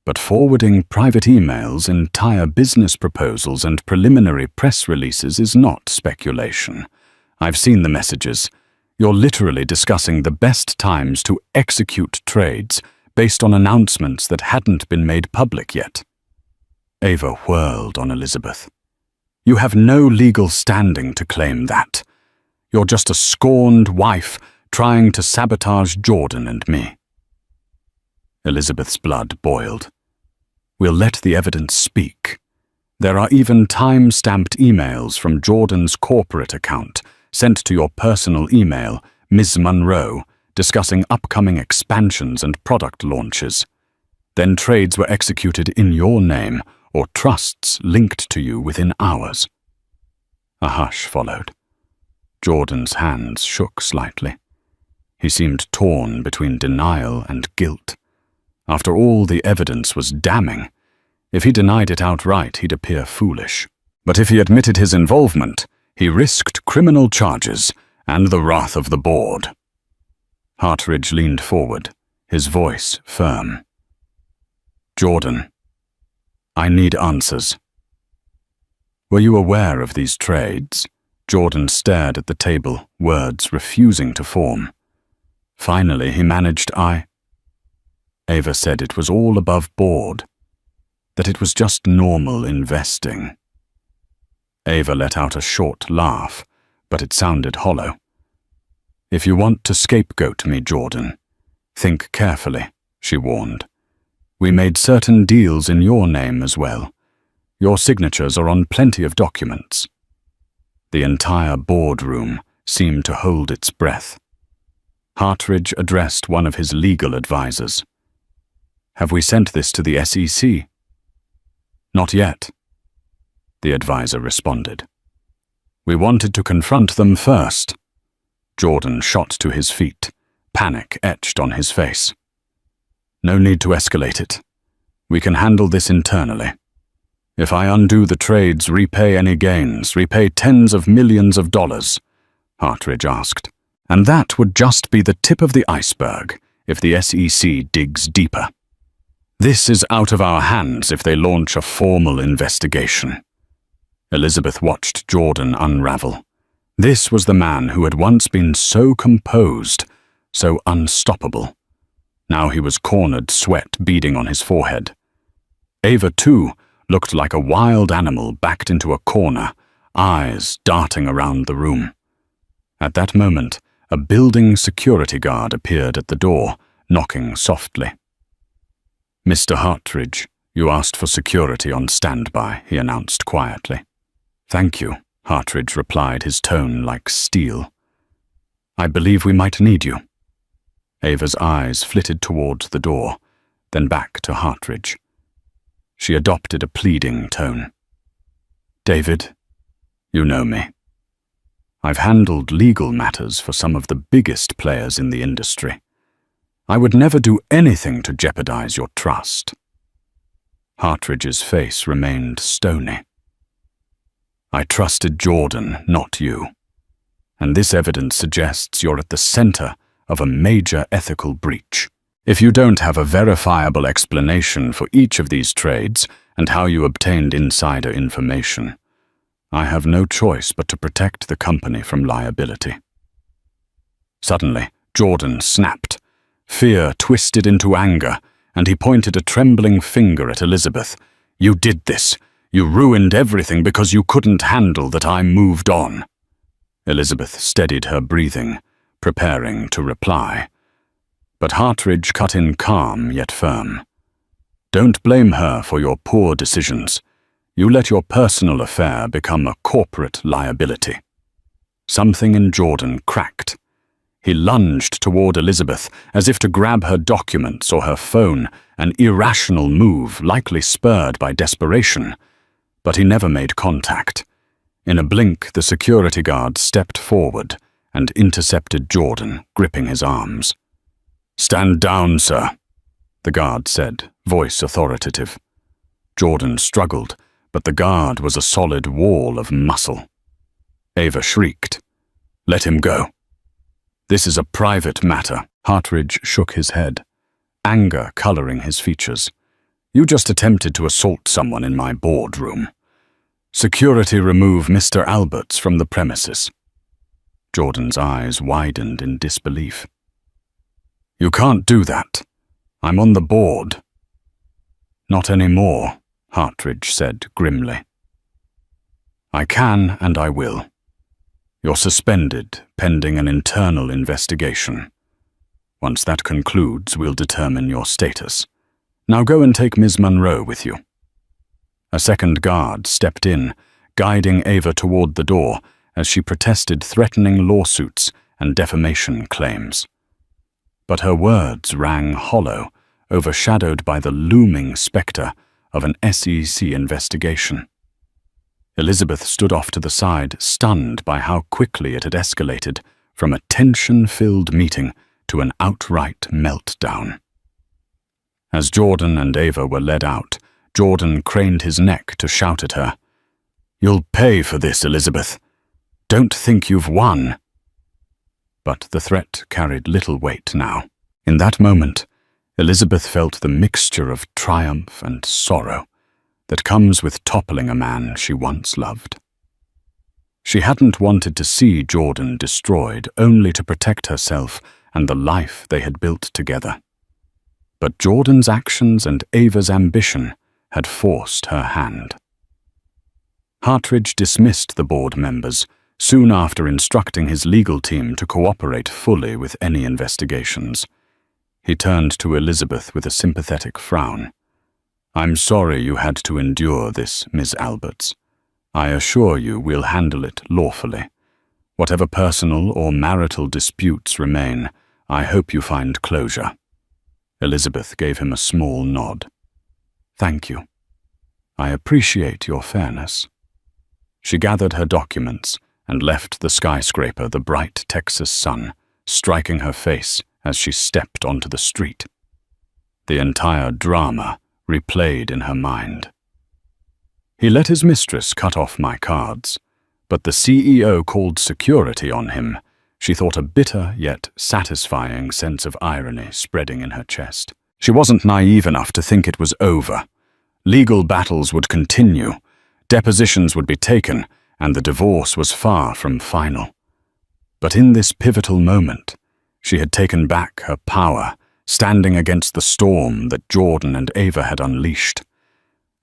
but forwarding private emails, entire business proposals, and preliminary press releases is not speculation. I've seen the messages. You're literally discussing the best times to execute trades based on announcements that hadn't been made public yet." Ava whirled on Elizabeth. "You have no legal standing to claim that. You're just a scorned wife trying to sabotage Jordan and me." Elizabeth's blood boiled. "We'll let the evidence speak. There are even time-stamped emails from Jordan's corporate account sent to your personal email, Ms. Monroe, discussing upcoming expansions and product launches. Then trades were executed in your name or trusts linked to you within hours." A hush followed. Jordan's hands shook slightly. He seemed torn between denial and guilt. After all, the evidence was damning. If he denied it outright, he'd appear foolish. But if he admitted his involvement, he risked criminal charges and the wrath of the board. Hartridge leaned forward, his voice firm. "Jordan, I need answers." "Were you aware of these trades?" Jordan stared at the table, words refusing to form. Finally, he managed, Ava said it was all above board, that it was just normal investing. Ava let out a short laugh, but it sounded hollow. "If you want to scapegoat me, Jordan, think carefully," she warned. "We made certain deals in your name as well. Your signatures are on plenty of documents." The entire boardroom seemed to hold its breath. Hartridge addressed one of his legal advisors. "Have we sent this to the SEC?" "Not yet," the advisor responded. "We wanted to confront them first." Jordan shot to his feet, panic etched on his face. "No need to escalate it. We can handle this internally. If I undo the trades, repay any gains, repay tens of millions of dollars," Hartridge asked. "And that would just be the tip of the iceberg if the SEC digs deeper. This is out of our hands if they launch a formal investigation." Elizabeth watched Jordan unravel. This was the man who had once been so composed, so unstoppable. Now he was cornered, sweat beading on his forehead. Ava, too, looked like a wild animal backed into a corner, eyes darting around the room. At that moment, a building security guard appeared at the door, knocking softly. "Mr. Hartridge, you asked for security on standby," he announced quietly. "Thank you," Hartridge replied, his tone like steel. "I believe we might need you." Ava's eyes flitted towards the door, then back to Hartridge. She adopted a pleading tone. "David, you know me. I've handled legal matters for some of the biggest players in the industry. I would never do anything to jeopardize your trust." Hartridge's face remained stony. "I trusted Jordan, not you. And this evidence suggests you're at the center of a major ethical breach. If you don't have a verifiable explanation for each of these trades and how you obtained insider information, I have no choice but to protect the company from liability." Suddenly, Jordan snapped. Fear twisted into anger, and he pointed a trembling finger at Elizabeth. "You did this. You ruined everything because you couldn't handle that I moved on." Elizabeth steadied her breathing, preparing to reply. But Hartridge cut in calm yet firm. "Don't blame her for your poor decisions. You let your personal affair become a corporate liability." Something in Jordan cracked. He lunged toward Elizabeth as if to grab her documents or her phone, an irrational move likely spurred by desperation. But he never made contact. In a blink, the security guard stepped forward and intercepted Jordan, gripping his arms. "Stand down, sir," the guard said, voice authoritative. Jordan struggled, but the guard was a solid wall of muscle. Ava shrieked. "Let him go." "This is a private matter." Hartridge shook his head, anger coloring his features. "You just attempted to assault someone in my boardroom. Security remove Mr. Alberts from the premises." Jordan's eyes widened in disbelief. "You can't do that. I'm on the board." "Not anymore," Hartridge said grimly. "I can and I will. You're suspended pending an internal investigation. Once that concludes, we'll determine your status. Now go and take Ms. Monroe with you." A second guard stepped in, guiding Ava toward the door as she protested threatening lawsuits and defamation claims. But her words rang hollow, overshadowed by the looming specter of an SEC investigation. Elizabeth stood off to the side, stunned by how quickly it had escalated from a tension-filled meeting to an outright meltdown. As Jordan and Ava were led out, Jordan craned his neck to shout at her. "You'll pay for this, Elizabeth. Don't think you've won." But the threat carried little weight now. In that moment, Elizabeth felt the mixture of triumph and sorrow that comes with toppling a man she once loved. She hadn't wanted to see Jordan destroyed, only to protect herself and the life they had built together. But Jordan's actions and Ava's ambition had forced her hand. Hartridge dismissed the board members soon after instructing his legal team to cooperate fully with any investigations. He turned to Elizabeth with a sympathetic frown. "I'm sorry you had to endure this, Miss Alberts. I assure you we'll handle it lawfully. Whatever personal or marital disputes remain, I hope you find closure." Elizabeth gave him a small nod. "Thank you. I appreciate your fairness." She gathered her documents and left the skyscraper, the bright Texas sun striking her face as she stepped onto the street. The entire drama replayed in her mind. He let his mistress cut off my cards, but the CEO called security on him. She thought a bitter yet satisfying sense of irony spreading in her chest. She wasn't naive enough to think it was over. Legal battles would continue, depositions would be taken, and the divorce was far from final. But in this pivotal moment, she had taken back her power, standing against the storm that Jordan and Ava had unleashed.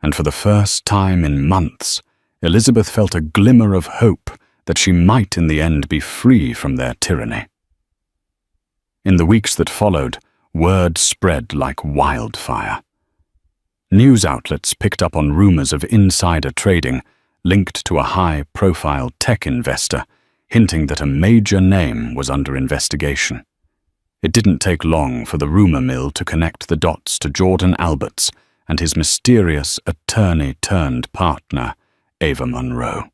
And for the first time in months, Elizabeth felt a glimmer of hope that she might in the end be free from their tyranny. In the weeks that followed, word spread like wildfire. News outlets picked up on rumors of insider trading linked to a high-profile tech investor, hinting that a major name was under investigation. It didn't take long for the rumor mill to connect the dots to Jordan Alberts and his mysterious attorney-turned-partner, Ava Monroe.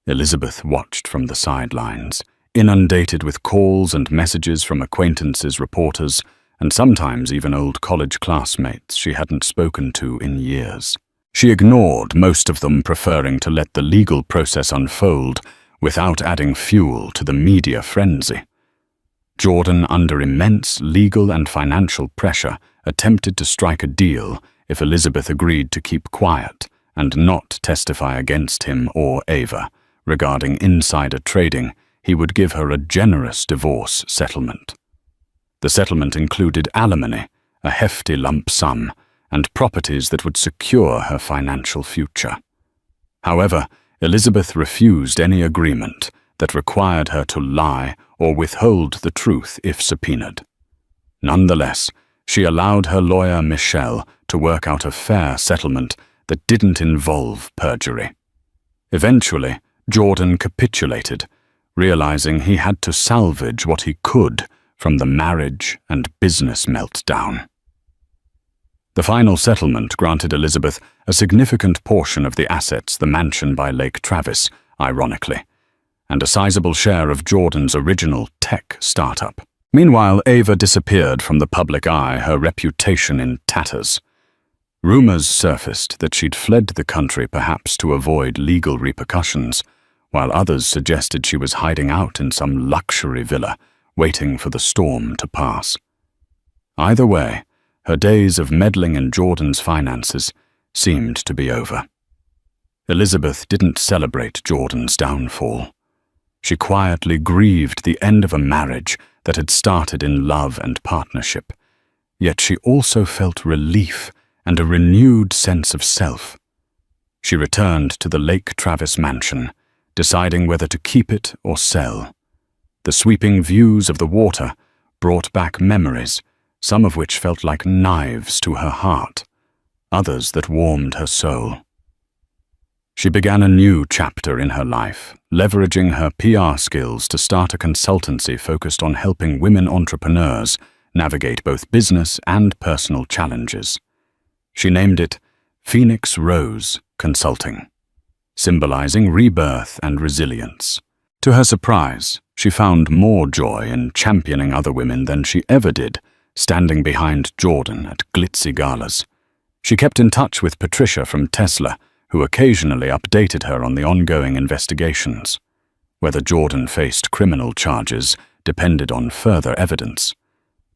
Elizabeth watched from the sidelines, inundated with calls and messages from acquaintances, reporters, and sometimes even old college classmates she hadn't spoken to in years. She ignored most of them, preferring to let the legal process unfold without adding fuel to the media frenzy. Jordan, under immense legal and financial pressure, attempted to strike a deal if Elizabeth agreed to keep quiet and not testify against him or Ava. Regarding insider trading, he would give her a generous divorce settlement. The settlement included alimony, a hefty lump sum, and properties that would secure her financial future. However, Elizabeth refused any agreement that required her to lie or withhold the truth if subpoenaed. Nonetheless, she allowed her lawyer Michelle to work out a fair settlement that didn't involve perjury. Eventually, Jordan capitulated, realizing he had to salvage what he could from the marriage and business meltdown. The final settlement granted Elizabeth a significant portion of the assets, the mansion by Lake Travis, ironically, and a sizable share of Jordan's original tech startup. Meanwhile, Ava disappeared from the public eye, her reputation in tatters. Rumors surfaced that she'd fled the country, perhaps to avoid legal repercussions, while others suggested she was hiding out in some luxury villa, waiting for the storm to pass. Either way, her days of meddling in Jordan's finances seemed to be over. Elizabeth didn't celebrate Jordan's downfall. She quietly grieved the end of a marriage that had started in love and partnership, yet she also felt relief and a renewed sense of self. She returned to the Lake Travis mansion, deciding whether to keep it or sell. The sweeping views of the water brought back memories, some of which felt like knives to her heart, others that warmed her soul. She began a new chapter in her life, leveraging her PR skills to start a consultancy focused on helping women entrepreneurs navigate both business and personal challenges. She named it Phoenix Rose Consulting, symbolizing rebirth and resilience. To her surprise, she found more joy in championing other women than she ever did, standing behind Jordan at glitzy galas. She kept in touch with Patricia from Tesla, who occasionally updated her on the ongoing investigations. Whether Jordan faced criminal charges depended on further evidence.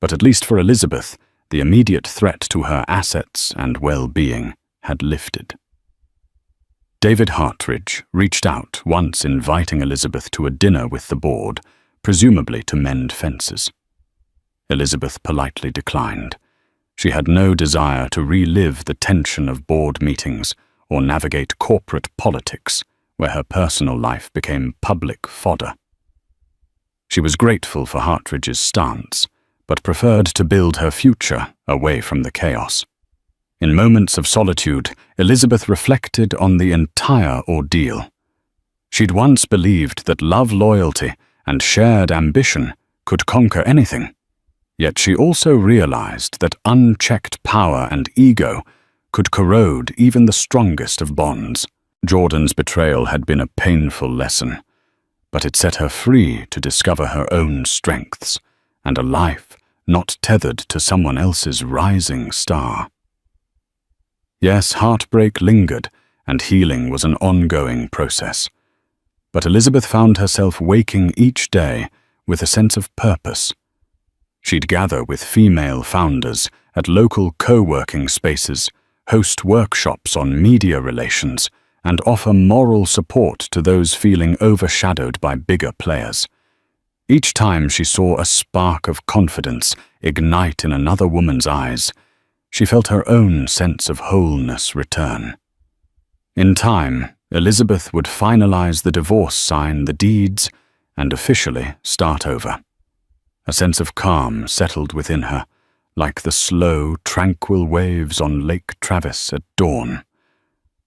But at least for Elizabeth, the immediate threat to her assets and well-being had lifted. David Hartridge reached out, once inviting Elizabeth to a dinner with the board, presumably to mend fences. Elizabeth politely declined. She had no desire to relive the tension of board meetings or navigate corporate politics, where her personal life became public fodder. She was grateful for Hartridge's stance, but preferred to build her future away from the chaos. In moments of solitude, Elizabeth reflected on the entire ordeal. She'd once believed that love, loyalty, and shared ambition could conquer anything. Yet she also realized that unchecked power and ego could corrode even the strongest of bonds. Jordan's betrayal had been a painful lesson, but it set her free to discover her own strengths and a life not tethered to someone else's rising star. Yes, heartbreak lingered, and healing was an ongoing process. But Elizabeth found herself waking each day with a sense of purpose. She'd gather with female founders at local co-working spaces, host workshops on media relations, and offer moral support to those feeling overshadowed by bigger players. Each time she saw a spark of confidence ignite in another woman's eyes, she felt her own sense of wholeness return. In time, Elizabeth would finalize the divorce, sign the deeds, and officially start over. A sense of calm settled within her, like the slow, tranquil waves on Lake Travis at dawn.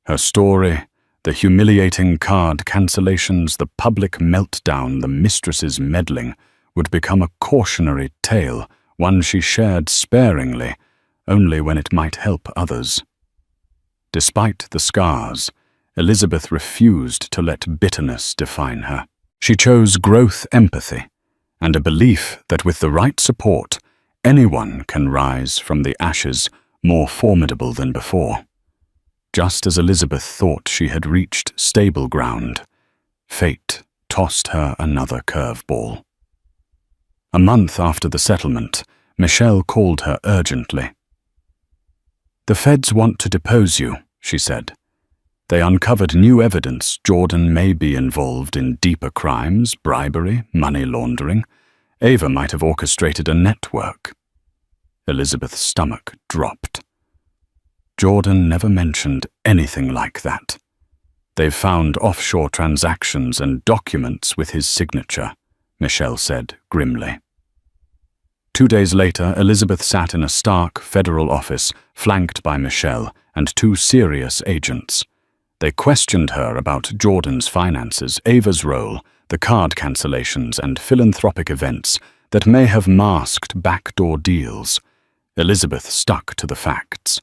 Her story, the humiliating card cancellations, the public meltdown, the mistress's meddling, would become a cautionary tale, one she shared sparingly, only when it might help others. Despite the scars, Elizabeth refused to let bitterness define her. She chose growth empathy, and a belief that with the right support, anyone can rise from the ashes more formidable than before. Just as Elizabeth thought she had reached stable ground, fate tossed her another curveball. A month after the settlement, Michelle called her urgently. "The feds want to depose you," she said. "They uncovered new evidence Jordan may be involved in deeper crimes, bribery, money laundering. Ava might have orchestrated a network." Elizabeth's stomach dropped. Jordan never mentioned anything like that. "They've found offshore transactions and documents with his signature," Michelle said grimly. 2 days later, Elizabeth sat in a stark federal office, flanked by Michelle and 2 serious agents. They questioned her about Jordan's finances, Ava's role, the card cancellations, and philanthropic events that may have masked backdoor deals. Elizabeth stuck to the facts.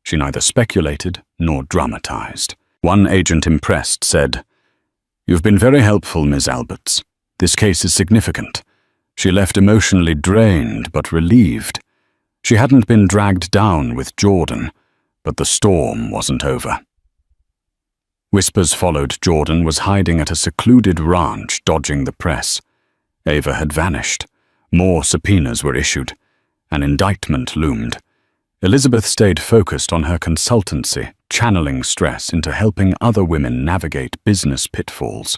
She neither speculated nor dramatized. One agent, impressed, said, "You've been very helpful, Ms. Alberts. This case is significant." She left emotionally drained but relieved. She hadn't been dragged down with Jordan, but the storm wasn't over. Whispers followed Jordan was hiding at a secluded ranch, dodging the press. Ava had vanished. More subpoenas were issued. An indictment loomed. Elizabeth stayed focused on her consultancy, channeling stress into helping other women navigate business pitfalls.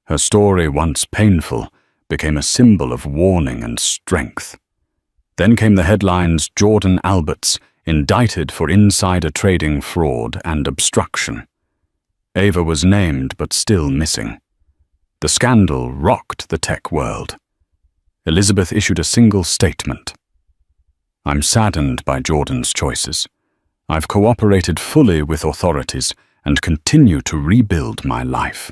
Her story, once painful, became a symbol of warning and strength. Then came the headlines: Jordan Alberts indicted for insider trading, fraud, and obstruction. Ava was named but still missing. The scandal rocked the tech world. Elizabeth issued a single statement. "I'm saddened by Jordan's choices. I've cooperated fully with authorities and continue to rebuild my life."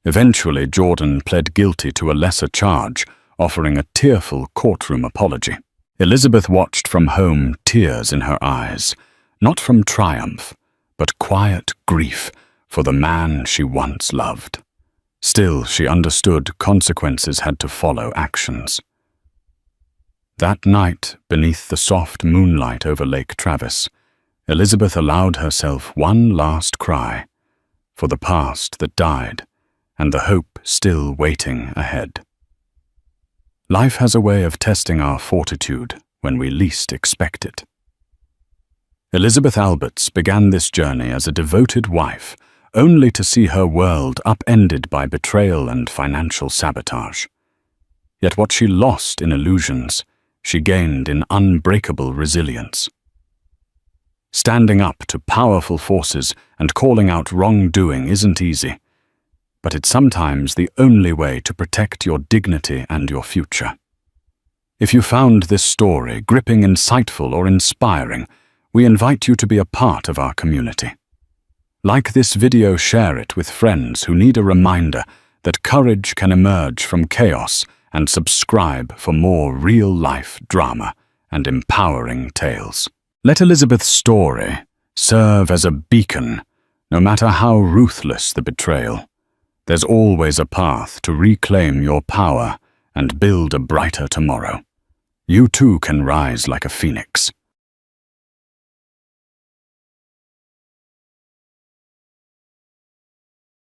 Eventually, Jordan pled guilty to a lesser charge, offering a tearful courtroom apology. Elizabeth watched from home, tears in her eyes, not from triumph, but quiet grief for the man she once loved. Still, she understood consequences had to follow actions. That night, beneath the soft moonlight over Lake Travis, Elizabeth allowed herself one last cry for the past that died and the hope still waiting ahead. Life has a way of testing our fortitude when we least expect it. Elizabeth Alberts began this journey as a devoted wife, only to see her world upended by betrayal and financial sabotage. Yet what she lost in illusions, she gained in unbreakable resilience. Standing up to powerful forces and calling out wrongdoing isn't easy, but it's sometimes the only way to protect your dignity and your future. If you found this story gripping, insightful, or inspiring, we invite you to be a part of our community. Like this video, share it with friends who need a reminder that courage can emerge from chaos, and subscribe for more real-life drama and empowering tales. Let Elizabeth's story serve as a beacon, no matter how ruthless the betrayal. There's always a path to reclaim your power and build a brighter tomorrow. You too can rise like a phoenix.